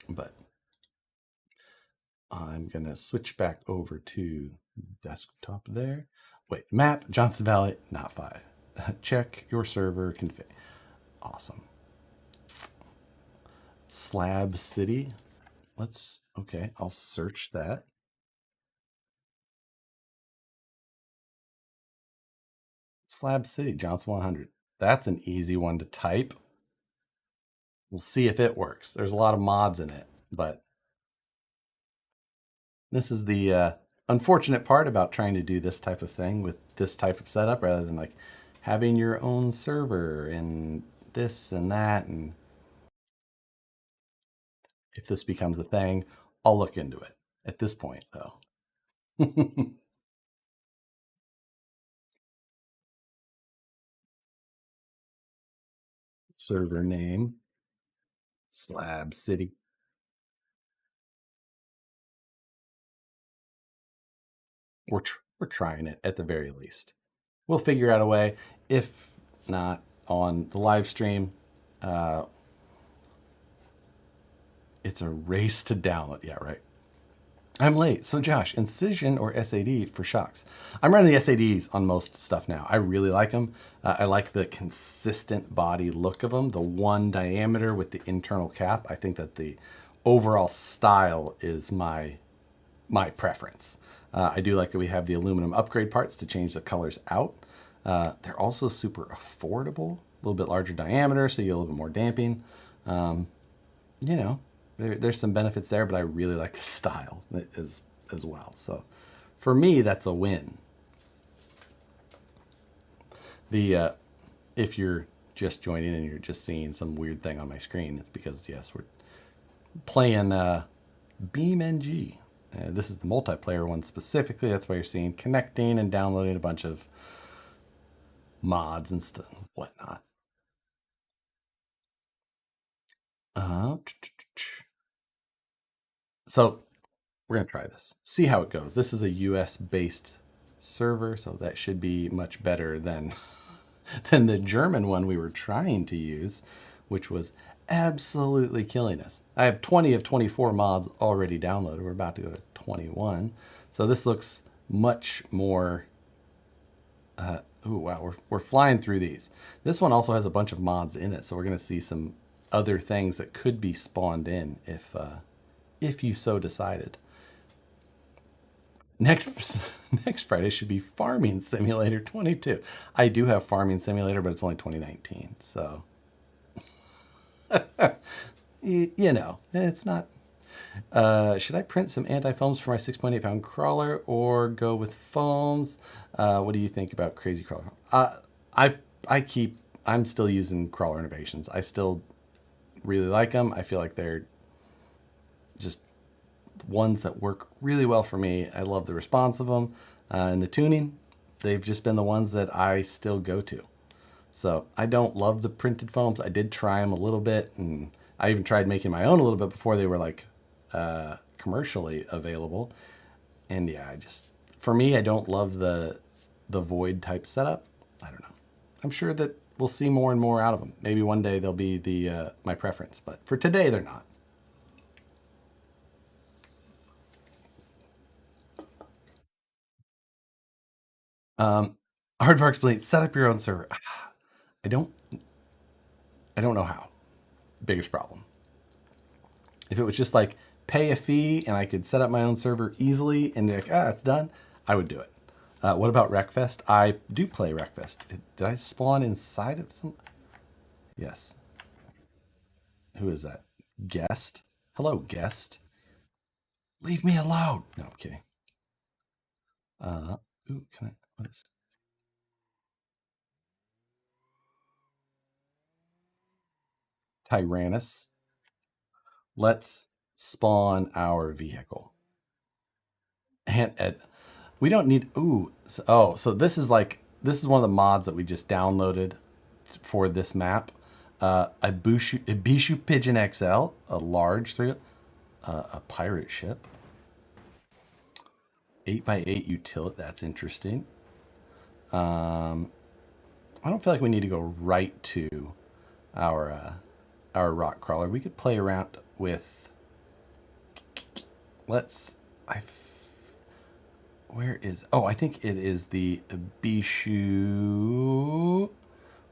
But I'm gonna switch back over to desktop there. Wait, map Johnson Valley, not 5. Check your server config. Awesome. Slab City. Okay, I'll search that. Slab City, Johnson 100. That's an easy one to type. We'll see if it works. There's a lot of mods in it, but this is the unfortunate part about trying to do this type of thing with this type of setup rather than like having your own server and this and that. And if this becomes a thing, I'll look into it. At this point, though. Server name, Slab City. We're trying it at the very least. We'll figure out a way. If not on the live stream, it's a race to download. Yeah, right. I'm late. So Josh, Incision or SAD for shocks? I'm running the SADs on most stuff now. I really like them. I like the consistent body look of them. The one diameter with the internal cap. I think that the overall style is my preference. I do like that we have the aluminum upgrade parts to change the colors out. They're also super affordable, little bit larger diameter, so you get a little bit more damping. You know, there's some benefits there, but I really like the style as well. So for me, that's a win. The if you're just joining and you're just seeing some weird thing on my screen, it's because yes, we're playing BeamNG. This is the multiplayer one specifically. That's why you're seeing connecting and downloading a bunch of mods and stuff, whatnot. Uh, so we're gonna try this, see how it goes. This is a US based server, so that should be much better than than the German one we were trying to use, which was absolutely killing us. I have 20 of 24 mods already downloaded. We're about to go to 21. So this looks much more. Oh, wow, we're flying through these. This one also has a bunch of mods in it, so we're going to see some other things that could be spawned in if you so decided. Next next Friday should be Farming Simulator 22. I do have Farming Simulator, but it's only 2019, so you know, it's not. Should I print some anti-foams for my 6.8 pound crawler or go with foams? What do you think about crazy crawler? I'm still using Crawler Innovations. I still really like them. I feel like they're just ones that work really well for me. I love the response of them and the tuning. They've just been the ones that I still go to. So I don't love the printed foams. I did try them a little bit, and I even tried making my own a little bit before they were like commercially available. And yeah, for me, I don't love the void type setup. I don't know. I'm sure that we'll see more and more out of them. Maybe one day they'll be the my preference, but for today, they're not. Hardvarks Blade, set up your own server. I don't I don't know how. Biggest problem. If it was just like pay a fee and I could set up my own server easily and be like, it's done, I would do it. What about Wreckfest? I do play Wreckfest. Did I spawn inside of some? Yes. Who is that? Guest? Hello, guest. Leave me alone. No, I'm kidding. Uh, can I? What is Tyrannus? Let's spawn our vehicle. And we don't need. So this is one of the mods that we just downloaded for this map. A Bishu Pigeon XL, a large a pirate ship, 8x8 utility. That's interesting. I don't feel like we need to go right to our rock crawler. We could play around with. Let's. Where is? Oh, I think it is the Bishu.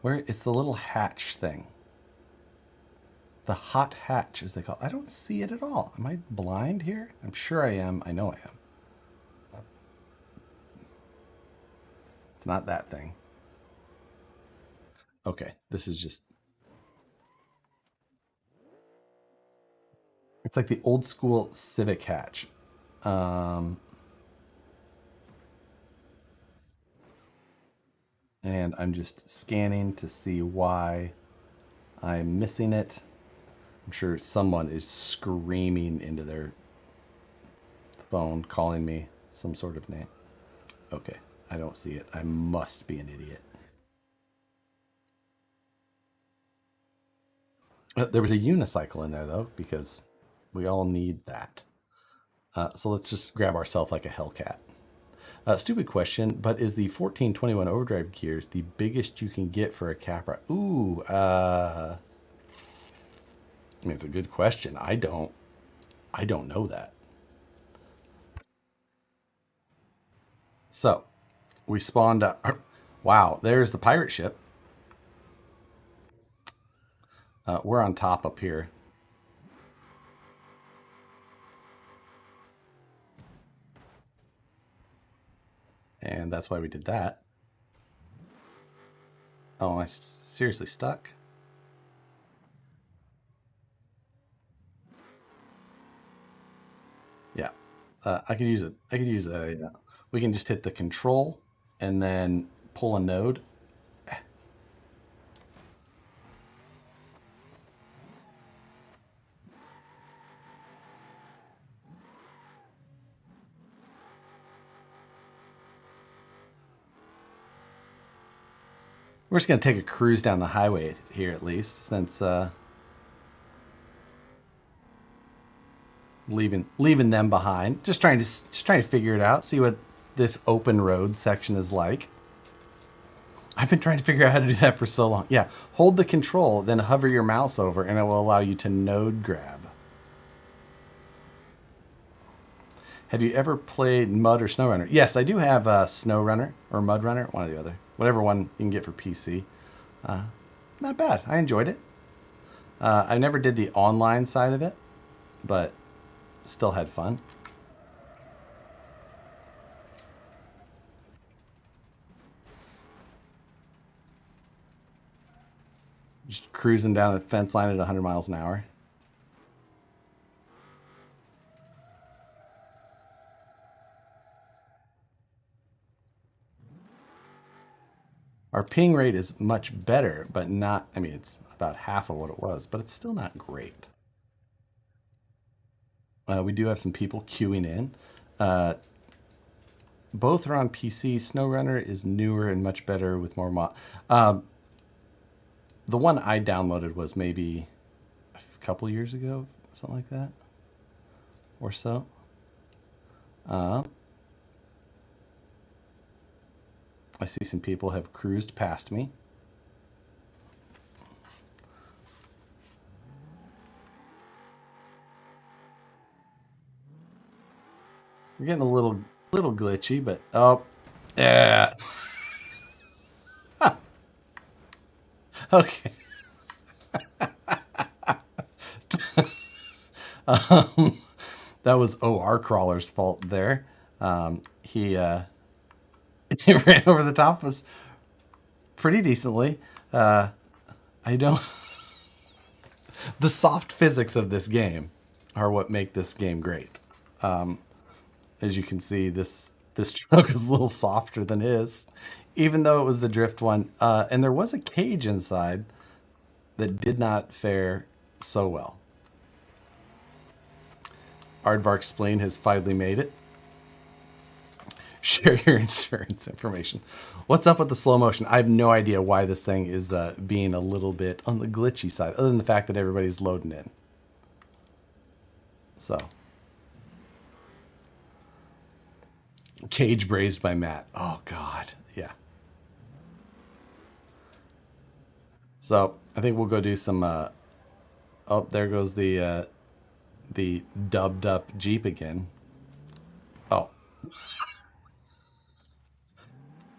Where it's the little hatch thing. The hot hatch, as they call it. I don't see it at all. Am I blind here? I'm sure I am. I know I am. It's not that thing. Okay, this is just. It's like the old school Civic hatch. Um, and I'm just scanning to see why I'm missing it. I'm sure someone is screaming into their phone calling me some sort of name. Okay, I don't see it. I must be an idiot. There was a unicycle in there though, because we all need that. So let's just grab ourselves like a Hellcat. Stupid question, but is the 1421 overdrive gears the biggest you can get for a Capra? Ooh, I mean, it's a good question. I don't know that. So we spawned up. Wow, there's the pirate ship. We're on top up here. And that's why we did that. Oh, am I seriously stuck? Yeah. I could use it. I could use that. Yeah. We can just hit the control and then pull a node. We're just going to take a cruise down the highway here at least, since leaving them behind. Just trying to figure it out, see what this open road section is like. I've been trying to figure out how to do that for so long. Yeah, hold the control, then hover your mouse over, and it will allow you to node grab. Have you ever played Mud or SnowRunner? Yes, I do have SnowRunner or Mud Runner, one or the other. Whatever one you can get for PC. Not bad. I enjoyed it. I never did the online side of it, but still had fun. Just cruising down the fence line at 100 miles an hour. Our ping rate is much better, but not, I mean, it's about half of what it was, but it's still not great. We do have some people queuing in. Both are on PC. SnowRunner is newer and much better with more mod. The one I downloaded was maybe a couple years ago, something like that, or so. I see some people have cruised past me. We're getting a little glitchy, but oh, yeah. Okay. That was OR Crawler's fault there. He he ran over the top of us pretty decently. I don't. The soft physics of this game are what make this game great. As you can see, this truck is a little softer than his, even though it was the drift one. And there was a cage inside that did not fare so well. Aardvark Spleen has finally made it. Share your insurance information. What's up with the slow motion? I have no idea why this thing is being a little bit on the glitchy side, other than the fact that everybody's loading in. So. Cage braised by Matt. Oh, God. Yeah. So, I think we'll go do some... oh, there goes the dubbed up Jeep again. Oh.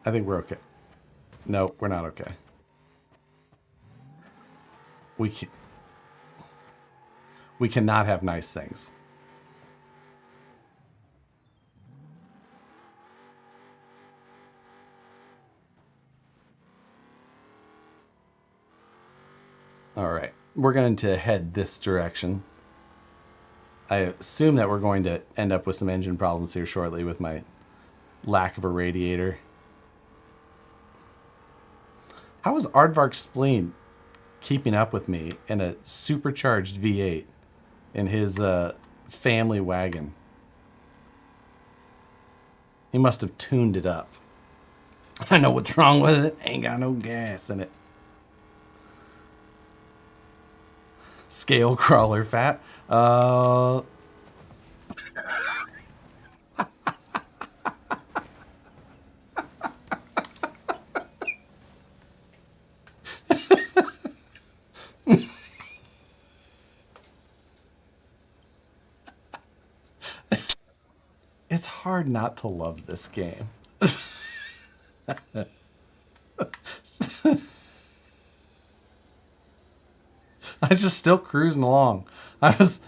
I think we're okay. No, we're not okay. We cannot have nice things. All right. We're going to head this direction. I assume that we're going to end up with some engine problems here shortly with my lack of a radiator. How is Aardvark Spleen keeping up with me in a supercharged V8 in his family wagon? He must have tuned it up. I know what's wrong with it. Ain't got no gas in it. Scale crawler fat. It's hard not to love this game. I was just still cruising along. I was...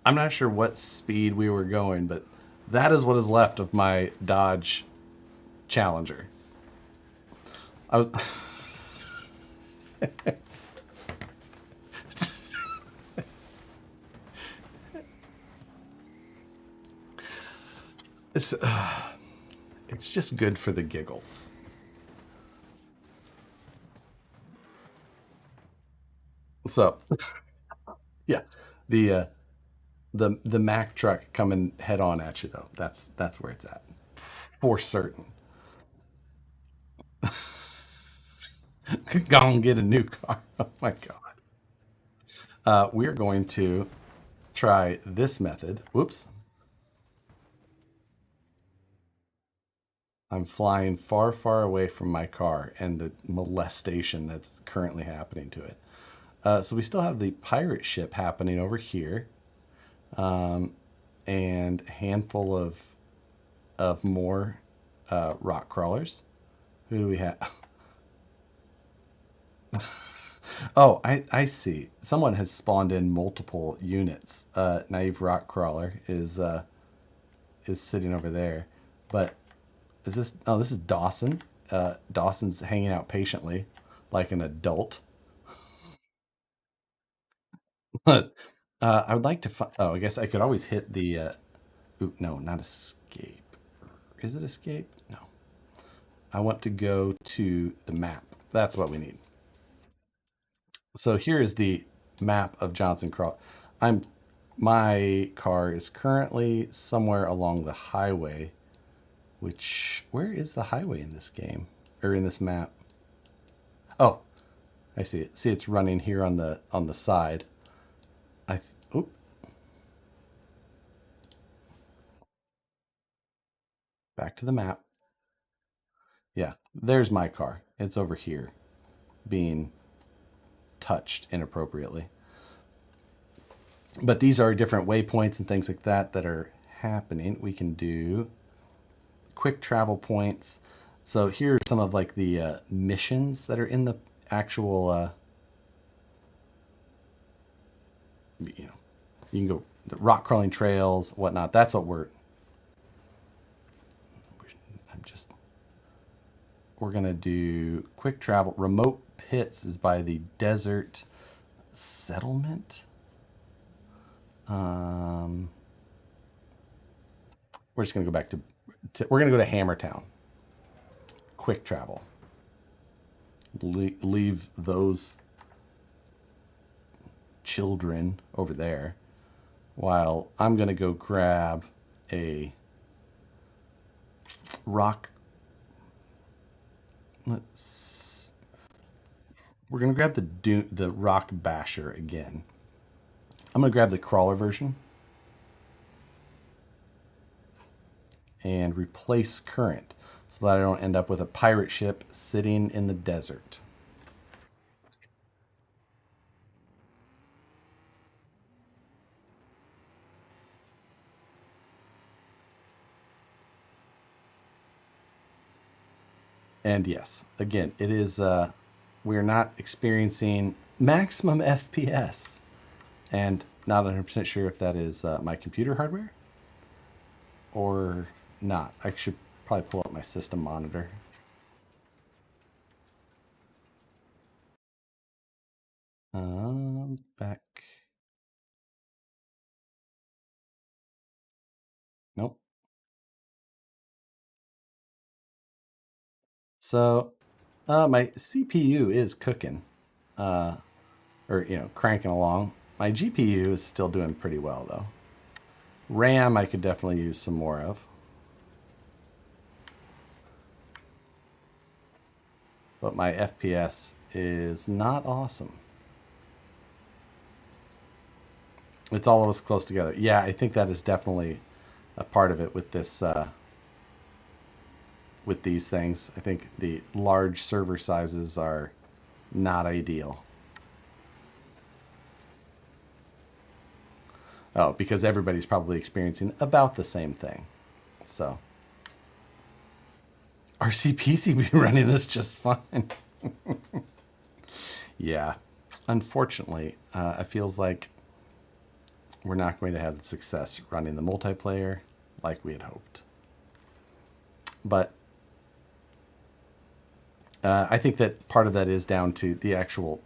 I'm not sure what speed we were going, but that is what is left of my Dodge Challenger. I was, it's, it's just good for the giggles. So yeah, the the Mack truck coming head on at you though. That's where it's at for certain. Go and get a new car. Oh my god. We're going to try this method. Whoops. I'm flying far, far away from my car and the molestation that's currently happening to it. So we still have the pirate ship happening over here, and a handful of more rock crawlers. Who do we have? Oh, I see. Someone has spawned in multiple units. Naive rock crawler is sitting over there, but is this? Oh, this is Dawson. Dawson's hanging out patiently, like an adult. But I would like to. Oh, I guess I could always hit the. Ooh, no, not escape. Is it escape? No. I want to go to the map. That's what we need. So here is the map of Johnson Cross. I'm my car is currently somewhere along the highway. Which where is the highway in this game or in this map? Oh, I see it. See, it's running here on the side. Oop. Back to the map. Yeah, there's my car. It's over here, being touched inappropriately. But these are different waypoints and things like that that are happening. We can do quick travel points. So here are some of like the missions that are in the actual. You know, you can go the rock crawling trails, whatnot. That's what we're. I'm just. We're gonna do quick travel. Remote pits is by the desert settlement. We're just gonna go back to we're gonna go to Hammertown. Quick travel. Leave those children over there, while I'm gonna go grab a rock. We're gonna grab the rock basher again. I'm gonna grab the crawler version and replace current so that I don't end up with a pirate ship sitting in the desert. And yes, again, it is we're not experiencing maximum FPS, and not 100% sure if that is my computer hardware or not. I should probably pull up my system monitor. Back. Nope. So, my CPU is cooking, or cranking along. My GPU is still doing pretty well though. RAM, I could definitely use some more of, but my FPS is not awesome. It's all of us close together. Yeah, I think that is definitely a part of it with this with these things. I think the large server sizes are not ideal. Oh, because everybody's probably experiencing about the same thing. So RCP seem to be running this just fine. Yeah, unfortunately, it feels like we're not going to have the success running the multiplayer like we had hoped. But I think that part of that is down to the actual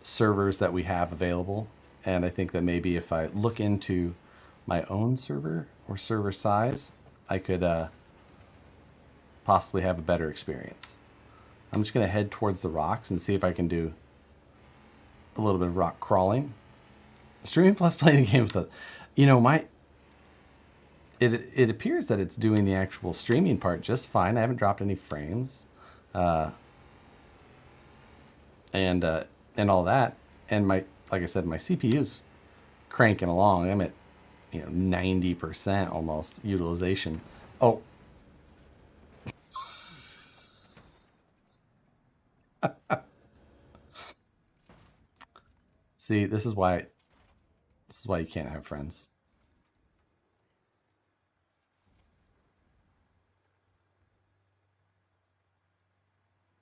servers that we have available. And I think that maybe if I look into my own server or server size, I could possibly have a better experience. I'm just going to head towards the rocks and see if I can do a little bit of rock crawling. Streaming plus playing the game with it appears that it's doing the actual streaming part just fine. I haven't dropped any frames, and all that. And like I said, my CPU is cranking along. I'm at 90% almost utilization. Oh, see, this is why you can't have friends.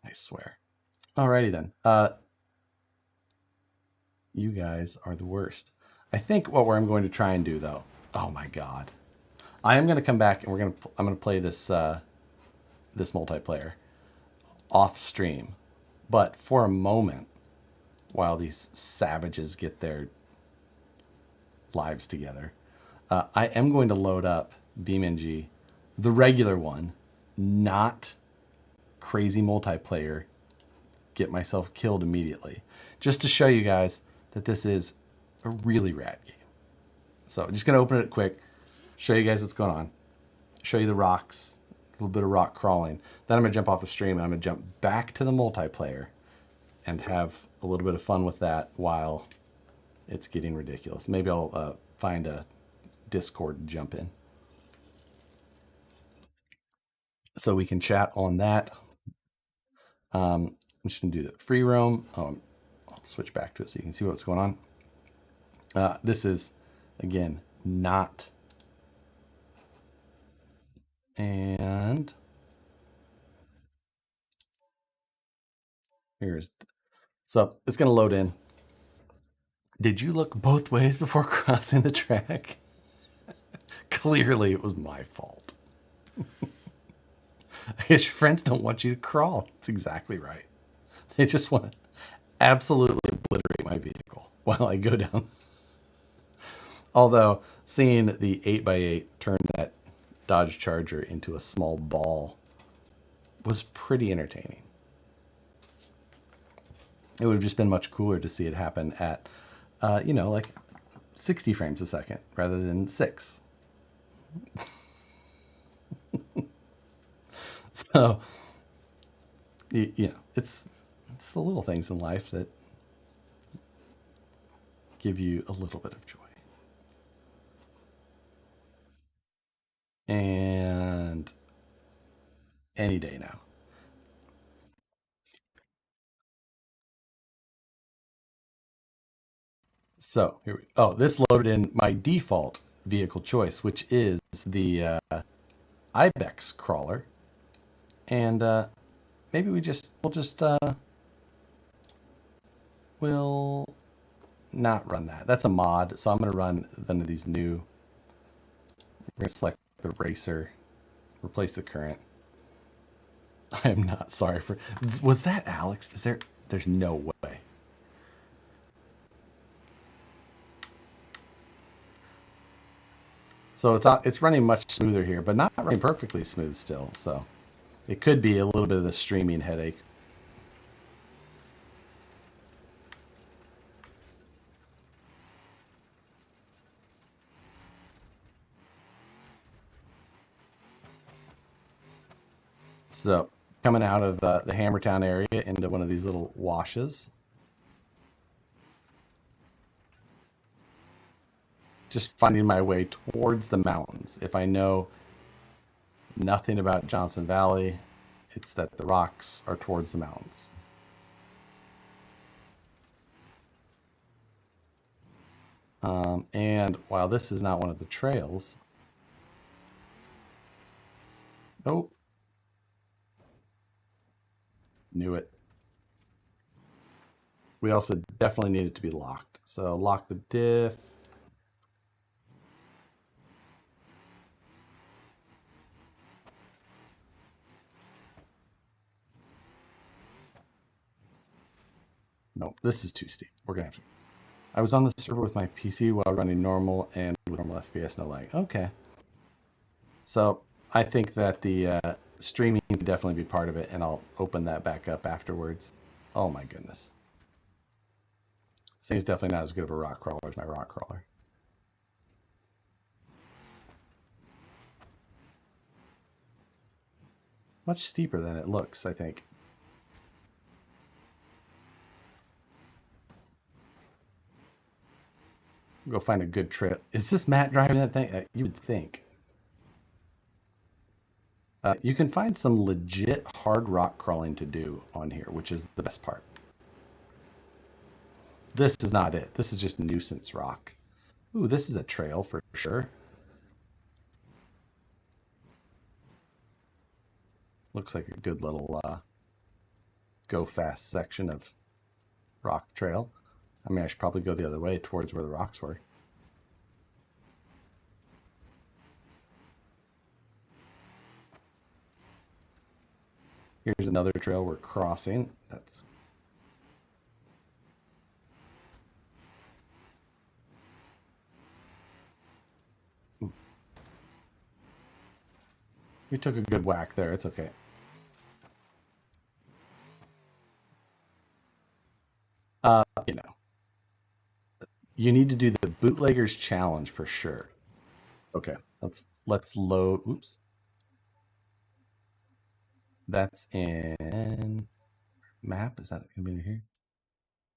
I swear. Alrighty then. You guys are the worst. I think what I'm going to try and do though. Oh my god. I am going to come back and I'm going to play this this multiplayer off stream. But for a moment, while these savages get their lives together, I am going to load up BeamNG, the regular one, not crazy multiplayer, get myself killed immediately, just to show you guys that this is a really rad game. So I'm just going to open it quick, show you guys what's going on, show you the rocks, a little bit of rock crawling. Then I'm going to jump off the stream and I'm going to jump back to the multiplayer and have a little bit of fun with that while it's getting ridiculous. Maybe I'll find a Discord to jump in so we can chat on that. I'm just going to do the free roam. I'll switch back to it so you can see what's going on. This is, again, not... And so it's going to load in. Did you look both ways before crossing the track? Clearly it was my fault. I guess your friends don't want you to crawl. That's exactly right. They just want to absolutely obliterate my vehicle while I go down. Although seeing the 8x8 turn that Dodge Charger into a small ball was pretty entertaining. It would have just been much cooler to see it happen at, like 60 frames a second rather than 6. So, it's the little things in life that give you a little bit of joy. And any day now. So here this loaded in my default vehicle choice, which is the Ibex crawler, and maybe we'll not run that. That's a mod, so I'm going to run one of these new. We're going to select the racer, replace the current. I am not sorry for. Was that Alex? There's no way. So it's running much smoother here, but not running perfectly smooth still. So it could be a little bit of the streaming headache. So coming out of the Hammertown area into one of these little washes. Just finding my way towards the mountains. If I know nothing about Johnson Valley, it's that the rocks are towards the mountains. And while this is not one of the trails, oh, knew it. We also definitely need it to be locked. So lock the diff. No, this is too steep. We're gonna have to. I was on the server with my PC while running normal and with normal FPS, no lag. Okay. So I think that the streaming could definitely be part of it, and I'll open that back up afterwards. Oh my goodness. This thing's definitely not as good of a rock crawler as my rock crawler. Much steeper than it looks, I think. Go find a good trail. Is this Matt driving that thing? You would think. You can find some legit hard rock crawling to do on here, which is the best part. This is not it. This is just nuisance rock. Ooh, this is a trail for sure. Looks like a good little go fast section of rock trail. I mean, I should probably go the other way towards where the rocks were. Here's another trail we're crossing. That's we took a good whack there. It's okay. You know, you need to do the bootleggers challenge for sure. Okay, let's load. Oops, that's in map. Is that gonna be in here?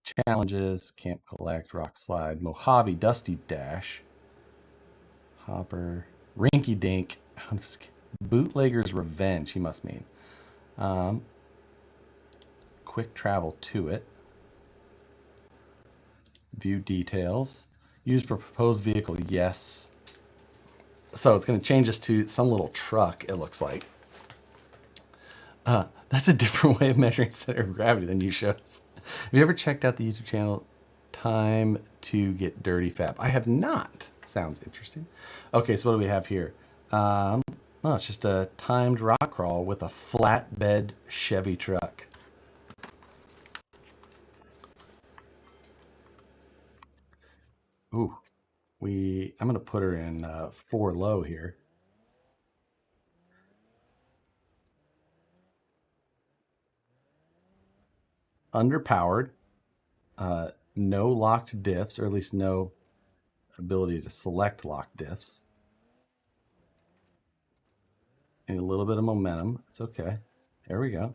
Challenges, camp collect, rock slide, Mojave, Dusty Dash, Hopper, Rinky Dink, Bootlegger's Revenge, he must mean. Quick travel to it. View details. Use proposed vehicle, yes. So it's going to change us to some little truck, it looks like. That's a different way of measuring center of gravity than you showed us. Have you ever checked out the YouTube channel Time to Get Dirty Fab? I have not. Sounds interesting. Okay, so what do we have here? Oh, it's just a timed rock crawl with a flatbed Chevy truck. Ooh, I'm gonna put her in 4 low here. Underpowered, no locked diffs, or at least no ability to select locked diffs. And a little bit of momentum. It's okay. There we go.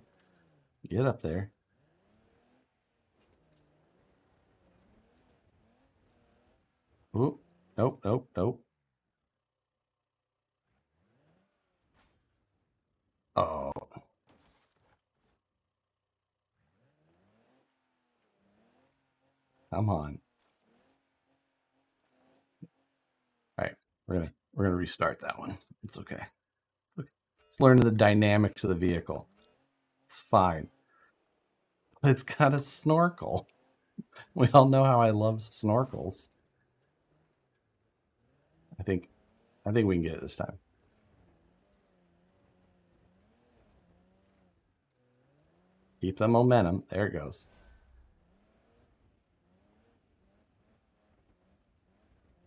Get up there. Ooh, nope, nope, nope. Oh, come on. All right, we're gonna restart that one. It's okay. Let's learn the dynamics of the vehicle. It's fine. But it's got a snorkel. We all know how I love snorkels. I think we can get it this time. Keep the momentum. There it goes.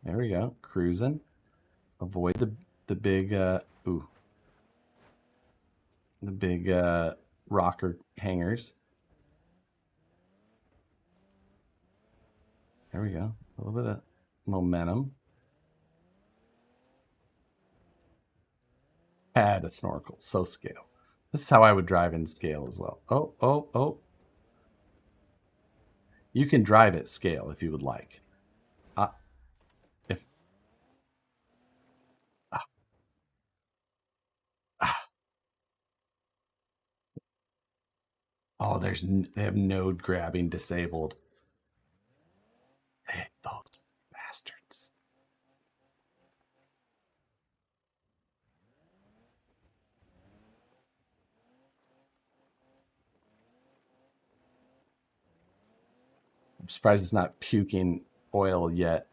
There we go. Cruising. Avoid the big ooh. The big rocker hangers. There we go. A little bit of momentum. Add a snorkel. So scale. This is how I would drive in scale as well. Oh, oh, oh. You can drive at scale if you would like. If ah, ah. Oh, they have node grabbing disabled. Hey, those bastards. I'm surprised it's not puking oil yet.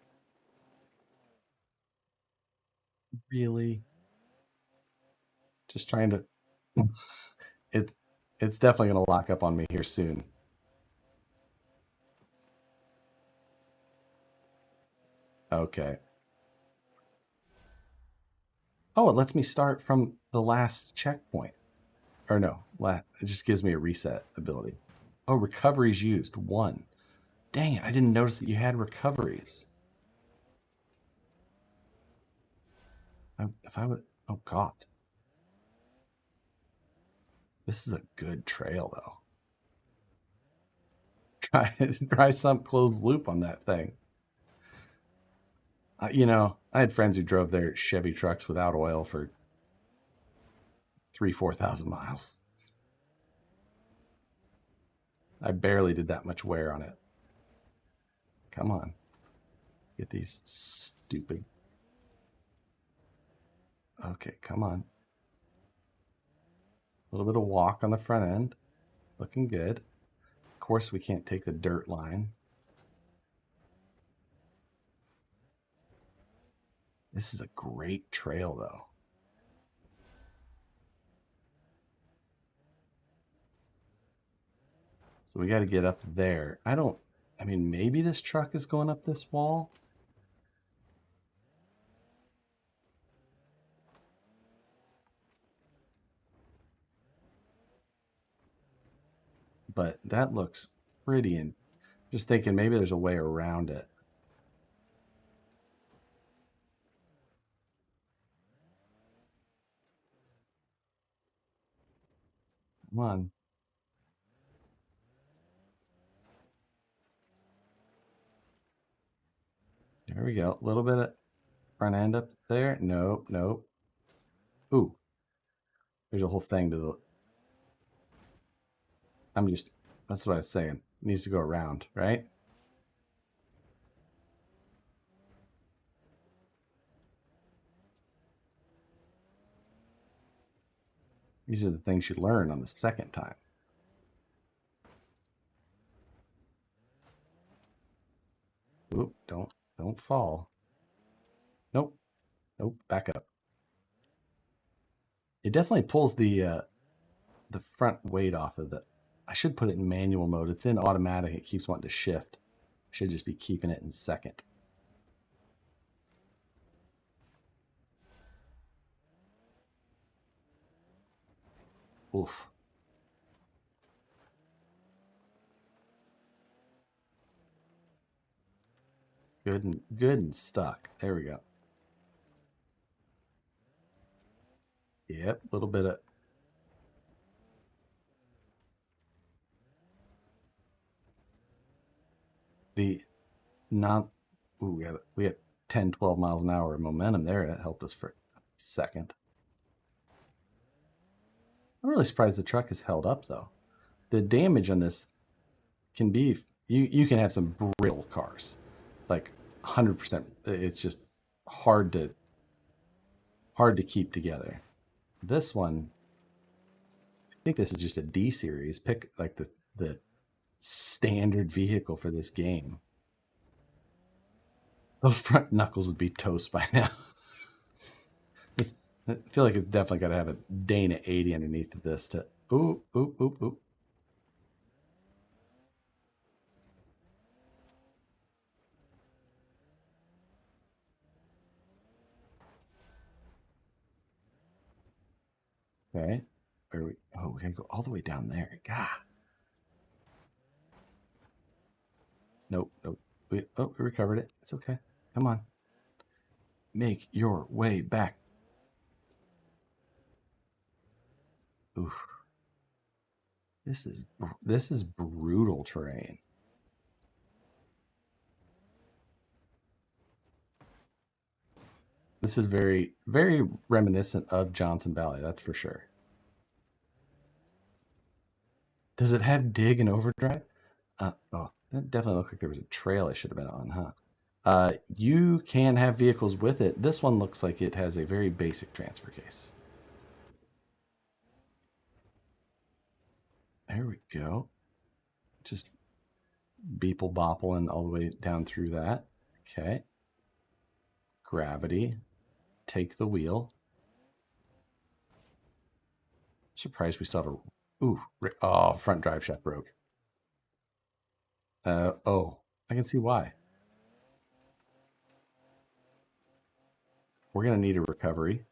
Really? Just trying to. It's it's definitely gonna lock up on me here soon. Okay. Oh, it lets me start from the last checkpoint. Or no, it just gives me a reset ability. Oh, recoveries used. 1. Dang it, I didn't notice that you had recoveries. If I would... Oh, God. This is a good trail, though. Try some closed loop on that thing. I had friends who drove their Chevy trucks without oil for 4,000 miles. I barely did that much wear on it. Come on. Get these stupid... Okay, come on. A little bit of walk on the front end. Looking good. Of course, we can't take the dirt line. This is a great trail, though. So we got to get up there. I mean, maybe this truck is going up this wall. But that looks pretty, and just thinking maybe there's a way around it. Come on. There we go. A little bit of front end up there. Nope, nope. Ooh. There's a whole thing to the... That's what I was saying. It needs to go around, right? These are the things you learn on the second time. Oop, don't fall. Nope. Nope, back up. It definitely pulls the front weight off of the... I should put it in manual mode. It's in automatic. It keeps wanting to shift. Should just be keeping it in second. Oof. Good and stuck. There we go. Yep, a little bit of... The not... Ooh, we had 10, 12 miles an hour of momentum there. That helped us for a second. I'm really surprised the truck is held up, though. The damage on this can be... You can have some brittle cars. Like 100%. It's just hard to keep together. This one, I think this is just a D series. Pick like the standard vehicle for this game. Those front knuckles would be toast by now. I feel like it's definitely got to have a Dana 80 underneath of this to... Ooh, ooh, ooh, ooh. Okay. Where are we? Oh, we gotta go all the way down there. God. Nope, nope. We recovered it. It's okay. Come on. Make your way back. Oof. This is brutal terrain. This is very, very reminiscent of Johnson Valley, that's for sure. Does it have dig and overdrive? Oh, that definitely looked like there was a trail I should have been on, huh? You can have vehicles with it. This one looks like it has a very basic transfer case. There we go. Just beeple boppling all the way down through that. Okay. Gravity. Take the wheel. Surprised we still have a... Ooh. Oh, front drive shaft broke. Oh, I can see why. We're going to need a recovery.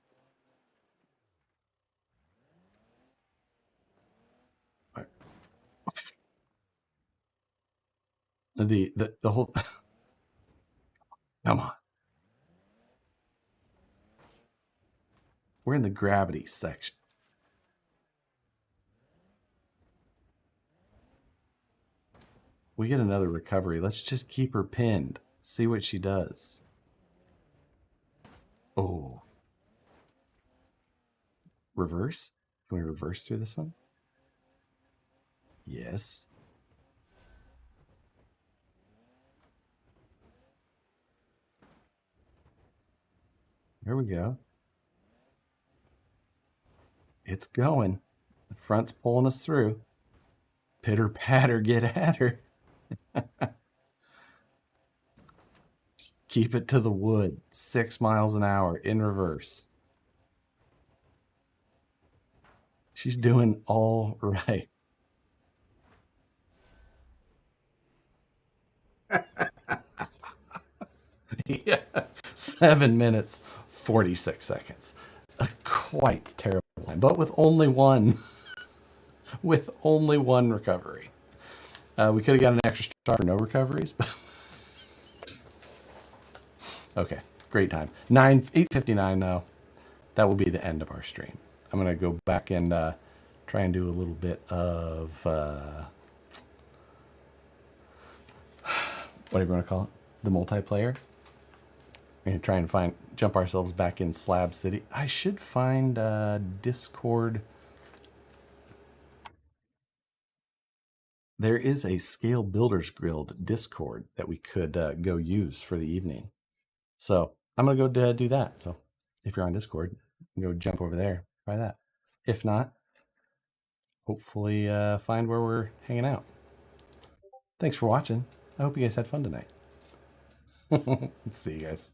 The whole come on. We're in the gravity section. We get another recovery. Let's just keep her pinned. See what she does. Oh, reverse? Can we reverse through this one? Yes. There we go. It's going. The front's pulling us through. Pitter patter, get at her. Keep it to the wood. 6 miles an hour in reverse. She's doing all right. Yeah. 7 minutes, 46 seconds. A quite terrible time, but with only one, with only one recovery. We could have got an extra star for no recoveries, but okay, great time. 8:59 though. That will be the end of our stream. I'm gonna go back and try and do a little bit of whatever you want to call it, the multiplayer, and try and jump ourselves back in Slab City. I should find Discord. There is a Scale Builders Guild Discord that we could go use for the evening. So I'm going to go do that. So if you're on Discord, go jump over there, try that. If not, hopefully find where we're hanging out. Thanks for watching. I hope you guys had fun tonight. See you guys.